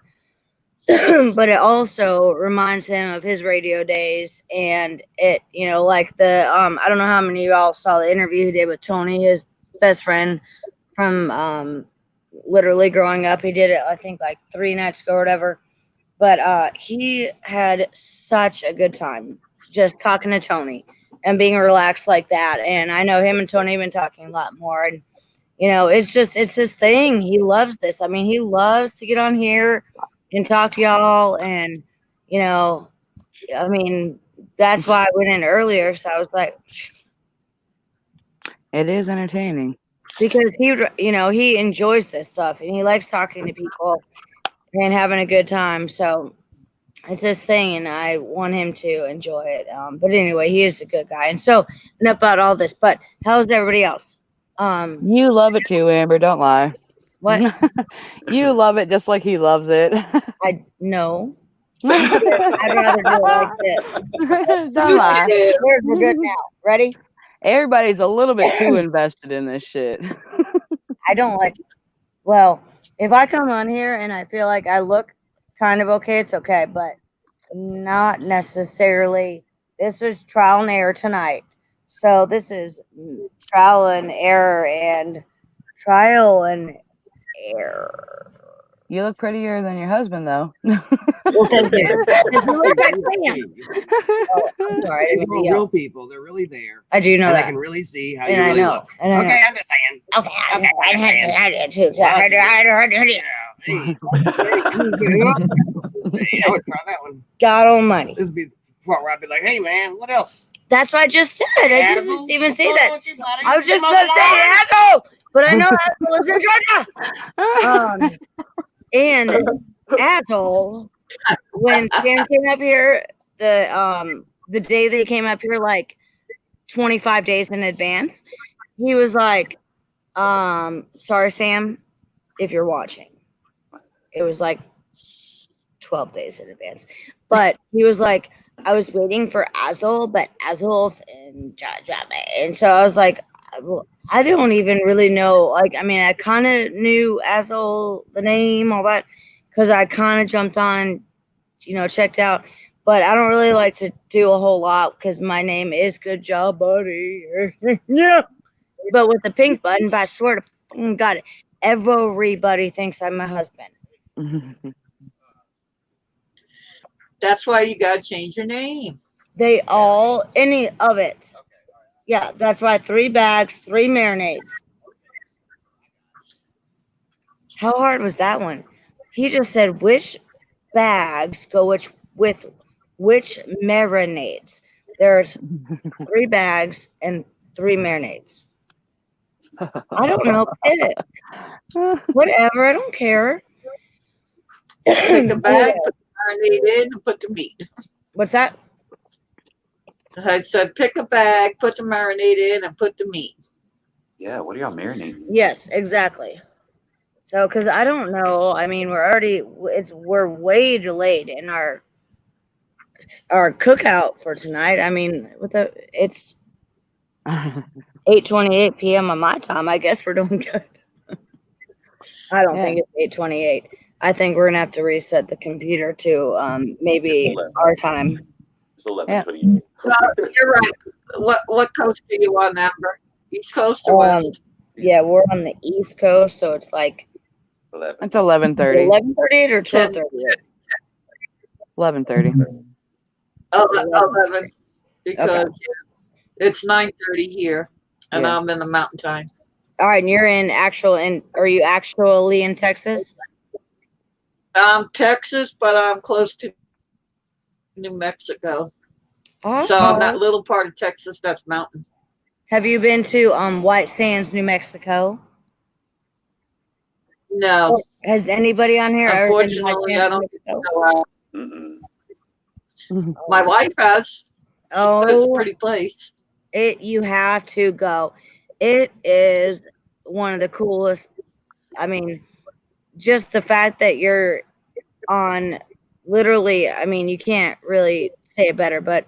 [SPEAKER 2] But it also reminds him of his radio days, and it, you know, like the I don't know how many of y'all saw the interview he did with Tony, his best friend from literally growing up. He did it, I think, like 3 nights ago or whatever. But he had such a good time just talking to Tony and being relaxed like that. And I know him and Tony have been talking a lot more. And you know, it's his thing. He loves this. I mean, he loves to get on here and talk to y'all, and you know, I mean, that's why I went in earlier. So I was like,
[SPEAKER 4] It is entertaining.
[SPEAKER 2] because he enjoys this stuff and he likes talking to people and having a good time. So it's his thing, and I want him to enjoy it. But anyway, he is a good guy. And so enough about all this. But how's everybody else?
[SPEAKER 4] You love it too, Amber. Don't lie.
[SPEAKER 2] What?
[SPEAKER 4] You love it just like he loves it.
[SPEAKER 2] I know. I'd rather do it like this.
[SPEAKER 4] Don't lie.
[SPEAKER 2] We're good now. Ready?
[SPEAKER 4] Everybody's a little bit too invested in this shit.
[SPEAKER 2] I don't like. Well, if I come on here and I feel like I look kind of okay, it's okay, but not necessarily. This is trial and error tonight. So this is trial and error and trial and error.
[SPEAKER 4] You look prettier than your husband, though.
[SPEAKER 2] Well, thank you. Oh, I'm sorry. I
[SPEAKER 7] These
[SPEAKER 2] didn't
[SPEAKER 7] are
[SPEAKER 2] mean to yell.
[SPEAKER 7] real people. They're really there.
[SPEAKER 2] I do know
[SPEAKER 7] And I
[SPEAKER 2] that.
[SPEAKER 7] can really see how you
[SPEAKER 2] And I
[SPEAKER 7] really
[SPEAKER 2] know.
[SPEAKER 7] look.
[SPEAKER 2] And I know.
[SPEAKER 7] Okay, I'm just saying.
[SPEAKER 2] Okay. I did too.
[SPEAKER 7] Hey, I would try that one.
[SPEAKER 2] God almighty.
[SPEAKER 7] This would be the part where I'd be like, hey, man, what else?
[SPEAKER 2] That's what I just said. I didn't
[SPEAKER 7] Asshole?
[SPEAKER 2] just even
[SPEAKER 7] What's
[SPEAKER 2] say
[SPEAKER 7] going
[SPEAKER 2] that.
[SPEAKER 7] on with you, buddy?
[SPEAKER 2] I was
[SPEAKER 7] You
[SPEAKER 2] just
[SPEAKER 7] mow
[SPEAKER 2] going
[SPEAKER 7] the
[SPEAKER 2] to say
[SPEAKER 7] lawn?
[SPEAKER 2] asshole, but I know asshole is in Georgia. And asshole, when Sam came up here, the day they came up here, like 25 days in advance, he was like, sorry, Sam, if you're watching. It was like 12 days in advance. But he was like, I was waiting for Azul, but Azul's in Georgia. And so I was like, I don't even really know. Like, I mean, I kind of knew Asshole, the name, all that, because I kind of jumped on, checked out. But I don't really like to do a whole lot because my name is Good Job Buddy. Yeah. But with the pink button, but I swear to fucking God, everybody thinks I'm my husband.
[SPEAKER 5] That's why you gotta change your name.
[SPEAKER 2] They all, any of it. Yeah, that's why 3 bags, 3 marinades. How hard was that one? He just said which bags go with which marinades. There's 3 bags and 3 marinades. I don't know. Pick it. Whatever. I don't care.
[SPEAKER 5] Pick a bag, put the marinade in, and put the meat.
[SPEAKER 2] What's that?
[SPEAKER 5] I said, pick a bag, put the marinade in, and put the meat.
[SPEAKER 6] Yeah, what are y'all marinating?
[SPEAKER 2] Yes, exactly. So, because I don't know. I mean, we're way delayed in our cookout for tonight. I mean, it's 8:28 p.m. on my time. I guess we're doing good. I don't think it's 8:28. I think we're gonna have to reset the computer to maybe our time.
[SPEAKER 6] It's 11:28.
[SPEAKER 5] Well, you're right. What coast are you on, Amber? East Coast or West?
[SPEAKER 2] Yeah, we're on the East Coast, so it's like
[SPEAKER 6] 11.
[SPEAKER 4] It's 11:30.
[SPEAKER 2] 11:38 or 12:38.
[SPEAKER 4] 11:30.
[SPEAKER 5] 11. Because it's 9:30 here, and
[SPEAKER 4] Yeah.
[SPEAKER 5] I'm in the Mountain Time.
[SPEAKER 2] All right, and you're are you actually in Texas?
[SPEAKER 5] Texas, but I'm close to New Mexico.
[SPEAKER 2] Oh.
[SPEAKER 5] So I'm that little part of Texas that's mountain.
[SPEAKER 2] Have you been to White Sands, New Mexico?
[SPEAKER 5] No.
[SPEAKER 2] Has anybody on here ever been to White
[SPEAKER 5] Unfortunately,
[SPEAKER 2] Sands,
[SPEAKER 5] I
[SPEAKER 2] New
[SPEAKER 5] don't
[SPEAKER 2] Mexico?
[SPEAKER 5] know how.
[SPEAKER 6] Mm-mm.
[SPEAKER 5] My wife has.
[SPEAKER 2] Oh,
[SPEAKER 5] It's a pretty place.
[SPEAKER 2] you have to go. It is one of the coolest. I mean, just the fact that you're on literally, I mean, you can't really say it better, but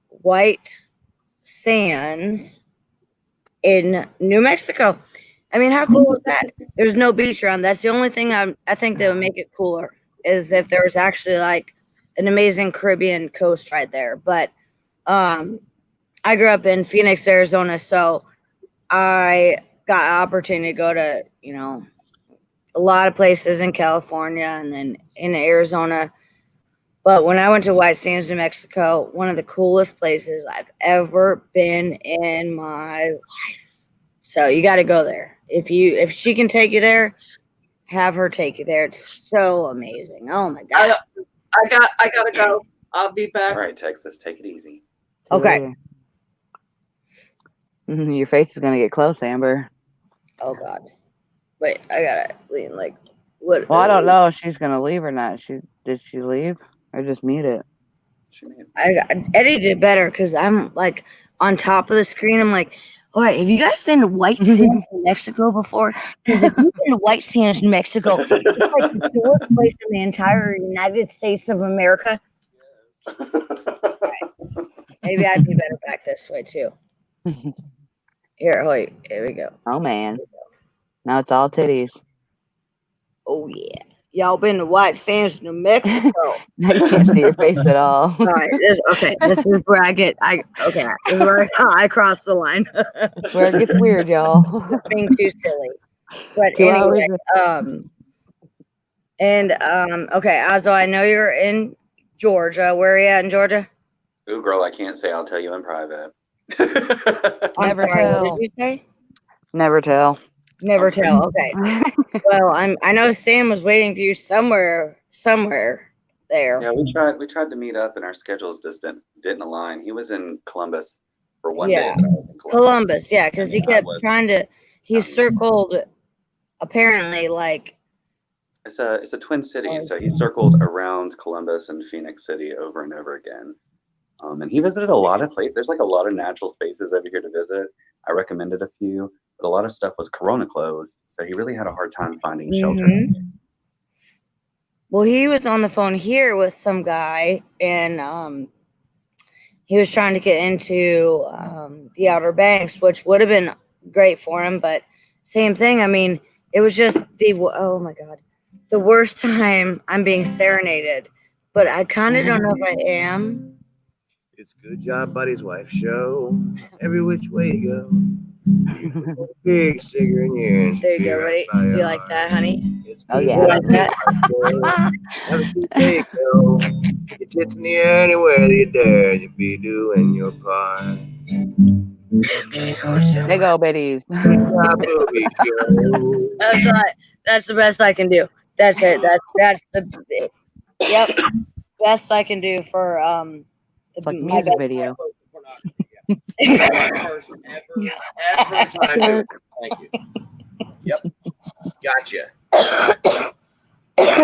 [SPEAKER 2] White Sands in New Mexico. I mean, how cool is that? There's no beach around. That's the only thing I think that would make it cooler is if there was actually like an amazing Caribbean coast right there. But I grew up in Phoenix, Arizona, so I got an opportunity to go to, a lot of places in California and then in Arizona. But when I went to White Sands, New Mexico, one of the coolest places I've ever been in my life. So you got to go there. If she can take you there, have her take you there. It's so amazing. Oh my gosh.
[SPEAKER 5] I gotta go. I'll be back.
[SPEAKER 6] All right, Texas, take it easy.
[SPEAKER 2] Okay.
[SPEAKER 4] Your face is gonna get close, Amber.
[SPEAKER 2] Oh God. Wait, I gotta lean like what?
[SPEAKER 4] Well, I don't know if she's gonna leave or not. Did she leave or just mute it?
[SPEAKER 2] Eddie did better because I'm like on top of the screen. I'm like, all right, have you guys been to White Sands, New Mexico before? Because if you've been to White Sands, New Mexico, it's like the coolest place in the entire United States of America. Maybe I'd be better back this way too. Here we go.
[SPEAKER 4] Oh man, now it's all titties.
[SPEAKER 2] Oh yeah, y'all been to White Sands, New Mexico?
[SPEAKER 4] Now you can't see your face at all.
[SPEAKER 2] All right, this is where this is where I cross the line.
[SPEAKER 4] That's where it gets weird, y'all.
[SPEAKER 2] Being too silly. But
[SPEAKER 4] 2 hours.
[SPEAKER 2] Okay, Azo, I know you're in Georgia. Where are you at in Georgia?
[SPEAKER 6] Ooh, girl, I can't say. I'll tell you in private.
[SPEAKER 2] I'm
[SPEAKER 4] Never
[SPEAKER 2] sorry,
[SPEAKER 4] tell.
[SPEAKER 2] what did you say?
[SPEAKER 4] Never tell.
[SPEAKER 2] Never tell. Okay. Well, I know Sam was waiting for you somewhere there.
[SPEAKER 6] Yeah, we tried to meet up, and our schedules just didn't align. He was in Columbus for one
[SPEAKER 2] Yeah.
[SPEAKER 6] day. But I was in
[SPEAKER 2] Columbus, yeah, because he
[SPEAKER 6] And I
[SPEAKER 2] kept
[SPEAKER 6] was-
[SPEAKER 2] trying to. He circled, apparently, like.
[SPEAKER 6] It's a twin city, so he circled around Columbus and Phoenix City over and over again. And he visited a lot of places. There's like a lot of natural spaces over here to visit. I recommended a few, but a lot of stuff was Corona closed, so he really had a hard time finding shelter.
[SPEAKER 2] Well, he was on the phone here with some guy, and he was trying to get into the Outer Banks, which would have been great for him, but same thing. I mean, it was just oh my God, the worst time I'm being serenaded, but I kind of don't know if I am.
[SPEAKER 1] It's Good Job Buddy's wife show. Every which way you go. Big cigarette in your hand.
[SPEAKER 2] There you go, buddy. Do you like that, honey?
[SPEAKER 1] It's
[SPEAKER 4] Oh,
[SPEAKER 1] Good
[SPEAKER 4] yeah.
[SPEAKER 2] You
[SPEAKER 1] Job
[SPEAKER 2] like that?
[SPEAKER 1] Have a good day, girl. Your tits in the air anywhere that you dare. You be doing your part.
[SPEAKER 4] Big old bitties.
[SPEAKER 1] Good Job Booby Show.
[SPEAKER 2] That's the best I can do. That's it. That's the yep best I can do for
[SPEAKER 4] It's like a
[SPEAKER 2] my
[SPEAKER 4] music
[SPEAKER 2] best-
[SPEAKER 4] video.
[SPEAKER 1] First ever time. Thank you. Yep. Gotcha.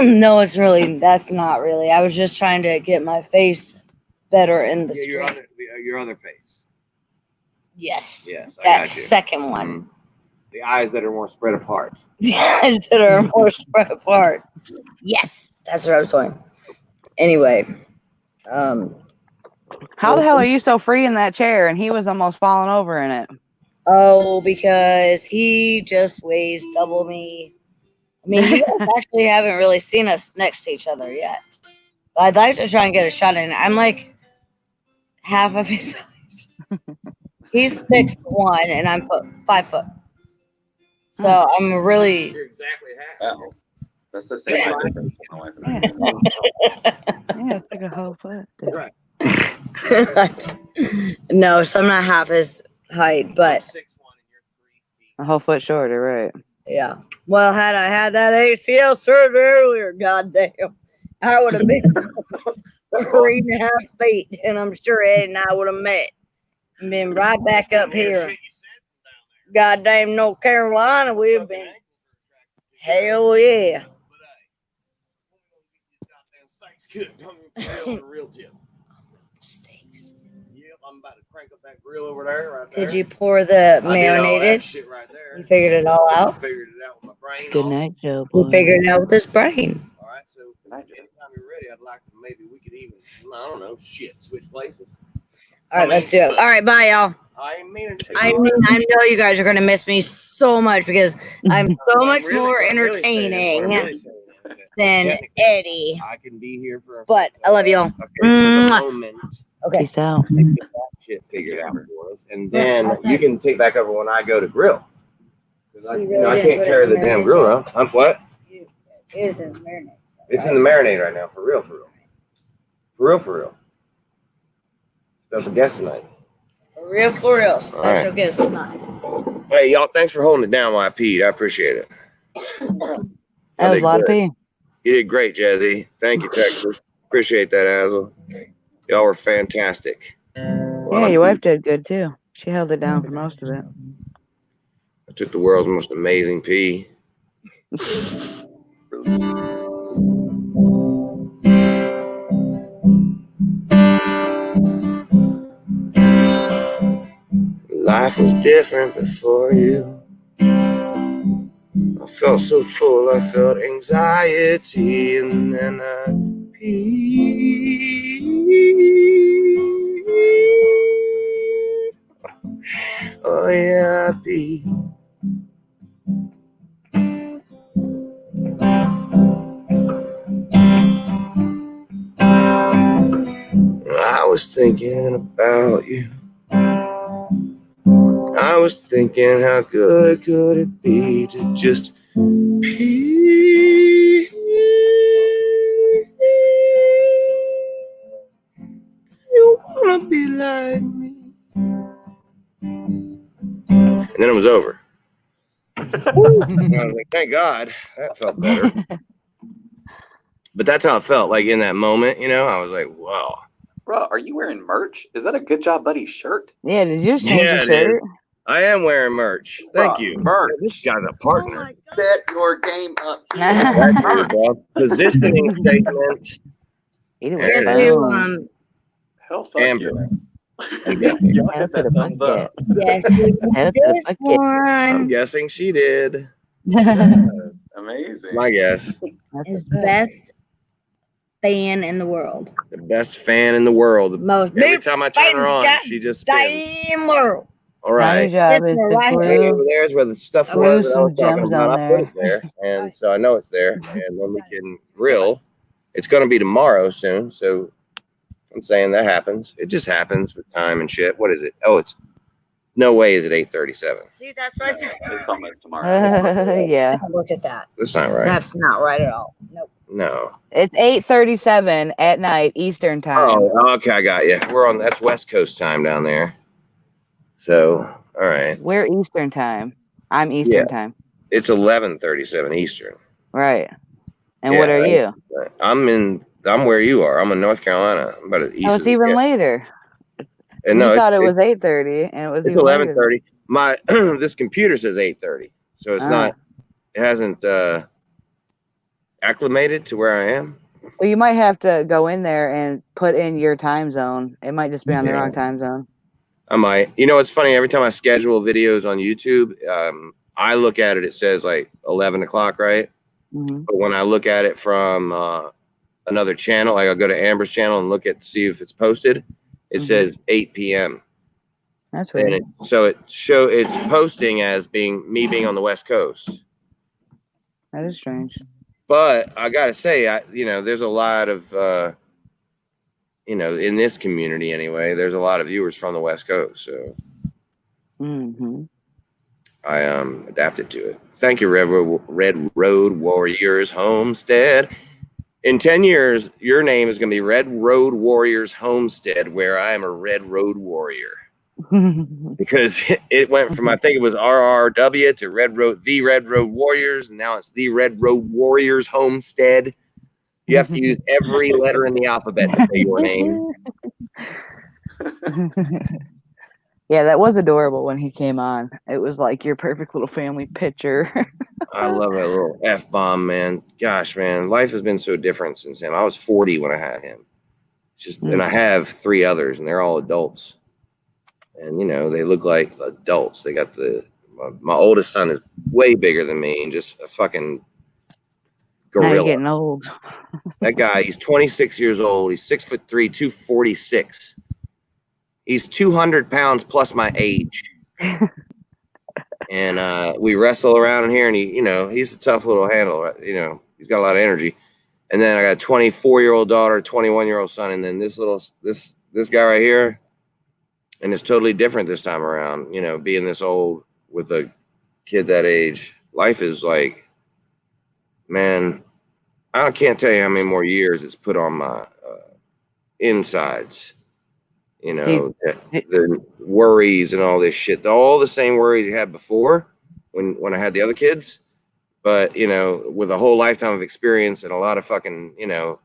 [SPEAKER 2] No, that's not really. I was just trying to get my face better in the
[SPEAKER 1] Yeah,
[SPEAKER 2] screen.
[SPEAKER 1] your other face.
[SPEAKER 2] Yes,
[SPEAKER 1] Yes, I
[SPEAKER 2] that
[SPEAKER 1] got you.
[SPEAKER 2] second one.
[SPEAKER 1] Mhm. The eyes that are more spread apart.
[SPEAKER 2] The eyes that are more spread apart. Yes, that's what I was doing. Anyway,
[SPEAKER 4] How the hell are you so free in that chair? And he was almost falling over in it.
[SPEAKER 2] because he just weighs double me. I mean, you guys actually haven't really seen us next to each other yet. But I'd like to try and get a shot in. I'm like half of his size. He's 6'1" and I'm 5 foot. So I'm really
[SPEAKER 1] You're exactly half.
[SPEAKER 6] Wow. That's the same height difference for my wife and I.
[SPEAKER 4] Yeah, it's like a whole foot.
[SPEAKER 1] Right.
[SPEAKER 2] no, so I'm not half his height, but
[SPEAKER 1] 6'1" and you're 3 feet.
[SPEAKER 4] A whole foot shorter, right?
[SPEAKER 2] yeah. Well, had I had that ACL surgery earlier, goddamn, I would have been 3.5 feet, and I'm sure Ed and I would have met and been right back up here. Goddamn North Carolina, we've been. Hell yeah. Steaks.
[SPEAKER 1] Yep, I'm about to crank up that grill over there. Right there.
[SPEAKER 2] Did you pour the
[SPEAKER 1] I did all that
[SPEAKER 2] marinated?
[SPEAKER 1] shit right there.
[SPEAKER 2] You figured it all
[SPEAKER 1] I
[SPEAKER 2] out?
[SPEAKER 1] figured it out with my brain.
[SPEAKER 4] Good
[SPEAKER 1] on.
[SPEAKER 4] night, Joe.
[SPEAKER 2] You
[SPEAKER 4] boy.
[SPEAKER 2] figured it out with his brain.
[SPEAKER 1] All right, so anytime you're ready, I'd like to maybe we could even, I don't know, switch places.
[SPEAKER 2] All right, let's do it. All right, bye, y'all.
[SPEAKER 1] I ain't meaning to.
[SPEAKER 2] I know you guys are going to miss me so much because I'm so much more entertaining than Eddie.
[SPEAKER 1] I can be here for.
[SPEAKER 2] But I love y'all.
[SPEAKER 1] Okay, for the
[SPEAKER 2] Mwah.
[SPEAKER 1] moment.
[SPEAKER 2] Okay.
[SPEAKER 4] Peace out.
[SPEAKER 1] Get that shit figured out for us, and then you can take back over when I go to grill. 'Cause I,
[SPEAKER 2] You
[SPEAKER 1] you
[SPEAKER 2] really
[SPEAKER 1] know, I
[SPEAKER 2] didn't
[SPEAKER 1] can't
[SPEAKER 2] put it
[SPEAKER 1] carry
[SPEAKER 2] in
[SPEAKER 1] the
[SPEAKER 2] the
[SPEAKER 1] damn
[SPEAKER 2] marinade
[SPEAKER 1] grill
[SPEAKER 2] yet?
[SPEAKER 1] around. I'm what?
[SPEAKER 2] It is in marinade.
[SPEAKER 1] It's in the marinade right now, for real, for real. For real, for real. Special guest tonight.
[SPEAKER 2] For real. Special
[SPEAKER 1] right.
[SPEAKER 2] guest tonight.
[SPEAKER 1] Hey, y'all, thanks for holding it down while I peed. I appreciate it.
[SPEAKER 4] That was a lot of
[SPEAKER 1] good.
[SPEAKER 4] pee.
[SPEAKER 1] You did great, Jazzy. Thank you, Texas. Appreciate that, Azel. Y'all were fantastic.
[SPEAKER 4] Yeah, your wife did good too. She held it down for most of it.
[SPEAKER 1] I took the world's most amazing pee. Life was different before you. I felt so full, I felt anxiety, and then I peed. Oh yeah, I peed. I was thinking about you. I was thinking, how good could it be to just pee? You wanna be like me? And then it was over. And I was like, thank God, that felt better. But that's how it felt, like in that moment, you know. I was like, wow.
[SPEAKER 6] Bro, are you wearing merch? Is that a Good Job Buddy shirt?
[SPEAKER 4] Yeah, did you just change
[SPEAKER 1] Yeah,
[SPEAKER 4] your
[SPEAKER 1] it is.
[SPEAKER 4] shirt?
[SPEAKER 1] I am wearing merch. Thank
[SPEAKER 6] Bruh,
[SPEAKER 1] you.
[SPEAKER 6] merch.
[SPEAKER 1] This guy's a partner.
[SPEAKER 6] Set your game up.
[SPEAKER 1] That's it, bro. Positioning statement.
[SPEAKER 4] Either way,
[SPEAKER 1] There
[SPEAKER 2] Guess
[SPEAKER 1] it is.
[SPEAKER 2] who?
[SPEAKER 4] boom.
[SPEAKER 6] Hell, fuck
[SPEAKER 1] Amber.
[SPEAKER 6] yeah. Y'all
[SPEAKER 4] Hell
[SPEAKER 6] hit
[SPEAKER 4] to the
[SPEAKER 6] that thumbs
[SPEAKER 4] bucket.
[SPEAKER 6] up.
[SPEAKER 2] Guess who?
[SPEAKER 4] Hell to the
[SPEAKER 2] This
[SPEAKER 4] bucket.
[SPEAKER 1] I'm
[SPEAKER 2] one
[SPEAKER 1] guessing she did.
[SPEAKER 6] Amazing.
[SPEAKER 1] My guess.
[SPEAKER 4] That's
[SPEAKER 2] is
[SPEAKER 4] what's up.
[SPEAKER 2] best fan in the world.
[SPEAKER 1] The best fan in the world.
[SPEAKER 2] Most
[SPEAKER 1] Every
[SPEAKER 2] big
[SPEAKER 1] time I turn her on,
[SPEAKER 2] fan
[SPEAKER 1] she just spins.
[SPEAKER 2] damn world.
[SPEAKER 1] All right.
[SPEAKER 4] job
[SPEAKER 2] It's
[SPEAKER 4] is
[SPEAKER 2] more
[SPEAKER 4] to
[SPEAKER 2] like it.
[SPEAKER 1] Way
[SPEAKER 4] glue,
[SPEAKER 1] over there is where the stuff
[SPEAKER 4] glue
[SPEAKER 1] was that I was
[SPEAKER 4] some
[SPEAKER 1] talking
[SPEAKER 4] gems
[SPEAKER 1] about.
[SPEAKER 4] on
[SPEAKER 1] I put it
[SPEAKER 4] there.
[SPEAKER 1] there, and so I know it's there. And then we can grill. It's going to be tomorrow soon, so I'm saying that happens. It just happens with time and shit. What is it? Oh, it's no way. Is it 8:37?
[SPEAKER 2] See, that's what I said.
[SPEAKER 6] It's almost tomorrow.
[SPEAKER 4] Yeah.
[SPEAKER 2] Look at that.
[SPEAKER 1] That's not right.
[SPEAKER 2] That's not right at all. Nope.
[SPEAKER 1] No.
[SPEAKER 4] It's 8:37 at night Eastern time.
[SPEAKER 1] Oh, okay. I got you. We're on. That's West Coast time down there. So, all right.
[SPEAKER 4] We're Eastern time. I'm Eastern
[SPEAKER 1] Yeah.
[SPEAKER 4] time.
[SPEAKER 1] It's 11:37 Eastern.
[SPEAKER 4] Right. And
[SPEAKER 1] Yeah,
[SPEAKER 4] what are you?
[SPEAKER 1] I'm where you are. I'm in North Carolina. I'm about as east
[SPEAKER 4] Oh,
[SPEAKER 1] as
[SPEAKER 4] it's
[SPEAKER 1] it
[SPEAKER 4] even
[SPEAKER 1] gets.
[SPEAKER 4] later.
[SPEAKER 1] And
[SPEAKER 4] You
[SPEAKER 1] no,
[SPEAKER 4] thought it
[SPEAKER 1] it's
[SPEAKER 4] was 8:30, and it was
[SPEAKER 1] it's
[SPEAKER 4] even later.
[SPEAKER 1] 11:30. My this computer says 8:30, so it's not. It hasn't acclimated to where I am.
[SPEAKER 4] Well, you might have to go in there and put in your time zone. It might just be on the
[SPEAKER 1] Yeah.
[SPEAKER 4] wrong time zone.
[SPEAKER 1] I might. You know, it's funny. Every time I schedule videos on YouTube, I look at it. It says like 11 o'clock, right?
[SPEAKER 4] Mhm.
[SPEAKER 1] But when I look at it from another channel, like I'll go to Amber's channel and look at see if it's posted. It
[SPEAKER 4] Mhm.
[SPEAKER 1] says 8 p.m.
[SPEAKER 4] That's
[SPEAKER 1] and
[SPEAKER 4] weird.
[SPEAKER 1] it's posting as being me being on the West Coast.
[SPEAKER 4] That is strange.
[SPEAKER 1] But I gotta say, there's a lot of in this community anyway, there's a lot of viewers from the West Coast, so
[SPEAKER 4] Mm-hmm.
[SPEAKER 1] I adapted to it. Thank you, Red Road Warriors Homestead. In 10 years, your name is going to be Red Road Warriors Homestead, where I am a Red Road Warrior. Because it went from, I think it was RRW to the Red Road Warriors, and now it's the Red Road Warriors Homestead. You have to use every letter in the alphabet to say your name.
[SPEAKER 4] Yeah, that was adorable when he came on. It was like your perfect little family picture.
[SPEAKER 1] I love that little F-bomb, man. Gosh, man, life has been so different since him. I was 40 when I had him. And I have 3 others, and they're all adults. And, they look like adults. They got my oldest son is way bigger than me and just a fucking gorilla.
[SPEAKER 4] Now you're getting old.
[SPEAKER 1] That guy, he's 26 years old. He's 6'3", 246. He's 200 pounds plus my age. And we wrestle around in here, and he's a tough little handle. He's got a lot of energy. And then I got a 24-year-old daughter, 21-year-old son, and then this guy right here. And it's totally different this time around, being this old with a kid that age. Life is like, man, I can't tell you how many more years it's put on my insides. The worries and all this shit, all the same worries you had before when I had the other kids. But, with a whole lifetime of experience and a lot of fucking, for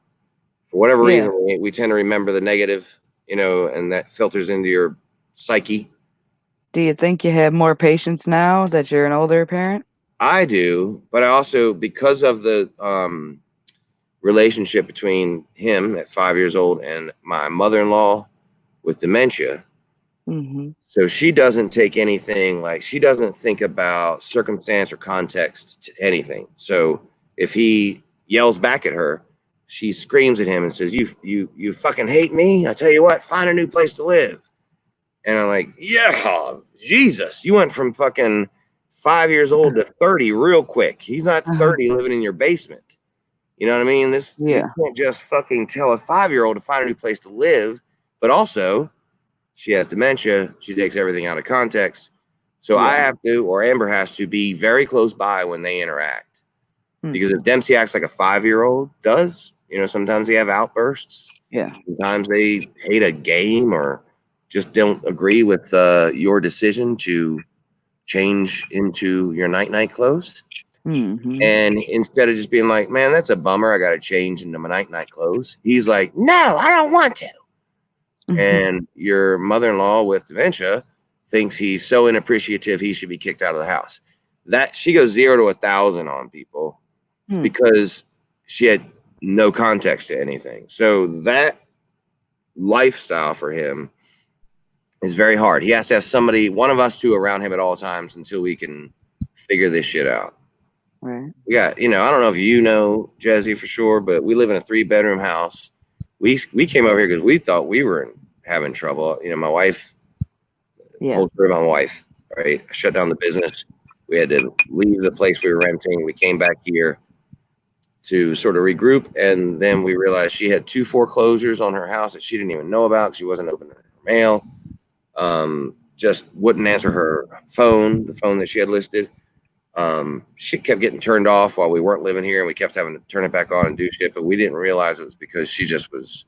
[SPEAKER 1] whatever reason, we tend to remember the negative, and that filters into your psyche.
[SPEAKER 4] Do you think you have more patience now that you're an older parent?
[SPEAKER 1] I do, but I also, because of the relationship between him at 5 years old and my mother-in-law with dementia,
[SPEAKER 4] Mm-hmm.
[SPEAKER 1] so she doesn't take anything, like she doesn't think about circumstance or context to anything. So if he yells back at her, she screams at him and says, you fucking hate me? I tell you what, find a new place to live. And I'm like, yeah, Jesus, you went from fucking 5 years old to 30 real quick. He's not 30 living in your basement. You know what I mean? You can't just fucking tell a 5-year-old to find a new place to live. But also, she has dementia. She takes everything out of context. So I have to, or Amber has to, be very close by when they interact. Because if Dempsey acts like a 5-year-old does, sometimes they have outbursts.
[SPEAKER 4] Yeah.
[SPEAKER 1] Sometimes they hate a game or just don't agree with your decision to change into your night clothes.
[SPEAKER 4] Mm-hmm.
[SPEAKER 1] And instead of just being like, man, that's a bummer, I got to change into my night clothes, he's like, no, I don't want to. And your mother-in-law with dementia thinks he's so inappreciative he should be kicked out of the house. That she goes 0 to 1,000 on people because she had no context to anything. So that lifestyle for him is very hard. He has to have one of us two around him at all times until we can figure this shit out.
[SPEAKER 4] Right.
[SPEAKER 1] We got, I don't know if Jazzy, for sure, but we live in a 3-bedroom house. We came over here because we thought we were having trouble. My wife
[SPEAKER 4] Yeah.
[SPEAKER 1] Whole story of my wife, right? I shut down the business. We had to leave the place we were renting. We came back here to sort of regroup, and then we realized she had 2 foreclosures on her house that she didn't even know about. She wasn't opening her mail. Just wouldn't answer her phone, the phone that she had listed. Shit kept getting turned off while we weren't living here, and we kept having to turn it back on and do shit, but we didn't realize it was because she just was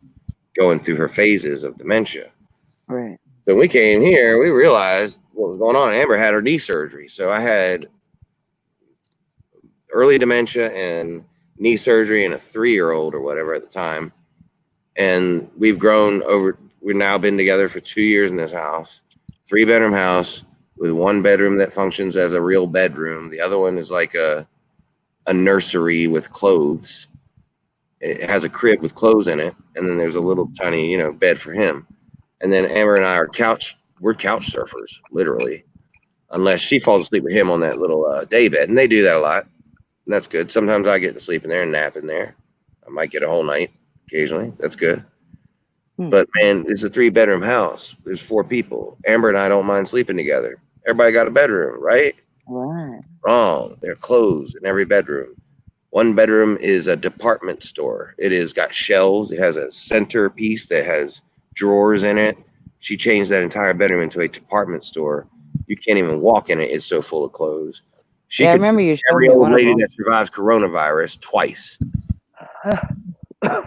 [SPEAKER 1] going through her phases of dementia.
[SPEAKER 4] Right.
[SPEAKER 1] So when we came here, we realized what was going on. Amber had her knee surgery. So I had early dementia and knee surgery in a 3-year-old or whatever at the time. And we've now been together for 2 years in this house, 3-bedroom house with 1 bedroom that functions as a real bedroom. The other one is like a nursery with clothes. It has a crib with clothes in it. And then there's a little tiny, bed for him. And then Amber and I are we're couch surfers, literally, unless she falls asleep with him on that little day bed. And they do that a lot. And that's good. Sometimes I get to sleep in there and nap in there. I might get a whole night occasionally. That's good. But man, it's a 3-bedroom house. There's 4 people. Amber and I don't mind sleeping together. Everybody got a bedroom, right?
[SPEAKER 4] Right.
[SPEAKER 1] Wrong. There are clothes in every bedroom. 1 bedroom is a department store. It has got shelves. It has a centerpiece that has drawers in it. She changed that entire bedroom into a department store. You can't even walk in it. It's so full of clothes. She
[SPEAKER 4] Yeah, I
[SPEAKER 1] could
[SPEAKER 4] remember you showed
[SPEAKER 1] every
[SPEAKER 4] me
[SPEAKER 1] old
[SPEAKER 4] one of
[SPEAKER 1] lady
[SPEAKER 4] them.
[SPEAKER 1] that survives coronavirus twice.
[SPEAKER 4] Yeah,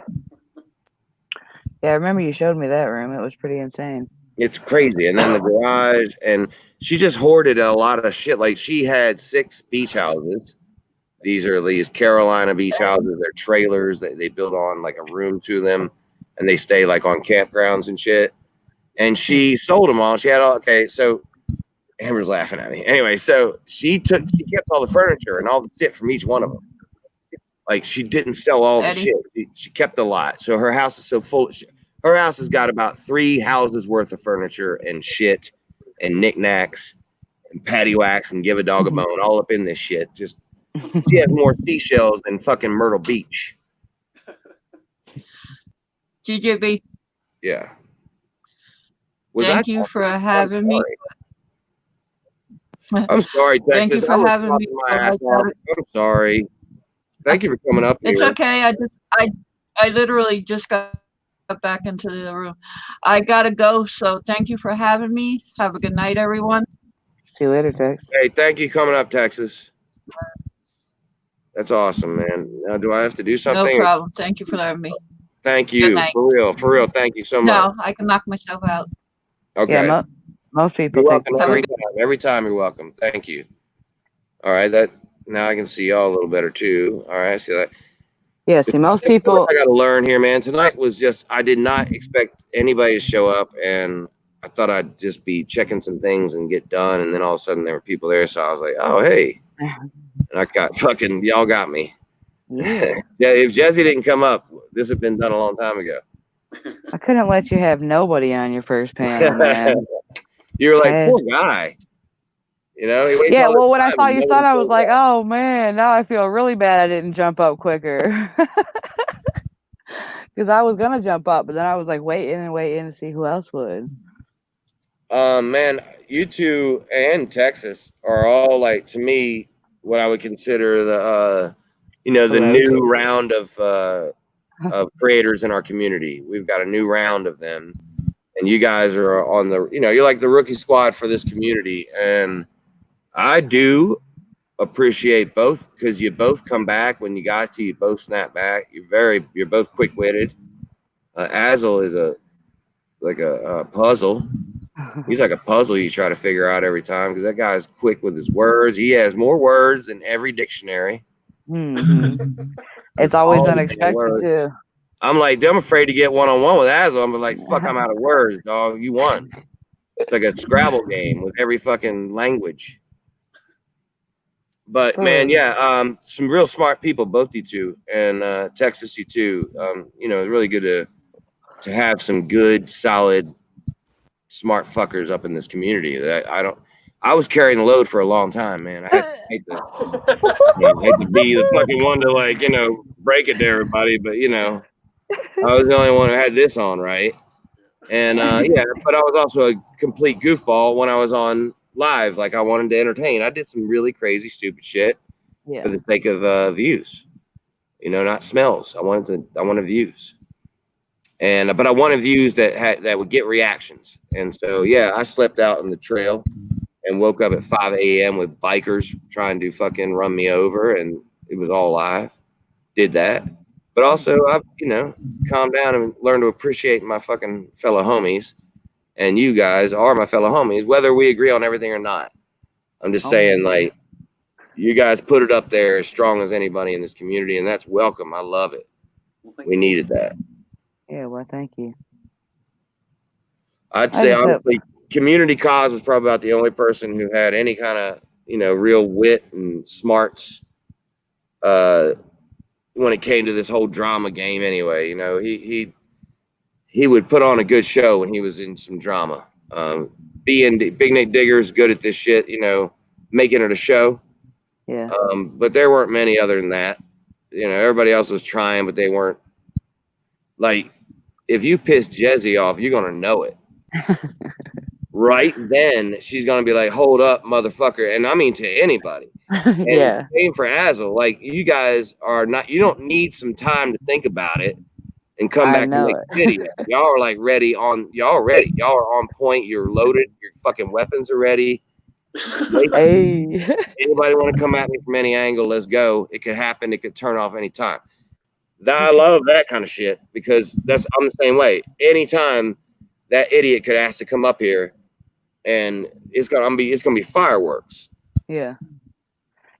[SPEAKER 4] I remember you showed me that room. It was pretty insane.
[SPEAKER 1] It's crazy. And then the garage, and she just hoarded a lot of shit. Like she had 6 beach houses. These are these Carolina beach houses. They're trailers that they build on like a room to them, and they stay like on campgrounds and shit. And she sold them all. She had all, okay, so Amber's laughing at me. Anyway, so she kept all the furniture and all the shit from each one of them. Like she didn't sell all the shit. She kept a lot. So her house is so full. Her house has got about 3 houses worth of furniture and shit and knickknacks and patty wax and give a dog a bone all up in this shit. Just she has more seashells than fucking Myrtle Beach.
[SPEAKER 5] GJB,
[SPEAKER 1] Yeah.
[SPEAKER 5] thank you for having me.
[SPEAKER 1] I'm sorry, Texas.
[SPEAKER 5] Thank you for
[SPEAKER 1] I was
[SPEAKER 5] having me.
[SPEAKER 1] talking my ass off. I'm sorry. Thank you for coming up here.
[SPEAKER 5] It's okay. I literally just got back into the room. I gotta go. So thank you for having me. Have a good night, everyone.
[SPEAKER 4] See you later, Tex.
[SPEAKER 1] Hey, thank you coming up, Texas. That's awesome, man. Now, do I have to do
[SPEAKER 5] No
[SPEAKER 1] something?
[SPEAKER 5] problem. Thank you for having me.
[SPEAKER 1] Thank
[SPEAKER 5] Good
[SPEAKER 1] you.
[SPEAKER 5] night.
[SPEAKER 1] For real. Thank you so much.
[SPEAKER 5] No, I can knock myself out.
[SPEAKER 1] Okay.
[SPEAKER 4] Yeah, most people
[SPEAKER 1] You're
[SPEAKER 4] take
[SPEAKER 1] welcome every time. Every time you're welcome. Thank you. All right. Now I can see y'all a little better too. All right. I see that.
[SPEAKER 4] Yeah, see, most people.
[SPEAKER 1] I got to learn here, man. Tonight was just, I did not expect anybody to show up, and I thought I'd just be checking some things and get done. And then all of a sudden there were people there. So I was like, oh, hey. And I got y'all got me.
[SPEAKER 4] Yeah.
[SPEAKER 1] Yeah, if Jesse didn't come up, this had been done a long time ago.
[SPEAKER 4] I couldn't let you have nobody on your first panel, man.
[SPEAKER 1] You were like, poor guy. You know? He waits
[SPEAKER 4] Yeah,
[SPEAKER 1] all
[SPEAKER 4] well,
[SPEAKER 1] this
[SPEAKER 4] when I
[SPEAKER 1] time
[SPEAKER 4] saw
[SPEAKER 1] and
[SPEAKER 4] your
[SPEAKER 1] nobody
[SPEAKER 4] son, I was
[SPEAKER 1] shows
[SPEAKER 4] like,
[SPEAKER 1] up.
[SPEAKER 4] oh, man, now I feel really bad I didn't jump up quicker. Because I was going to jump up, but then I was like waiting to see who else would.
[SPEAKER 1] Man, you two and Texas are all like, to me, what I would consider the new round of creators in our community. We've got a new round of them, and you guys are on the, you're like the rookie squad for this community. And I do appreciate both, because you both come back when you got to, you both snap back. You're both quick-witted. Azel is a puzzle. He's like a puzzle you try to figure out every time, because that guy's quick with his words. He has more words than every dictionary.
[SPEAKER 4] Mm-hmm. It's always
[SPEAKER 1] All
[SPEAKER 4] unexpected
[SPEAKER 1] words.
[SPEAKER 4] too.
[SPEAKER 1] I'm like, I'm afraid to get one-on-one with Azel. I'm like, fuck, I'm out of words, dog. You won. It's like a Scrabble game with every fucking language. But man, yeah, some real smart people, both you two, and Texas, you too. It's really good to have some good, solid, smart fuckers up in this community. That I was carrying the load for a long time, man. I hate to be the fucking one to break it to everybody, but I was the only one who had this on, right? And yeah, but I was also a complete goofball when I was on live. Like I wanted to entertain. I did some really crazy, stupid shit for
[SPEAKER 4] Yeah.
[SPEAKER 1] the sake of views. You know, not smells. I wanted views. And but I wanted views that would get reactions. And so yeah, I slept out in the trail and woke up at 5 a.m. with bikers trying to fucking run me over, and it was all live. Did that. But also I've, you know, calmed down and learned to appreciate my fucking fellow homies. And you guys are my fellow homies, whether we agree on everything or not. I'm just saying, like, you guys put it up there as strong as anybody in this community, and that's welcome. I love it.
[SPEAKER 6] Well, thank
[SPEAKER 1] We
[SPEAKER 6] you.
[SPEAKER 1] needed that.
[SPEAKER 4] Yeah, well, thank you.
[SPEAKER 1] I'd
[SPEAKER 4] I
[SPEAKER 1] say
[SPEAKER 4] just hope-
[SPEAKER 1] honestly, Community Cause was probably about the only person who had any kind of, you know, real wit and smarts when it came to this whole drama game. Anyway, you know, he would put on a good show when he was in some drama. Being Big Nate Digger's good at this shit, you know, making it a show.
[SPEAKER 4] Yeah.
[SPEAKER 1] But there weren't many other than that. You know, everybody else was trying, but they weren't. Like, if you piss Jezzy off, you're gonna know it. Right then, she's gonna be like, "Hold up, motherfucker!" And I mean to anybody. And
[SPEAKER 4] Yeah.
[SPEAKER 1] same for Azel. Like, you guys are not. You don't need some time to think about it and come
[SPEAKER 4] I
[SPEAKER 1] back and
[SPEAKER 4] know
[SPEAKER 1] make a video. Y'all are like ready on. Y'all are ready. Y'all are on point. You're loaded. Your fucking weapons are ready.
[SPEAKER 4] Hey.
[SPEAKER 1] Anybody want to come at me from any angle? Let's go. It could happen. It could turn off anytime. I love that kind of shit because I'm the same way. Anytime that idiot could ask to come up here, and it's gonna be fireworks.
[SPEAKER 4] Yeah.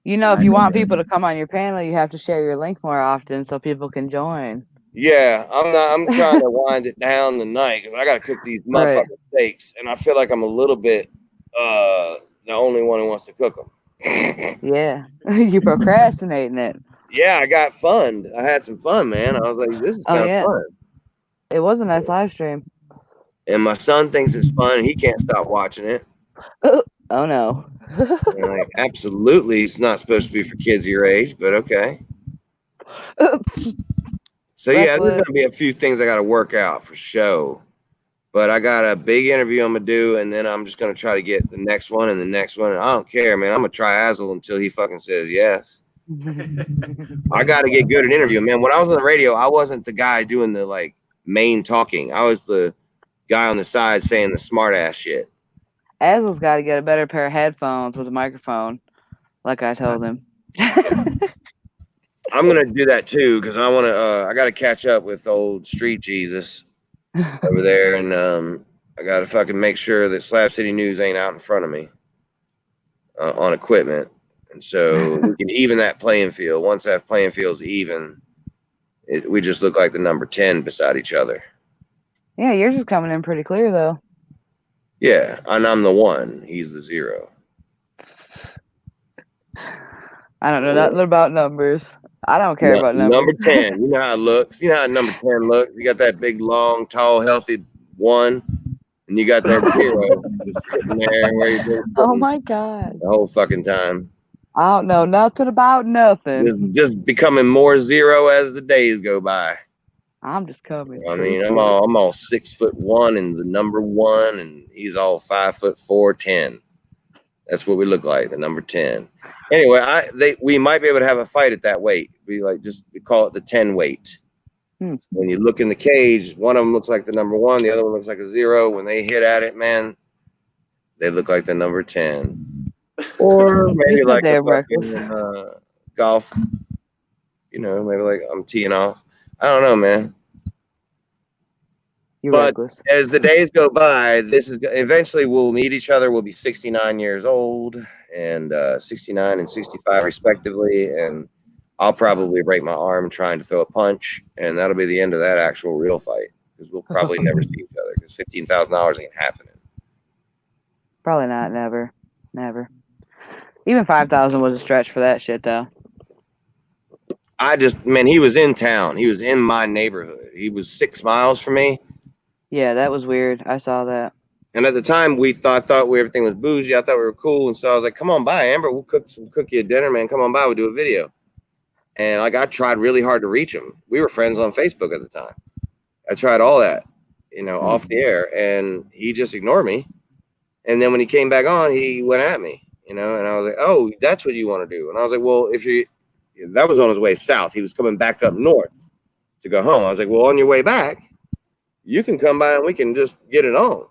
[SPEAKER 4] You know, if you want people to come on your panel, you have to share your link more often so people can join.
[SPEAKER 1] Yeah, I'm trying to wind it down tonight because I got to cook these motherfucking
[SPEAKER 4] Right.
[SPEAKER 1] steaks, and I feel like I'm a little bit the only one who wants to cook them.
[SPEAKER 4] Yeah. You procrastinating it.
[SPEAKER 1] Yeah, I got fun. I had some fun, man. I was like, this is
[SPEAKER 4] Oh,
[SPEAKER 1] kind of
[SPEAKER 4] yeah.
[SPEAKER 1] fun.
[SPEAKER 4] It was a nice live stream.
[SPEAKER 1] And my son thinks it's fun. And he can't stop watching it.
[SPEAKER 4] Oh no.
[SPEAKER 1] And like, absolutely, it's not supposed to be for kids your age, but okay. So yeah, there's
[SPEAKER 4] Reckless.
[SPEAKER 1] gonna be a few things I got to work out for show. But I got a big interview I'm gonna do, and then I'm just gonna try to get the next one and the next one. And I don't care, man. I'm gonna try Azel until he fucking says yes. I got to get good at interviewing, man. When I was on the radio, I wasn't the guy doing the like main talking. I was the guy on the side saying the smart ass shit.
[SPEAKER 4] Azel's got to get a better pair of headphones with a microphone, like I told him.
[SPEAKER 1] I'm gonna do that too because I want to. I got to catch up with old Street Jesus over there, and I got to fucking make sure that Slab City News ain't out in front of me on equipment, and so we can even that playing field. Once that playing field's even, we just look like the number 10 beside each other.
[SPEAKER 4] Yeah, yours is coming in pretty clear though.
[SPEAKER 1] Yeah, and I'm the 1. He's the 0.
[SPEAKER 4] I don't know nothing about numbers. I don't care about numbers.
[SPEAKER 1] Number 10. You know how it looks. You know how number 10 looks. You got that big, long, tall, healthy 1, and you got that 0 just sitting there where you've been
[SPEAKER 4] Oh my god.
[SPEAKER 1] the whole fucking time.
[SPEAKER 4] I don't know nothing about nothing.
[SPEAKER 1] Just becoming more 0 as the days go by.
[SPEAKER 4] I'm just coming.
[SPEAKER 1] I mean, I'm all 6'1" and the number 1, and he's all 5'4", 10. That's what we look like, the number 10. Anyway, we might be able to have a fight at that weight. We call it the 10 weight. When you look in the cage, one of them looks like the number 1, the other one looks like a 0. When they hit at it, man, they look like the number 10. Or maybe like a fucking, golf. You know, maybe like I'm teeing off. I don't know, man.
[SPEAKER 4] You're
[SPEAKER 1] But
[SPEAKER 4] reckless.
[SPEAKER 1] as the days go by, eventually we'll meet each other. We'll be 69 years old and 69 and 65 respectively. And I'll probably break my arm trying to throw a punch. And that'll be the end of that actual real fight because we'll probably never see each other because $15,000 ain't happening.
[SPEAKER 4] Probably not. Never. Even 5,000 was a stretch for that shit though.
[SPEAKER 1] He was in town. He was in my neighborhood. He was 6 miles from me.
[SPEAKER 4] Yeah, that was weird. I saw that.
[SPEAKER 1] And at the time, we thought everything was bougie. I thought we were cool. And so I was like, come on by, Amber. We'll cook you a dinner, man. Come on by. We'll do a video. And I tried really hard to reach him. We were friends on Facebook at the time. I tried all that. off the air, and he just ignored me. And then when he came back on, he went at me, and I was like, oh, that's what you want to do. And I was like, well, that was on his way south. He was coming back up north to go home. I was like, well, on your way back, you can come by and we can just get it on.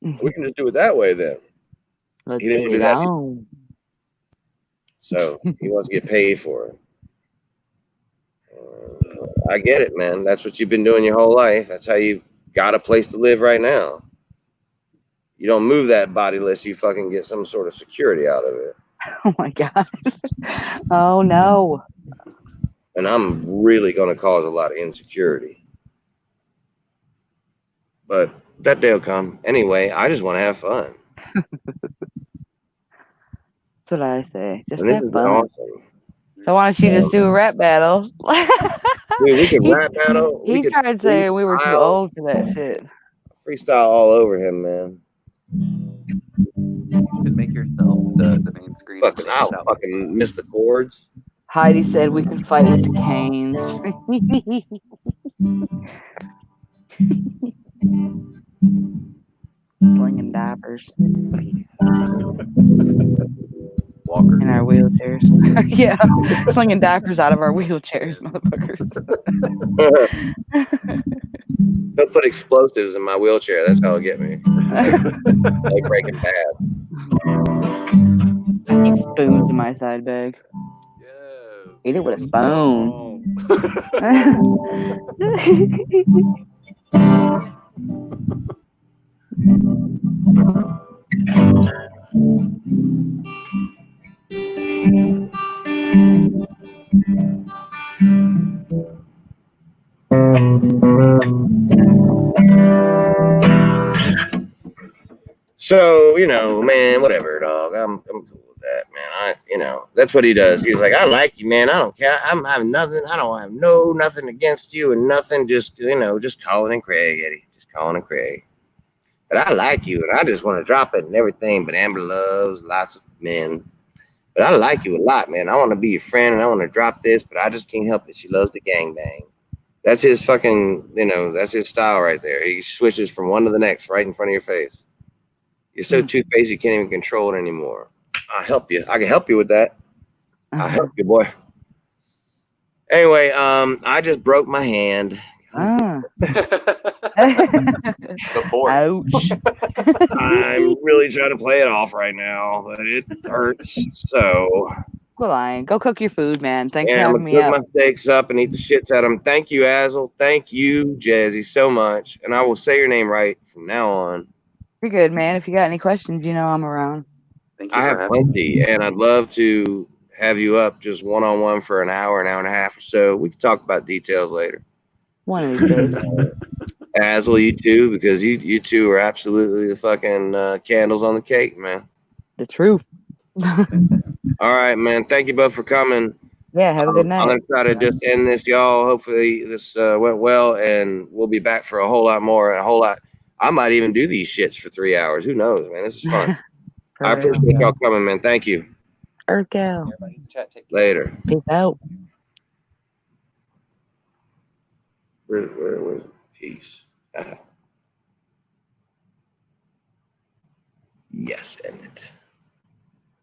[SPEAKER 1] We can just do it that way then.
[SPEAKER 4] Let's
[SPEAKER 1] He didn't
[SPEAKER 4] get
[SPEAKER 1] do
[SPEAKER 4] it
[SPEAKER 1] that.
[SPEAKER 4] on.
[SPEAKER 1] So he wants to get paid for it. I get it, man. That's what you've been doing your whole life. That's how you got a place to live right now. You don't move that body unless you fucking get some sort of security out of it.
[SPEAKER 4] Oh my god. Oh no.
[SPEAKER 1] And I'm really going to cause a lot of insecurity. But that day will come. Anyway, I just want to have fun.
[SPEAKER 4] That's what I say. Just
[SPEAKER 1] And this
[SPEAKER 4] have
[SPEAKER 1] has been
[SPEAKER 4] fun.
[SPEAKER 1] awesome.
[SPEAKER 4] So why don't you just do a rap battle?
[SPEAKER 1] Dude, we could
[SPEAKER 4] He-
[SPEAKER 1] rap battle.
[SPEAKER 4] He
[SPEAKER 1] We could
[SPEAKER 4] tried saying we were too
[SPEAKER 1] freestyle.
[SPEAKER 4] old for that shit.
[SPEAKER 1] Freestyle all over him, man.
[SPEAKER 6] You should make yourself the main screen.
[SPEAKER 1] Fucking, I'll fucking miss the chords.
[SPEAKER 4] Heidi said we can fight with the canes. Slinging diapers
[SPEAKER 6] Walker.
[SPEAKER 4] in our wheelchairs. Yeah, slinging diapers out of our wheelchairs, motherfuckers.
[SPEAKER 1] They'll put explosives in my wheelchair. That's how it'll get me. Like Breaking Bad.
[SPEAKER 4] Eat spoons in my side bag.
[SPEAKER 6] Yes.
[SPEAKER 4] Eat it with a spoon.
[SPEAKER 1] So, man, whatever, dog. I'm cool with that, man. That's what he does. He's like, I like you, man. I don't care. I'm having nothing. I don't have nothing against you and nothing. Just, just Colin and Craig, Eddie. Just Colin and Craig. But I like you, and I just want to drop it and everything. But Amber loves lots of men. But I like you a lot, man. I want to be your friend, and I want to drop this, but I just can't help it. She loves the gangbang. That's his fucking, that's his style right there. He switches from one to the next right in front of your face. You're so two-faced you can't even control it anymore. I'll help you. I can help you with that. I'll help you, boy. Anyway, I just broke my hand.
[SPEAKER 6] Before.
[SPEAKER 4] Ouch.
[SPEAKER 1] I'm really trying to play it off right now, but it hurts. So
[SPEAKER 4] Go lying. Go cook your food, man. Thanks for
[SPEAKER 1] I'm
[SPEAKER 4] having
[SPEAKER 1] gonna
[SPEAKER 4] me
[SPEAKER 1] cook
[SPEAKER 4] up.
[SPEAKER 1] my steaks up and eat the shits out of them. Thank you, Azel. Thank you, Jazzy, so much. And I will say your name right from now on.
[SPEAKER 4] You're good, man. If you got any questions, I'm around.
[SPEAKER 6] Thank you
[SPEAKER 1] I
[SPEAKER 6] for
[SPEAKER 1] have
[SPEAKER 6] having me.
[SPEAKER 1] plenty, and I'd love to have you up just one-on-one for an hour and a half or so. We can talk about details later.
[SPEAKER 4] One of these days.
[SPEAKER 1] Azel, you too, because you two are absolutely the fucking candles on the cake, man.
[SPEAKER 4] The truth.
[SPEAKER 1] All right, man. Thank you both for coming.
[SPEAKER 4] Yeah, have a good night.
[SPEAKER 1] I'm gonna try to just end this, y'all. Hopefully this went well, and we'll be back for a whole lot more and a whole lot. I might even do these shits for 3 hours. Who knows, man? This is fun. I appreciate y'all coming, man. Thank you.
[SPEAKER 4] Earth Cow.
[SPEAKER 6] Everybody in the chat, take care.
[SPEAKER 1] Later.
[SPEAKER 4] Peace out.
[SPEAKER 1] Where was it? Peace. Yes, end it.